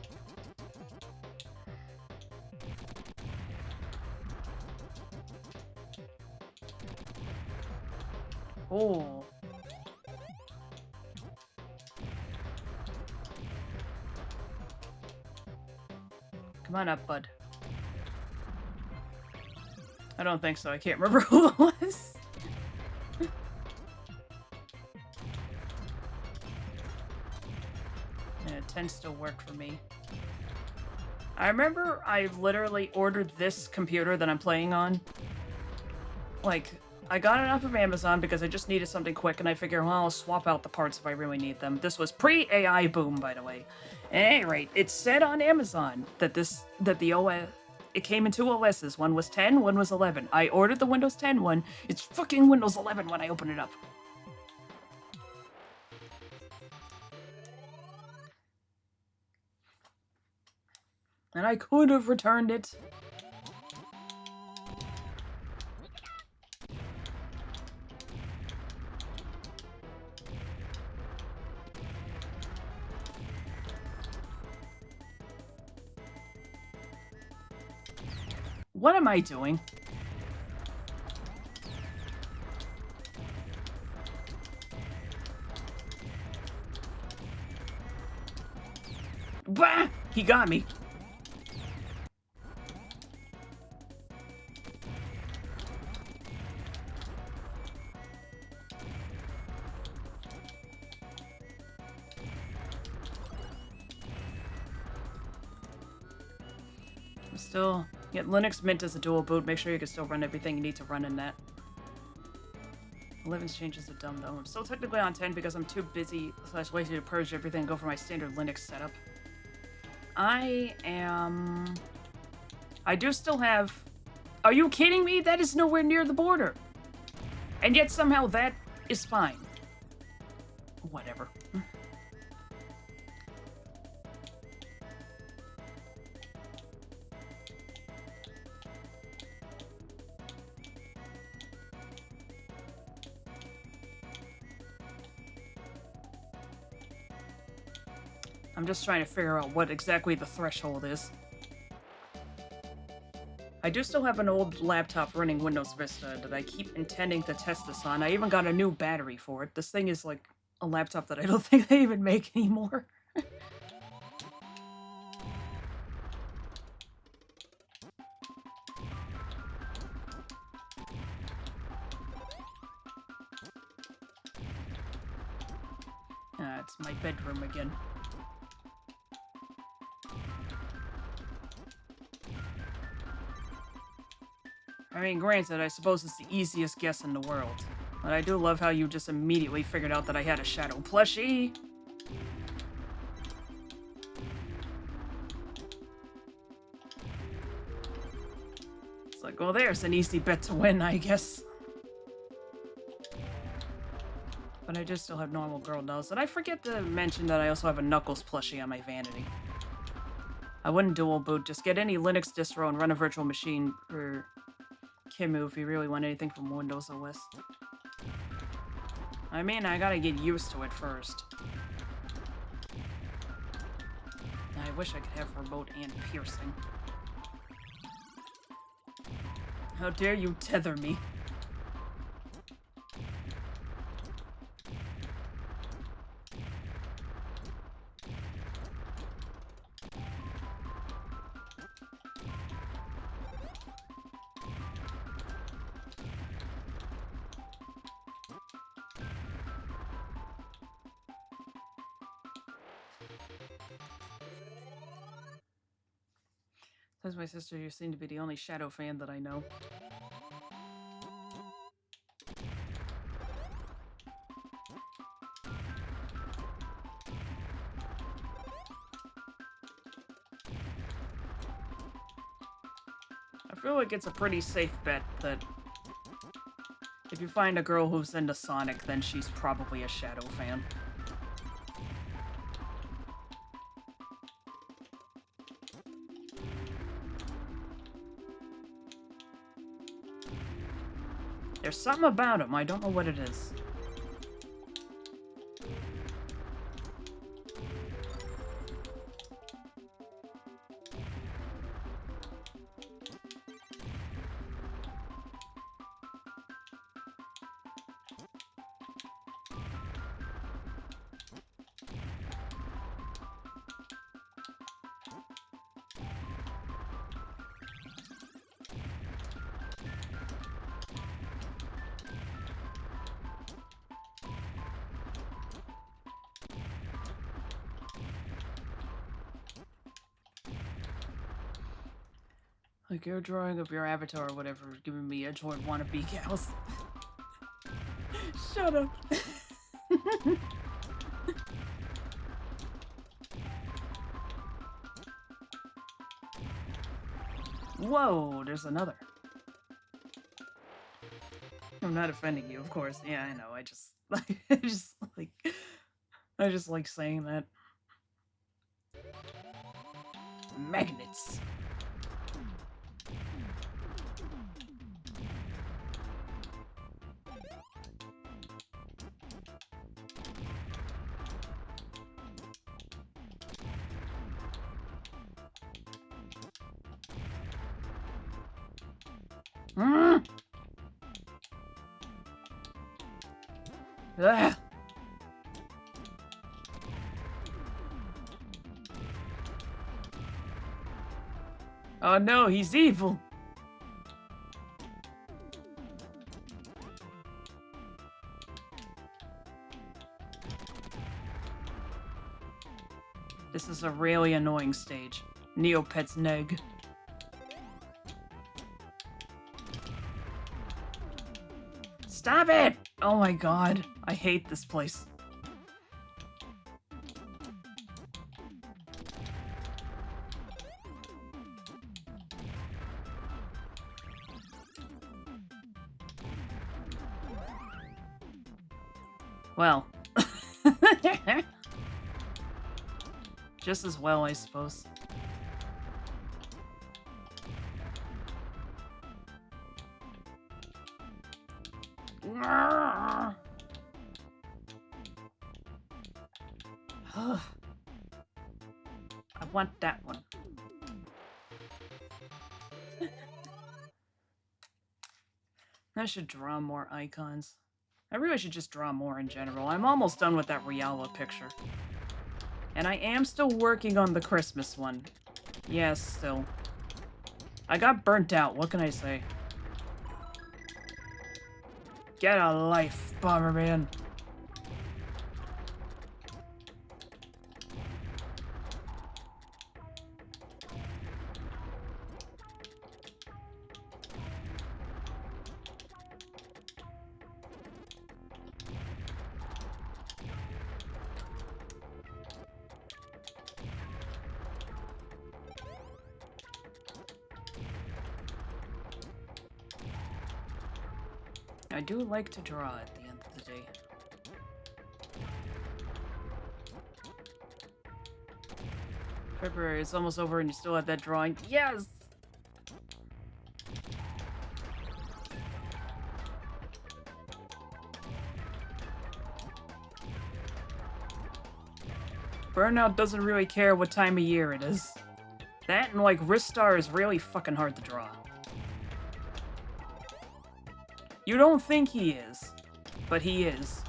A: Oh. Come on up, bud. I don't think so. I can't remember who it was. can still work for me. I remember I literally ordered this computer that I'm playing on. Like, I got it off of Amazon because I just needed something quick, and I figured, well, I'll swap out the parts if I really need them. This was pre-AI boom, by the way. At any rate, it said on Amazon that the OS, it came in two OSs. One was 10, one was 11. I ordered the Windows 10 one. It's fucking Windows 11 when I open it up. And I could have returned it. What am I doing? Bah! He got me. Still, get Linux Mint as a dual boot. Make sure you can still run everything you need to run in that. 11's changes are dumb though. I'm still technically on 10 because I'm too busy / lazy to purge everything and go for my standard Linux setup. I do still have... Are you kidding me? That is nowhere near the border. And yet somehow that is fine. Whatever. I'm just trying to figure out what exactly the threshold is. I do still have an old laptop running Windows Vista that I keep intending to test this on. I even got a new battery for it. This thing is like a laptop that I don't think they even make anymore. It's my bedroom again. I mean, granted, I suppose it's the easiest guess in the world. But I do love how you just immediately figured out that I had a Shadow plushie. It's like, well, there's an easy bet to win, I guess. But I do still have normal girl dolls. And I forget to mention that I also have a Knuckles plushie on my vanity. I wouldn't dual boot. Just get any Linux distro and run a virtual machine for Kimu if you really want anything from Windows OS. I mean, I gotta get used to it first. I wish I could have remote and piercing. How dare you tether me? Says my sister, you seem to be the only Shadow fan that I know. I feel like it's a pretty safe bet that if you find a girl who's into Sonic, then she's probably a Shadow fan. There's something about him, I don't know what it is. Like your drawing of your avatar or whatever is giving me Edgelord wannabe cows. Shut up. Whoa, there's another. I'm not offending you, of course. Yeah, I know. I just I just like saying that. Magnets. Mm. Ah. Oh no, he's evil. This is a really annoying stage. Neopet's neg. Stop it! Oh my god, I hate this place. Well. Just as well, I suppose. I want that one. I should draw more icons. I really should just draw more in general. I'm almost done with that Riala picture. And I am still working on the Christmas one. Yes, still. I got burnt out, what can I say? Get a life, Bomberman. I do like to draw at the end of the day. February is almost over and you still have that drawing. Yes! Burnout doesn't really care what time of year it is. That and like Ristar is really fucking hard to draw. You don't think he is, but he is.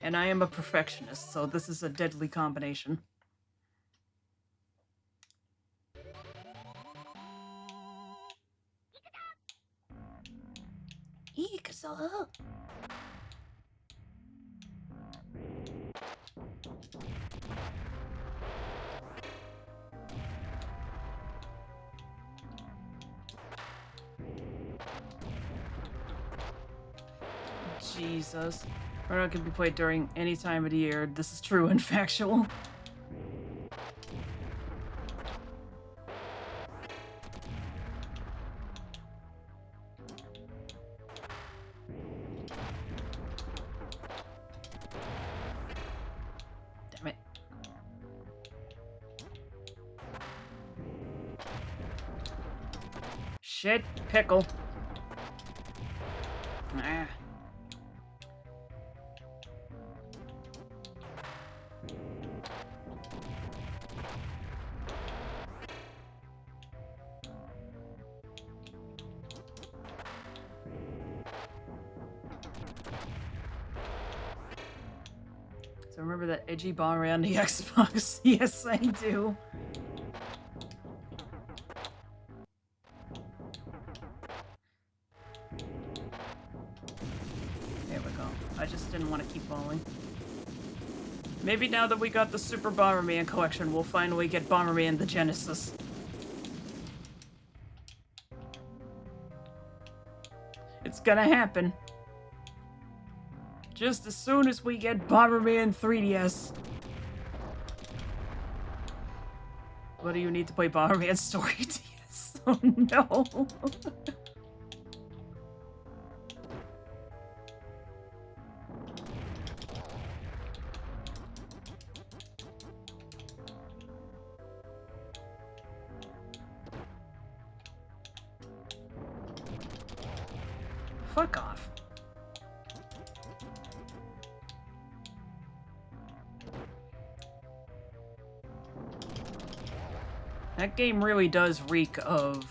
A: And I am a perfectionist, so this is a deadly combination. Ikaza. Jesus. Burnout can be played during any time of the year. This is true and factual. Damn it. Shit, pickle. Ah. So remember that edgy bomb around the Xbox? Yes, I do. There we go. I just didn't want to keep falling. Maybe now that we got the Super Bomberman collection, we'll finally get Bomberman the Genesis. It's gonna happen. Just as soon as we get Bomberman 3DS. What do you need to play Bomberman Story DS? Oh no. Fuck off. That game really does reek of...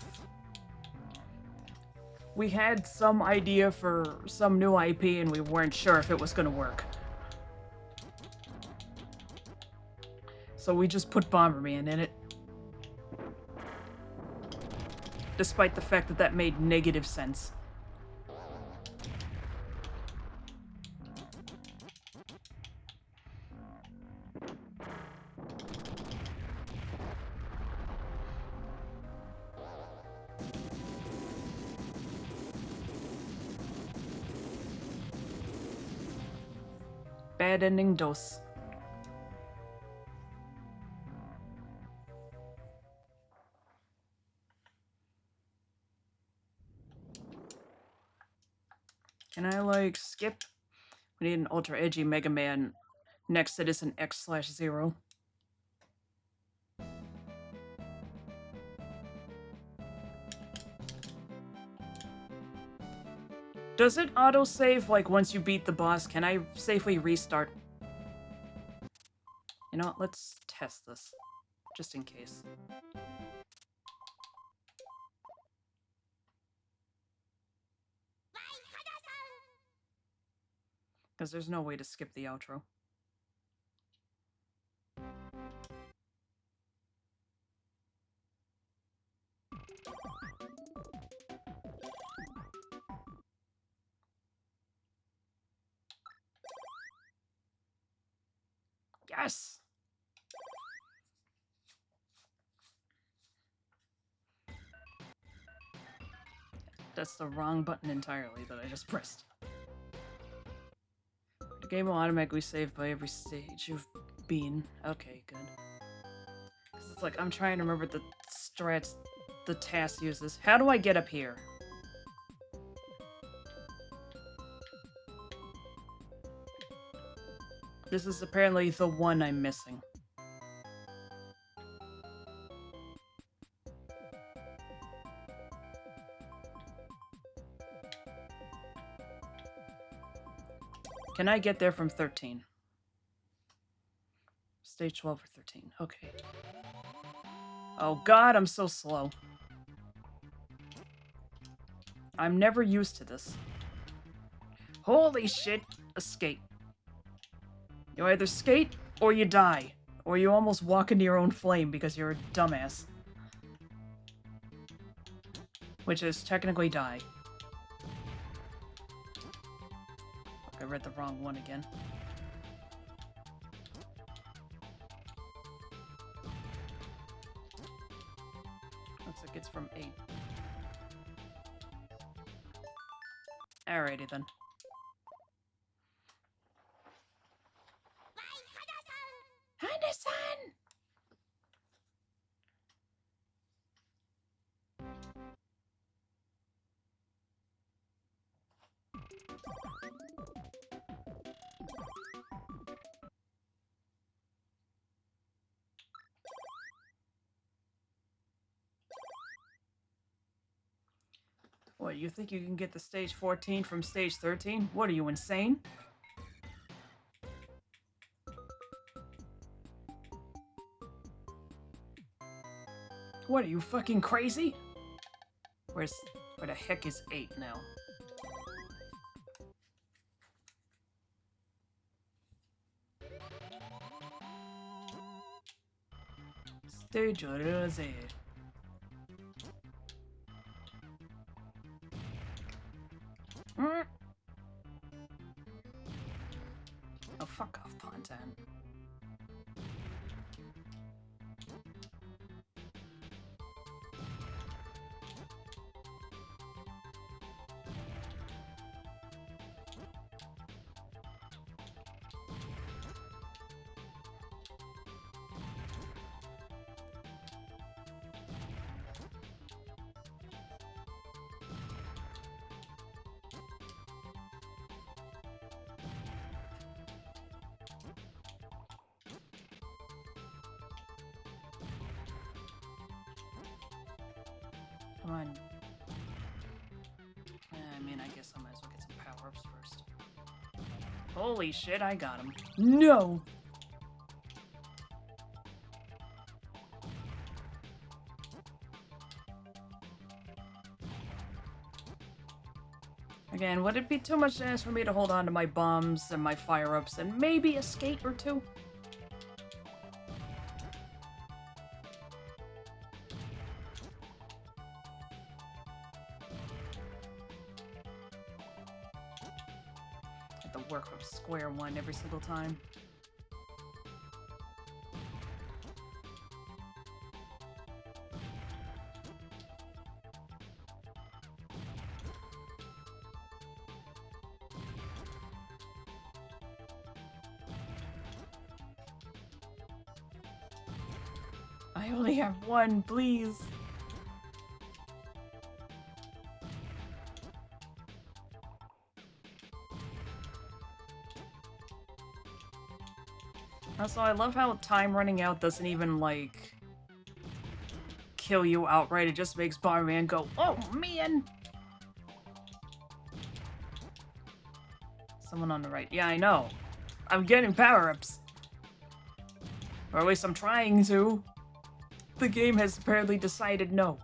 A: We had some idea for some new IP and we weren't sure if it was gonna work. So we just put Bomberman in it. Despite the fact that that made negative sense. Bad ending dos. Can I, like, skip? We need an ultra edgy Mega Man next Citizen X/0. Does it autosave, like, once you beat the boss? Can I safely restart? You know what? Let's test this. Just in case. Because there's no way to skip the outro. Yes! That's the wrong button entirely that I just pressed. The game will automatically save by every stage you've been. Okay, good. Because it's like, I'm trying to remember the strats the task uses. How do I get up here? This is apparently the one I'm missing. Can I get there from 13? Stage 12 or 13. Okay. Oh god, I'm so slow. I'm never used to this. Holy shit! Escape. You either skate, or you die. Or you almost walk into your own flame because you're a dumbass. Which is technically die. I read the wrong one again. Looks like it's from 8. Alrighty then. Hana-san! What, you think you can get to stage 14 from stage 13? What, are you insane? What, are you fucking crazy? Where the heck is 8 now? Stage Rose. Oh, fuck off, Pontan. Come on. I mean, I guess I might as well get some power-ups first. Holy shit, I got him. No! Again, would it be too much to ask for me to hold on to my bombs and my fire-ups and maybe a skate or two? Have to work from square one every single time. I only have one, please. Also, I love how time running out doesn't even, like, kill you outright. It just makes Bomberman go, oh, man! Someone on the right. Yeah, I know. I'm getting power-ups. Or at least I'm trying to. The game has apparently decided no.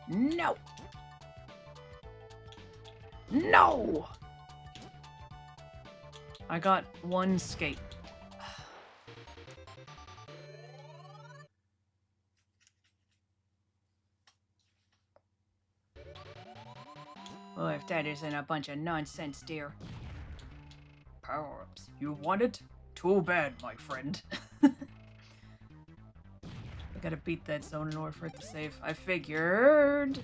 A: No! No! I got one skate. Well, if that isn't a bunch of nonsense, dear. Power-ups. You want it? Too bad, my friend. I gotta beat that zone in order for it to save. I figured.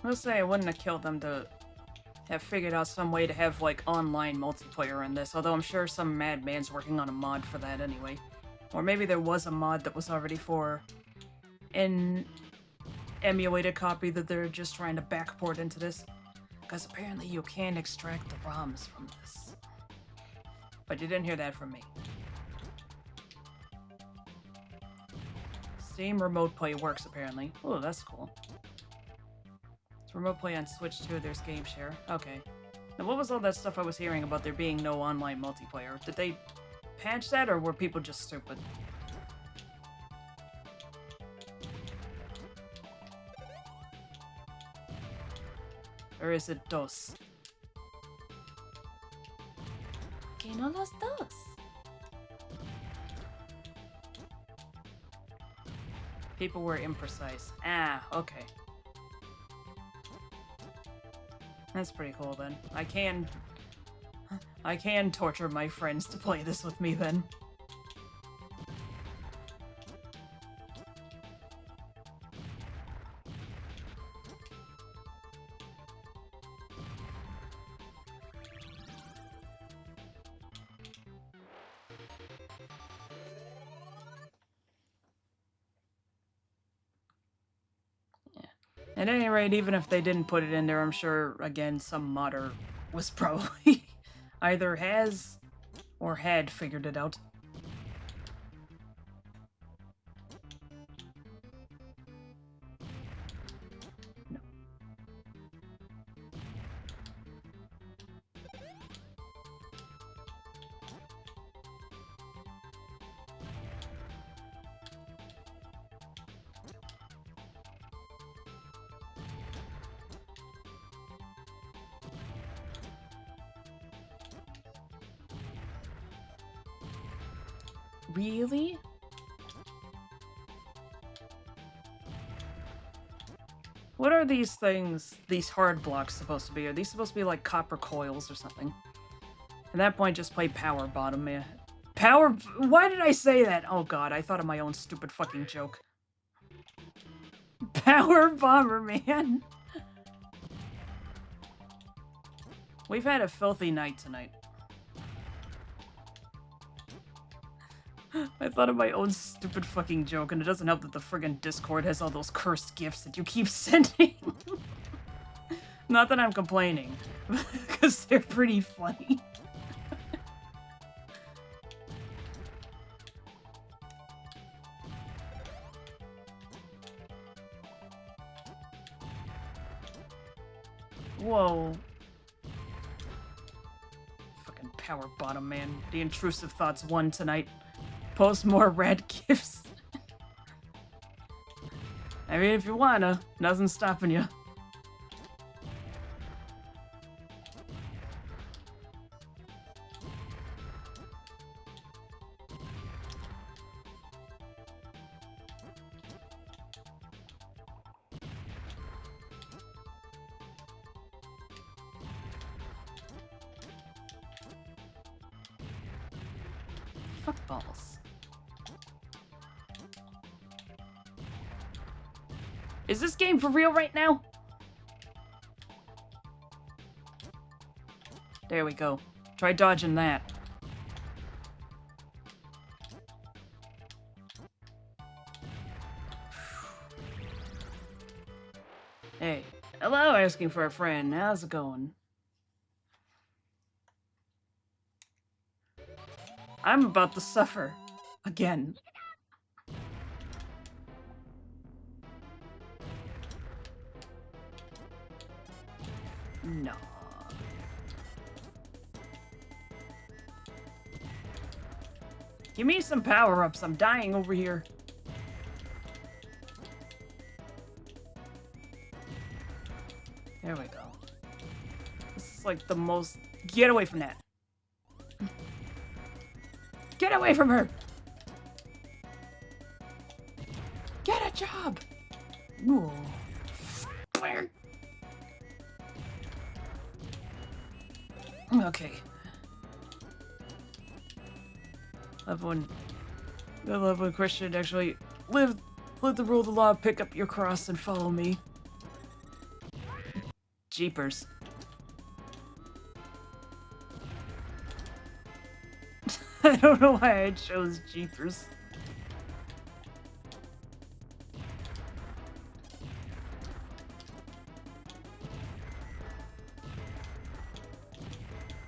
A: I'll say I wouldn't have killed them to have figured out some way to have, like, online multiplayer in this, although I'm sure some madman's working on a mod for that anyway. Or maybe there was a mod that was already for an emulated copy that they're just trying to backport into this. Because apparently you can extract the ROMs from this. But you didn't hear that from me. Steam Remote Play works, apparently. Oh, that's cool. Remote play on Switch too, there's game share. Okay. Now what was all that stuff I was hearing about there being no online multiplayer? Did they patch that, or were people just stupid? Or is it dos? Que no los dos? People were imprecise. Ah, okay. That's pretty cool then. I can torture my friends to play this with me then. At any rate, even if they didn't put it in there, I'm sure, again, some modder was probably either has or had figured it out. No. Really? What are these things, these hard blocks supposed to be? Are these supposed to be like copper coils or something? At that point, just play power bottom, man. Power... Why did I say that? Oh god, I thought of my own stupid fucking joke. Power Bomberman. We've had a filthy night tonight. I thought of my own stupid fucking joke, and it doesn't help that the friggin' Discord has all those cursed gifts that you keep sending. Not that I'm complaining, because they're pretty funny. Whoa. Fucking power bottom, man. The intrusive thoughts won tonight. Post more red gifts. I mean, if you wanna, nothing's stopping you. Fuck balls. Is this game for real right now? There we go. Try dodging that. Hey. Hello, asking for a friend. How's it going? I'm about to suffer. Again. No. Give me some power-ups. I'm dying over here. There we go. This is like the most... Get away from that. Get away from her! Get a job! Ooh. Okay. I love when Christian actually live the rule of the law, pick up your cross and follow me. Jeepers. I don't know why I chose Jeepers.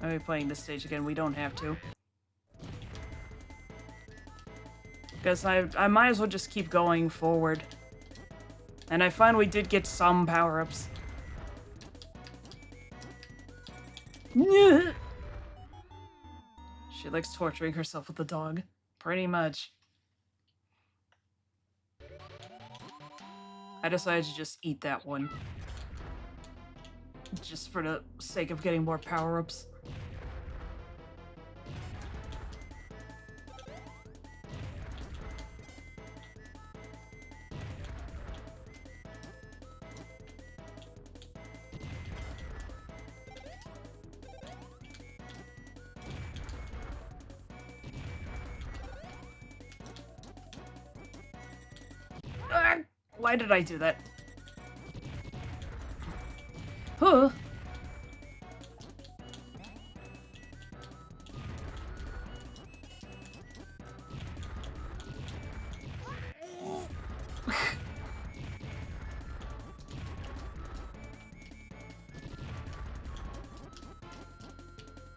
A: I'll be playing this stage again. We don't have to. Because I might as well just keep going forward. And I finally did get some power-ups. She likes torturing herself with the dog. Pretty much. I decided to just eat that one. Just for the sake of getting more power-ups. Why did I do that? Huh?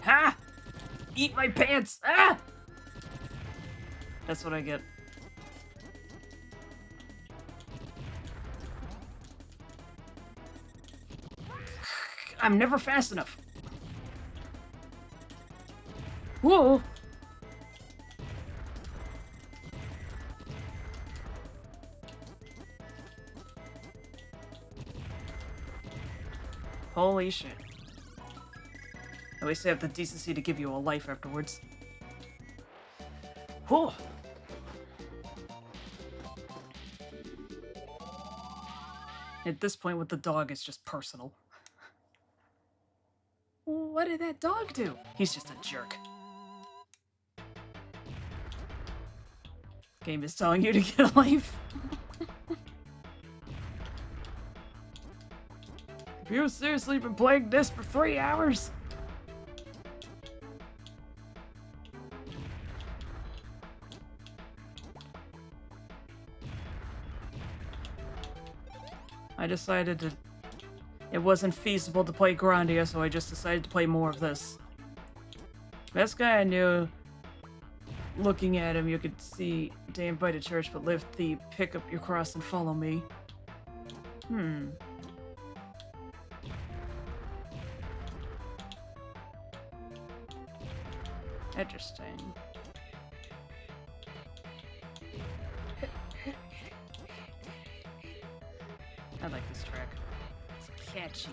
A: Ha! Eat my pants! Ah! That's what I get. I'm never fast enough. Whoa! Holy shit. At least I have the decency to give you a life afterwards. Whoa! At this point with the dog, it's just personal. What did that dog do? He's just a jerk. Game is telling you to get a life. Have you seriously been playing this for 3 hours? I decided to... It wasn't feasible to play Grandia, so I just decided to play more of this. This guy I knew, looking at him, you could see, they invite to church, but lift the pick up your cross and follow me. Interesting. I like this track. It's catchy.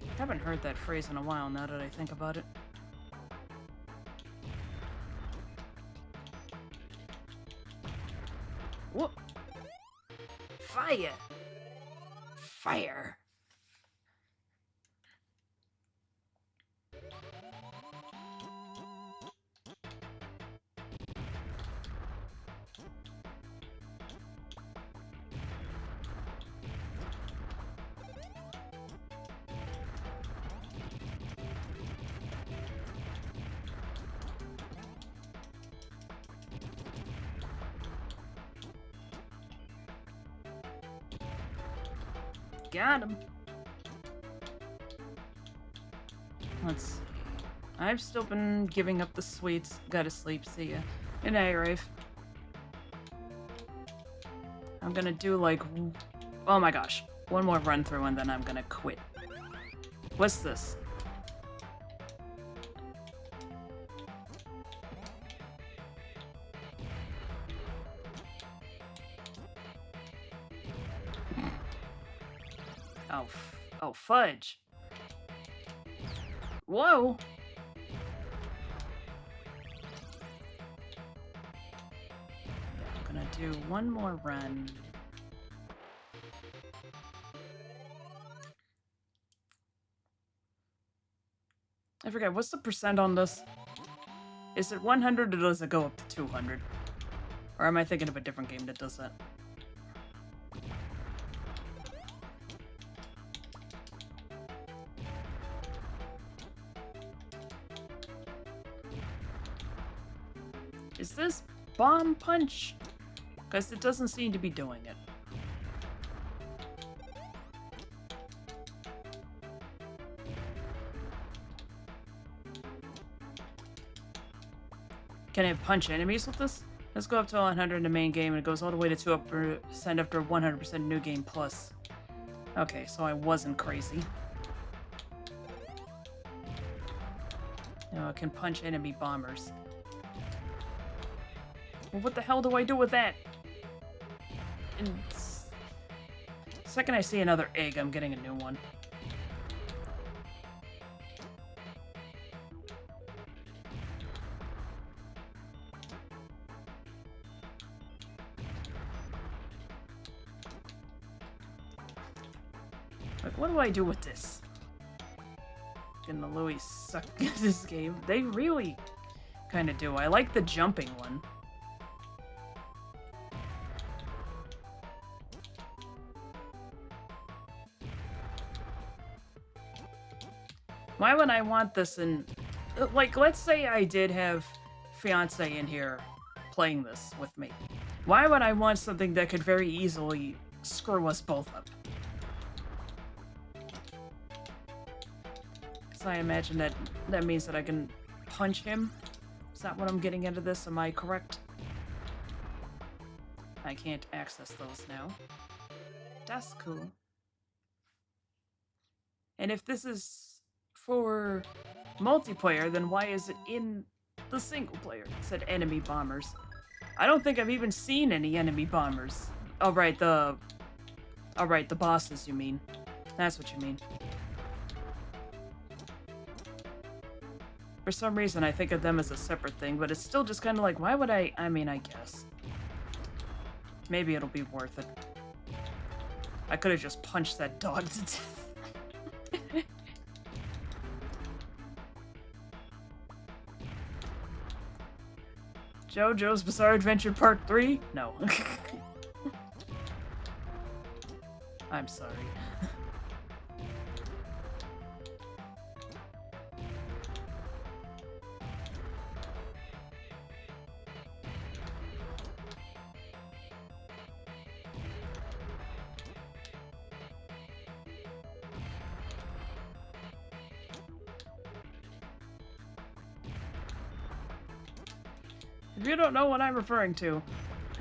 A: I haven't heard that phrase in a while now that I think about it. Whoop! Fire! Fire! Got him. Let's see. I've still been giving up the sweets. Gotta sleep. See ya. Good night, Rafe. I'm gonna do like... Oh my gosh. One more run through and then I'm gonna quit. What's this? Oh, fudge. Whoa! I'm gonna do one more run. I forget, what's the percent on this? Is it 100 or does it go up to 200? Or am I thinking of a different game that does that? Is this bomb punch? Because it doesn't seem to be doing it. Can I punch enemies with this? Let's go up to 100 in the main game and it goes all the way to 2% after 100% new game plus. Okay, so I wasn't crazy. Now I can punch enemy bombers. Well, what the hell do I do with that? And the second I see another egg, I'm getting a new one. Like, what do I do with this? Can the Louis suck this game? They really kind of do. I like the jumping one. Why would I want this in... Like, let's say I did have fiance in here playing this with me. Why would I want something that could very easily screw us both up? So I imagine that means that I can punch him. Is that what I'm getting out of this? Am I correct? I can't access those now. That's cool. And if this is for multiplayer, then why is it in the single player? It said enemy bombers. I don't think I've even seen any enemy bombers. Oh, right, the bosses, you mean. That's what you mean. For some reason, I think of them as a separate thing, but it's still just kind of like, why would I mean, I guess. Maybe it'll be worth it. I could have just punched that dog to death. JoJo's Bizarre Adventure Part 3? No. I'm sorry. If you don't know what I'm referring to,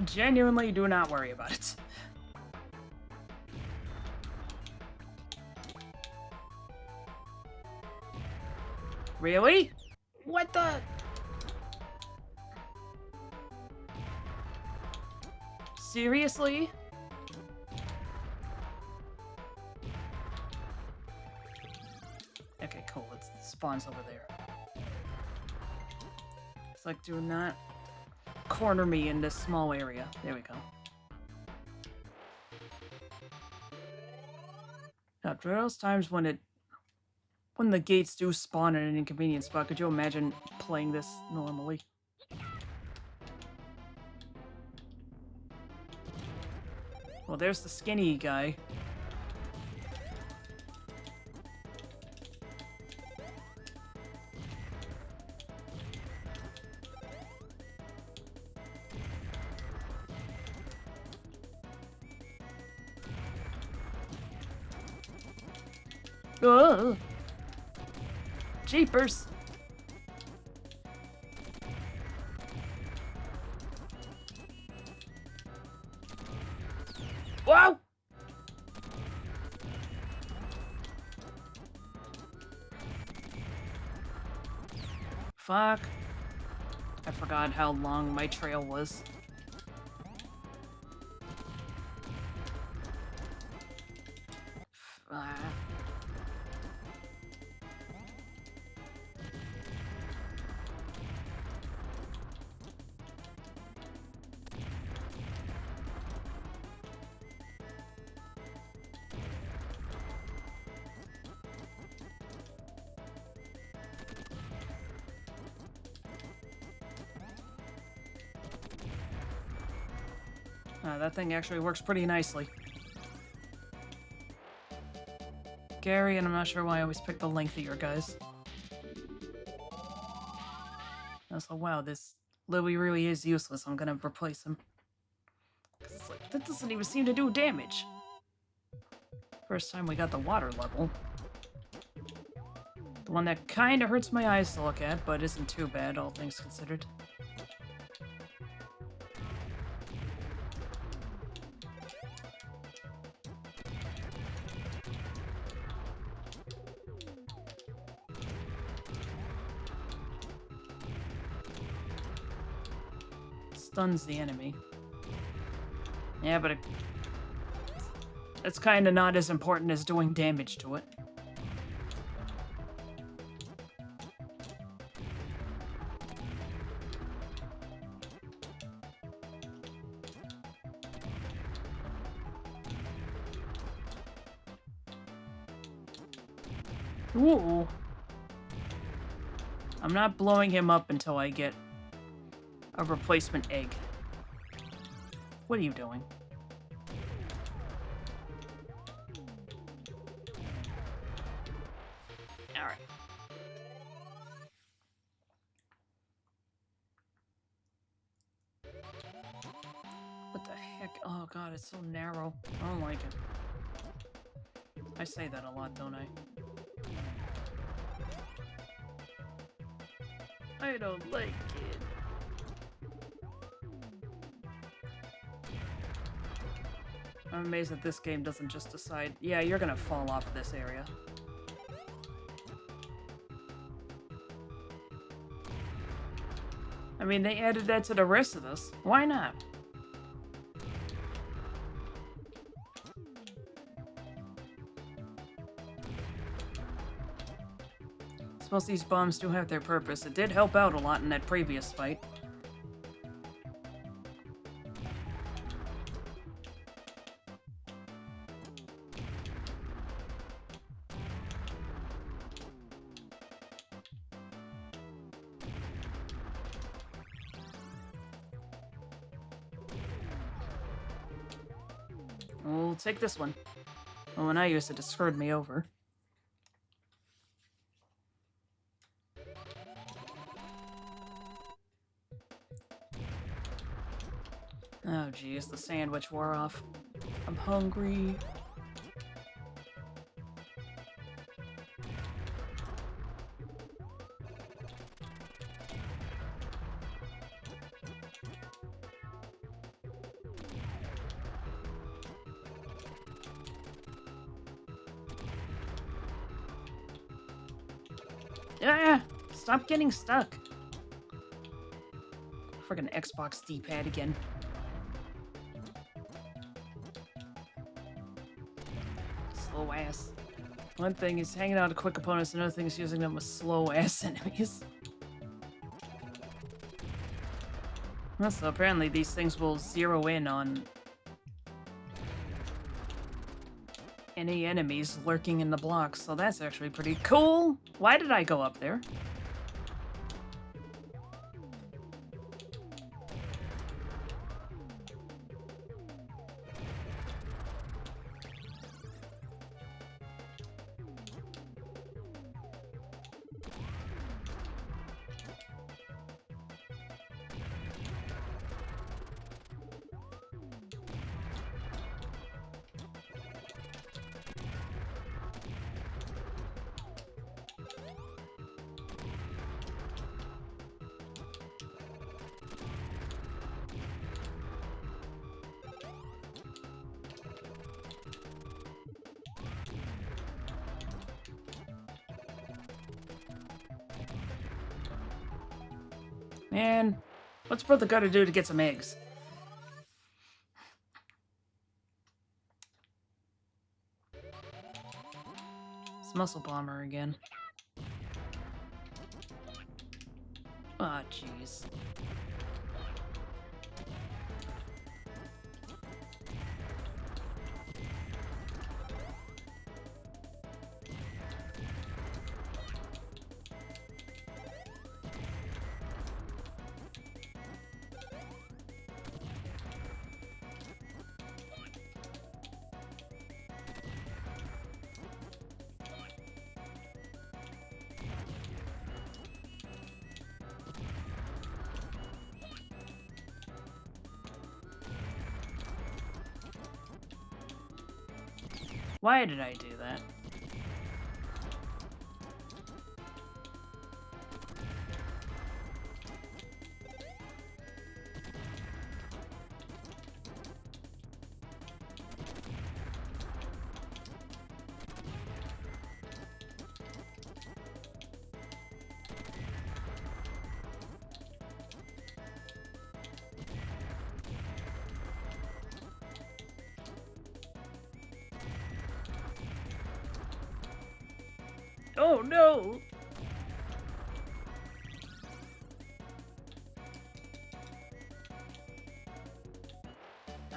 A: genuinely do not worry about it. Really? What the? Seriously? Okay, cool. It spawns over there. It's like, do not corner me in this small area. There we go. Now, for those times when the gates do spawn at an inconvenient spot, could you imagine playing this normally? Well, there's the skinny guy. Ugh. Jeepers. Whoa! Fuck. I forgot how long my trail was. That thing actually works pretty nicely. Gary, and I'm not sure why I always pick the lengthier guys. Also, wow, this Louie really is useless. I'm gonna replace him. It's like, that doesn't even seem to do damage. First time we got the water level. The one that kinda hurts my eyes to look at, but isn't too bad, all things considered. Stuns the enemy. Yeah, but it's kind of not as important as doing damage to it. Ooh. I'm not blowing him up until I get a replacement egg. What are you doing? Alright. What the heck? Oh god, it's so narrow. I don't like it. I say that a lot, don't I? I don't like it. I'm amazed that this game doesn't just decide, yeah, you're gonna fall off of this area. I mean, they added that to the rest of this. Why not? I suppose these bombs do have their purpose. It did help out a lot in that previous fight. We'll take this one. Well, when I used it, it screwed me over. Oh, geez, the sandwich wore off. I'm hungry. Ah! Stop getting stuck. Friggin' Xbox D-pad again. Slow ass. One thing is hanging out to quick opponents, another thing is using them with slow ass enemies. Well, so apparently these things will zero in on any enemies lurking in the blocks, so that's actually pretty cool. Why did I go up there? Man, what's brother gotta do to get some eggs? It's Muscle Bomber again. Ah, oh, jeez. Why did I do that? Oh no!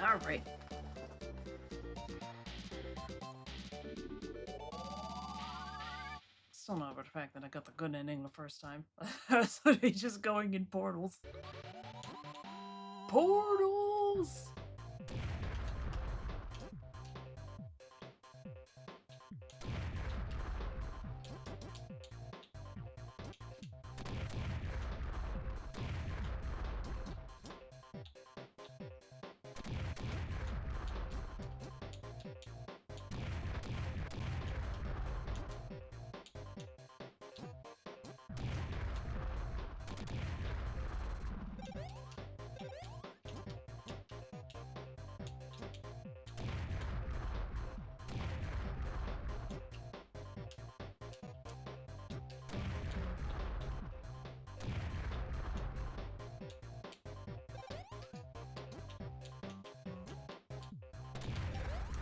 A: Alright. Still not over the fact that I got the good ending the first time. That's literally just going in portals. Portals!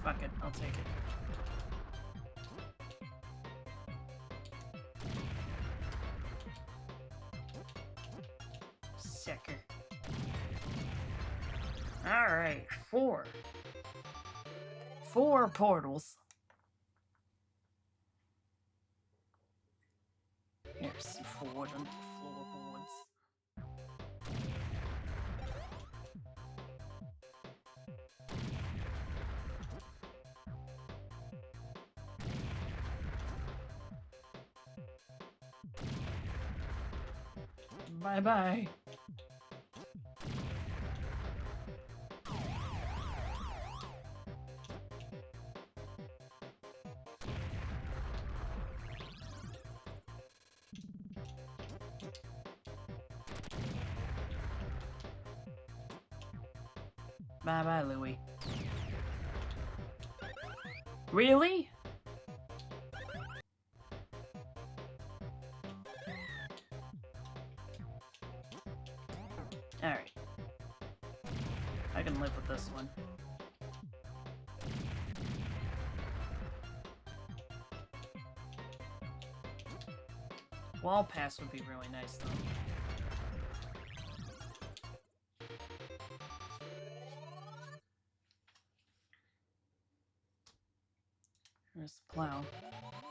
A: Fuck it, I'll take it. Sucker. Alright, 4. 4 portals. Here's forward on the floorboards. Bye-bye. Bye-bye, Louie. Really? Alright. I can live with this one. Wall pass would be really nice, though. There's the plow.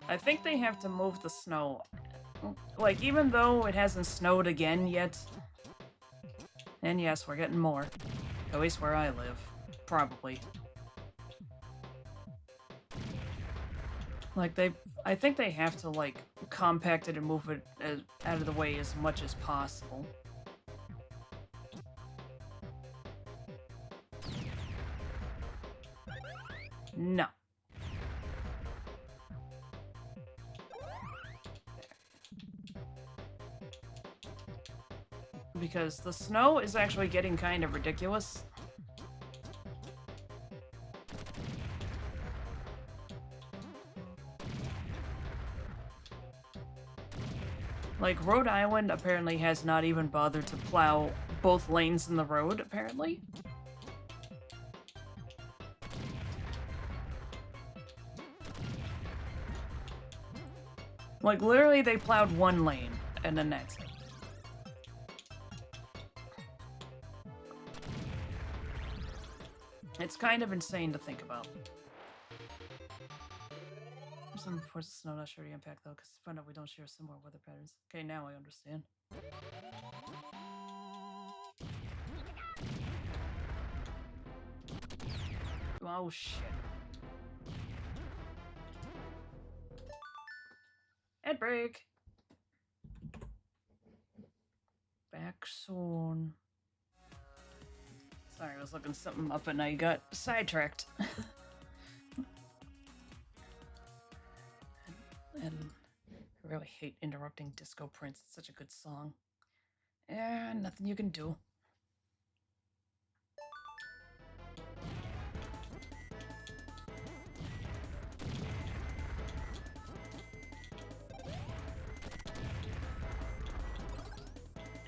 A: I think they have to move the snow. Like, even though it hasn't snowed again yet. And yes, we're getting more. At least where I live. Probably. Like, I think they have to, like, compact it and move it out of the way as much as possible. No. Because the snow is actually getting kind of ridiculous. Like, Rhode Island apparently has not even bothered to plow both lanes in the road, apparently. Like, literally, they plowed one lane, and then that's it. It's kind of insane to think about. Some reports of snow, not sure the impact though, because find out we don't share similar weather patterns. Okay, now I understand. Oh shit. Head break. Back soon. Sorry, I was looking something up and I got sidetracked. And I really hate interrupting Disco Prince. It's such a good song. Nothing you can do.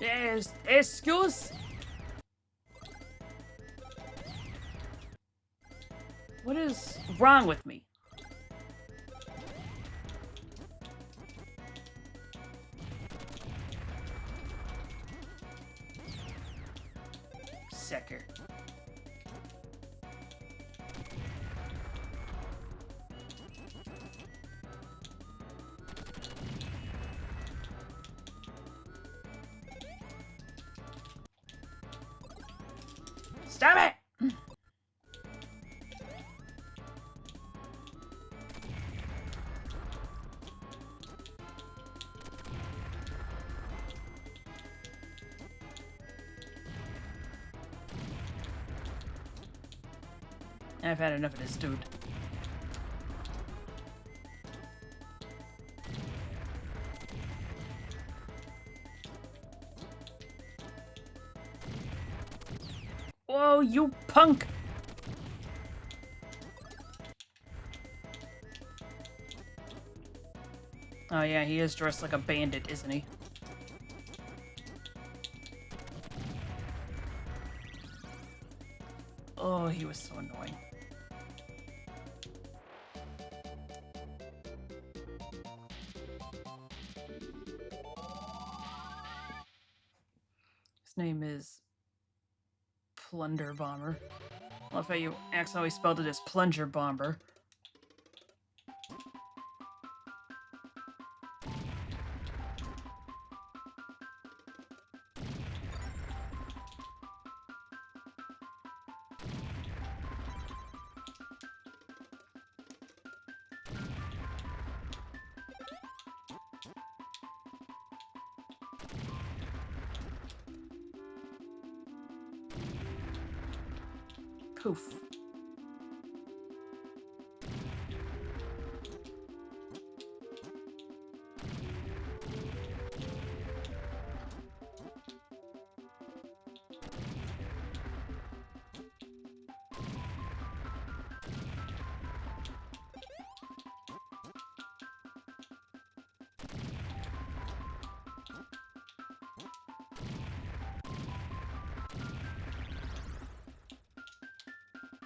A: Yes, excuse. What is wrong with me? Sucker. Stop it! I've had enough of this dude. Whoa, you punk! Oh yeah, he is dressed like a bandit, isn't he? Oh, he was so annoying. His name is Plunder Bomber. I love how you accidentally spelled it as Plunger Bomber. Poof.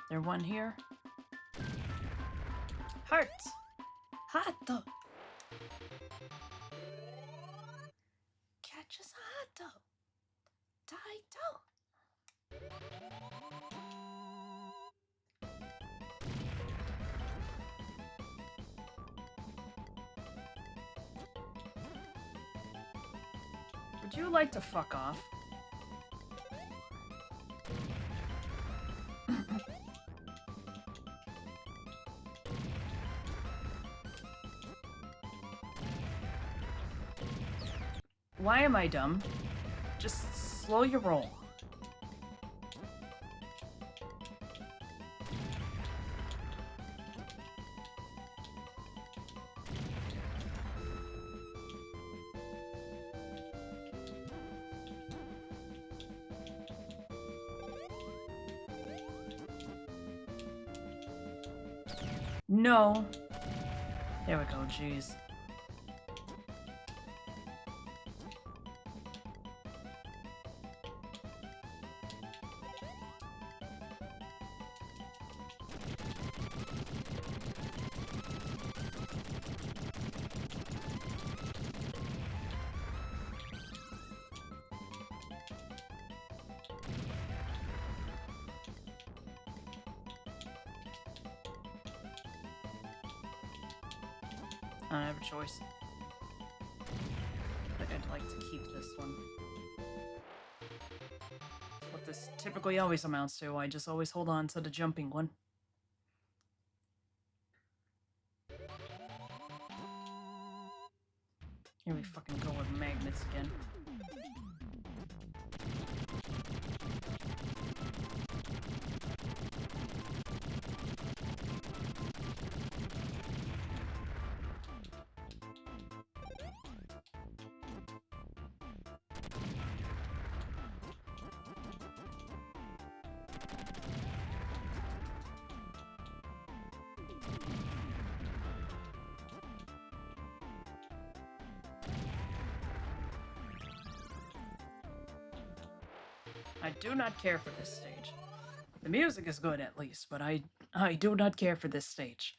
A: There one here? Hearts! Hato! Catch us a hato! Taito! Would you like to fuck off? Why am I dumb? Just slow your roll. No. There we go, jeez. I don't have a choice. I think I'd like to keep this one. That's what this typically always amounts to. I just always hold on to the jumping one. Here we fucking go with magnets again. I do not care for this stage. The music is good at least, but I do not care for this stage.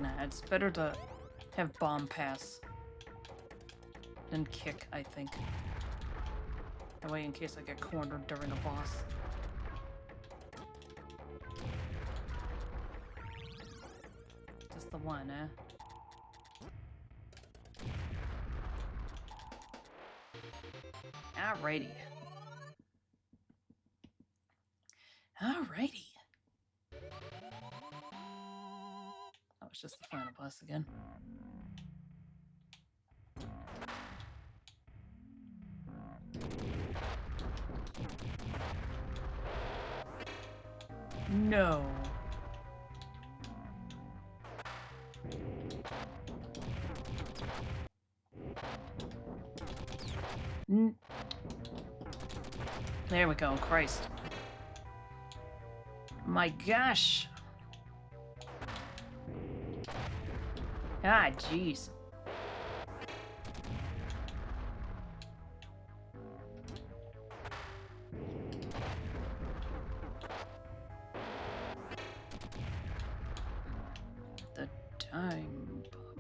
A: Nah, it's better to have bomb pass than kick, I think. That way, in case I get cornered during a boss. Just the one, eh? Alrighty. Alrighty. Oh, it's just the final boss again. No. There we go, Christ. My gosh. Ah, jeez. The time bomb.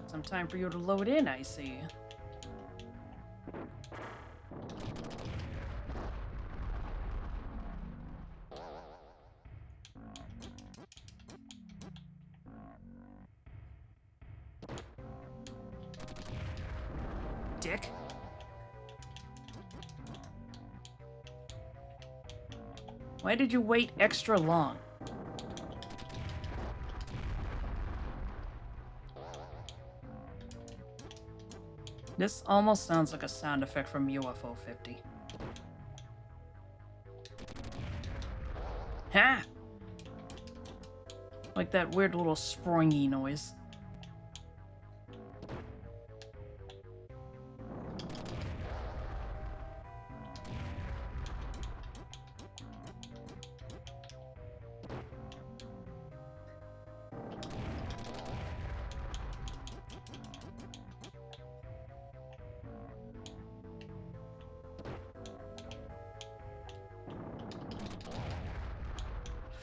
A: Some time for you to load in, I see. Dick. Why did you wait extra long? This almost sounds like a sound effect from UFO 50. Ha! Like that weird little springy noise.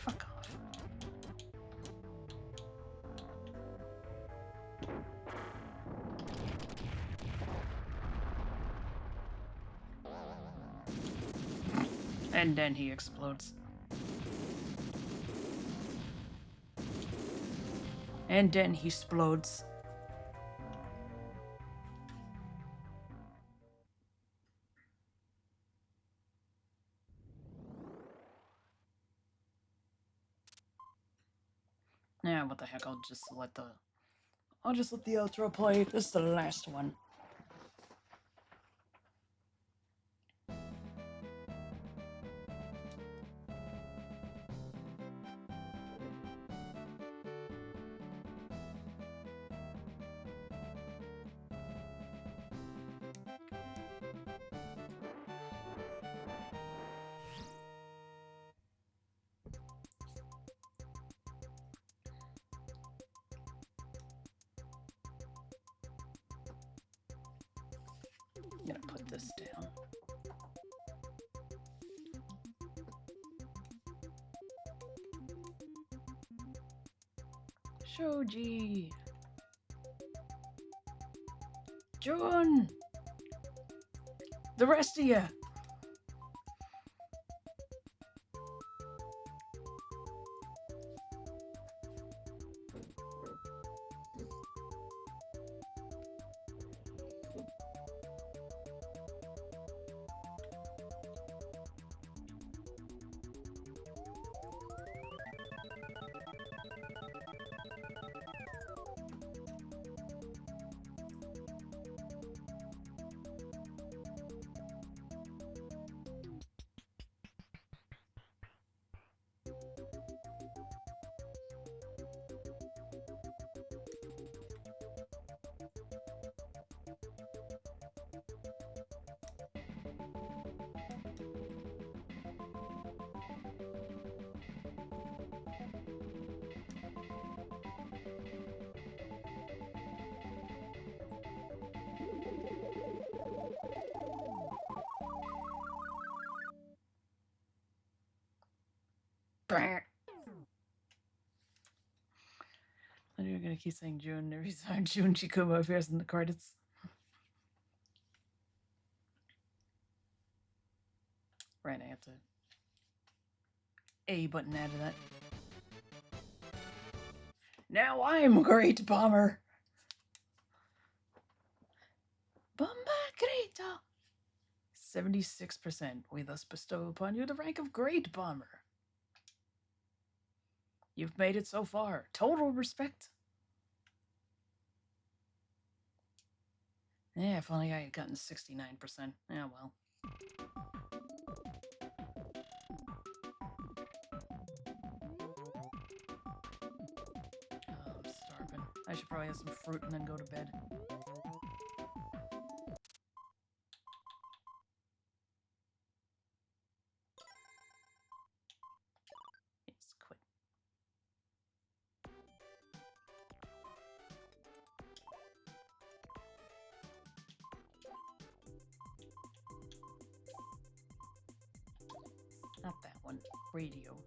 A: Fuck off. And then he explodes. And then he explodes. Yeah, what the heck, I'll just let the outro play. This is the last one. I'm gonna put this down. Shoji! Jun! The rest of ya! I knew you were gonna keep saying June every time June Chikumo appears in the credits. Right, I have to A button out of that. Now I'm Great Bomber! Bomba Greato! 76%. We thus bestow upon you the rank of Great Bomber. You've made it so far. Total respect. Yeah, if only I had gotten 69%. Yeah, well. Oh, I'm starving. I should probably have some fruit and then go to bed. Yes, quit. Not that one. Radio.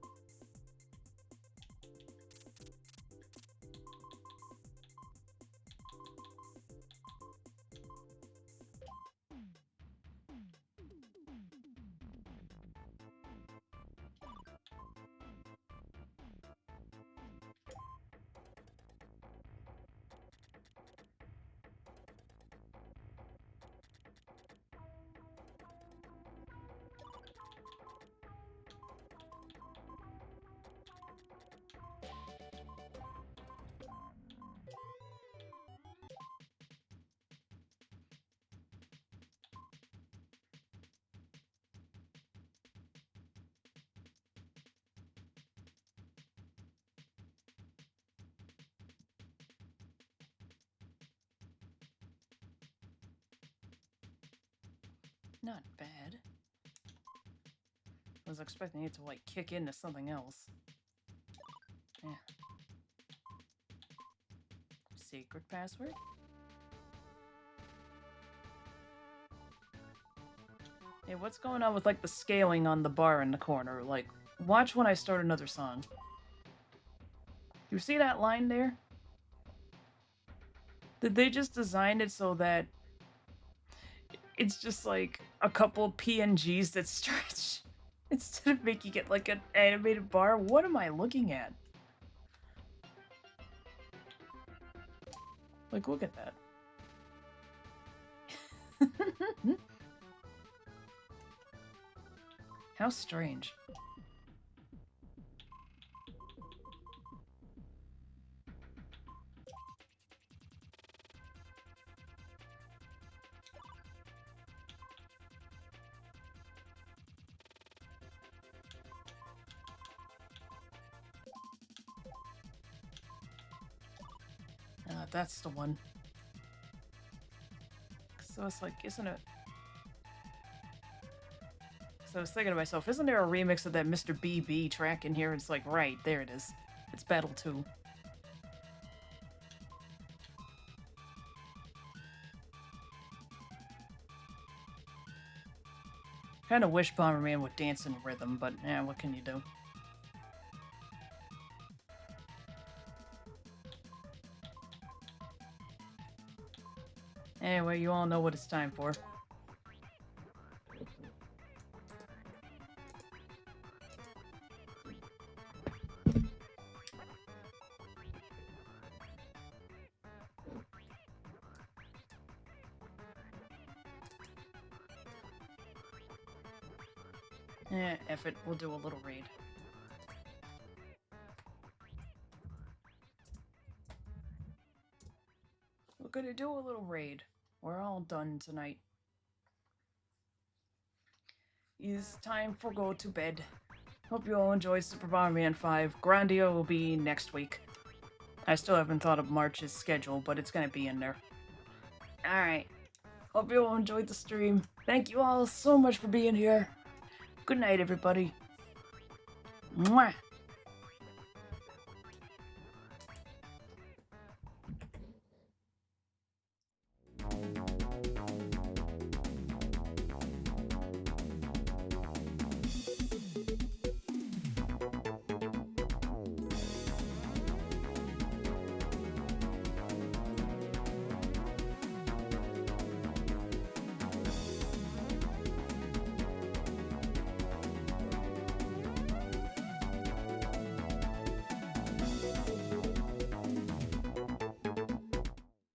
A: Not bad. I was expecting it to, like, kick into something else. Yeah. Secret password? Hey, what's going on with, like, the scaling on the bar in the corner? Like, watch when I start another song. You see that line there? Did they just design it so that it's just, like, a couple PNGs that stretch instead of making it like an animated bar? What am I looking at? Like, look at that. How strange. That's the one. So it's like, isn't it? So I was thinking to myself, isn't there a remix of that Mr. BB track in here? It's like, right, there it is. It's Battle 2. Kinda wish Bomberman would dance in rhythm, but yeah, what can you do? Anyway, you all know what it's time for. F it, we'll do a little raid. We're gonna do a little raid. We're all done tonight. It's time for go to bed. Hope you all enjoyed Super Bomberman 5. Grandio will be next week. I still haven't thought of March's schedule, but it's gonna be in there. Alright. Hope you all enjoyed the stream. Thank you all so much for being here. Good night, everybody. Mwah!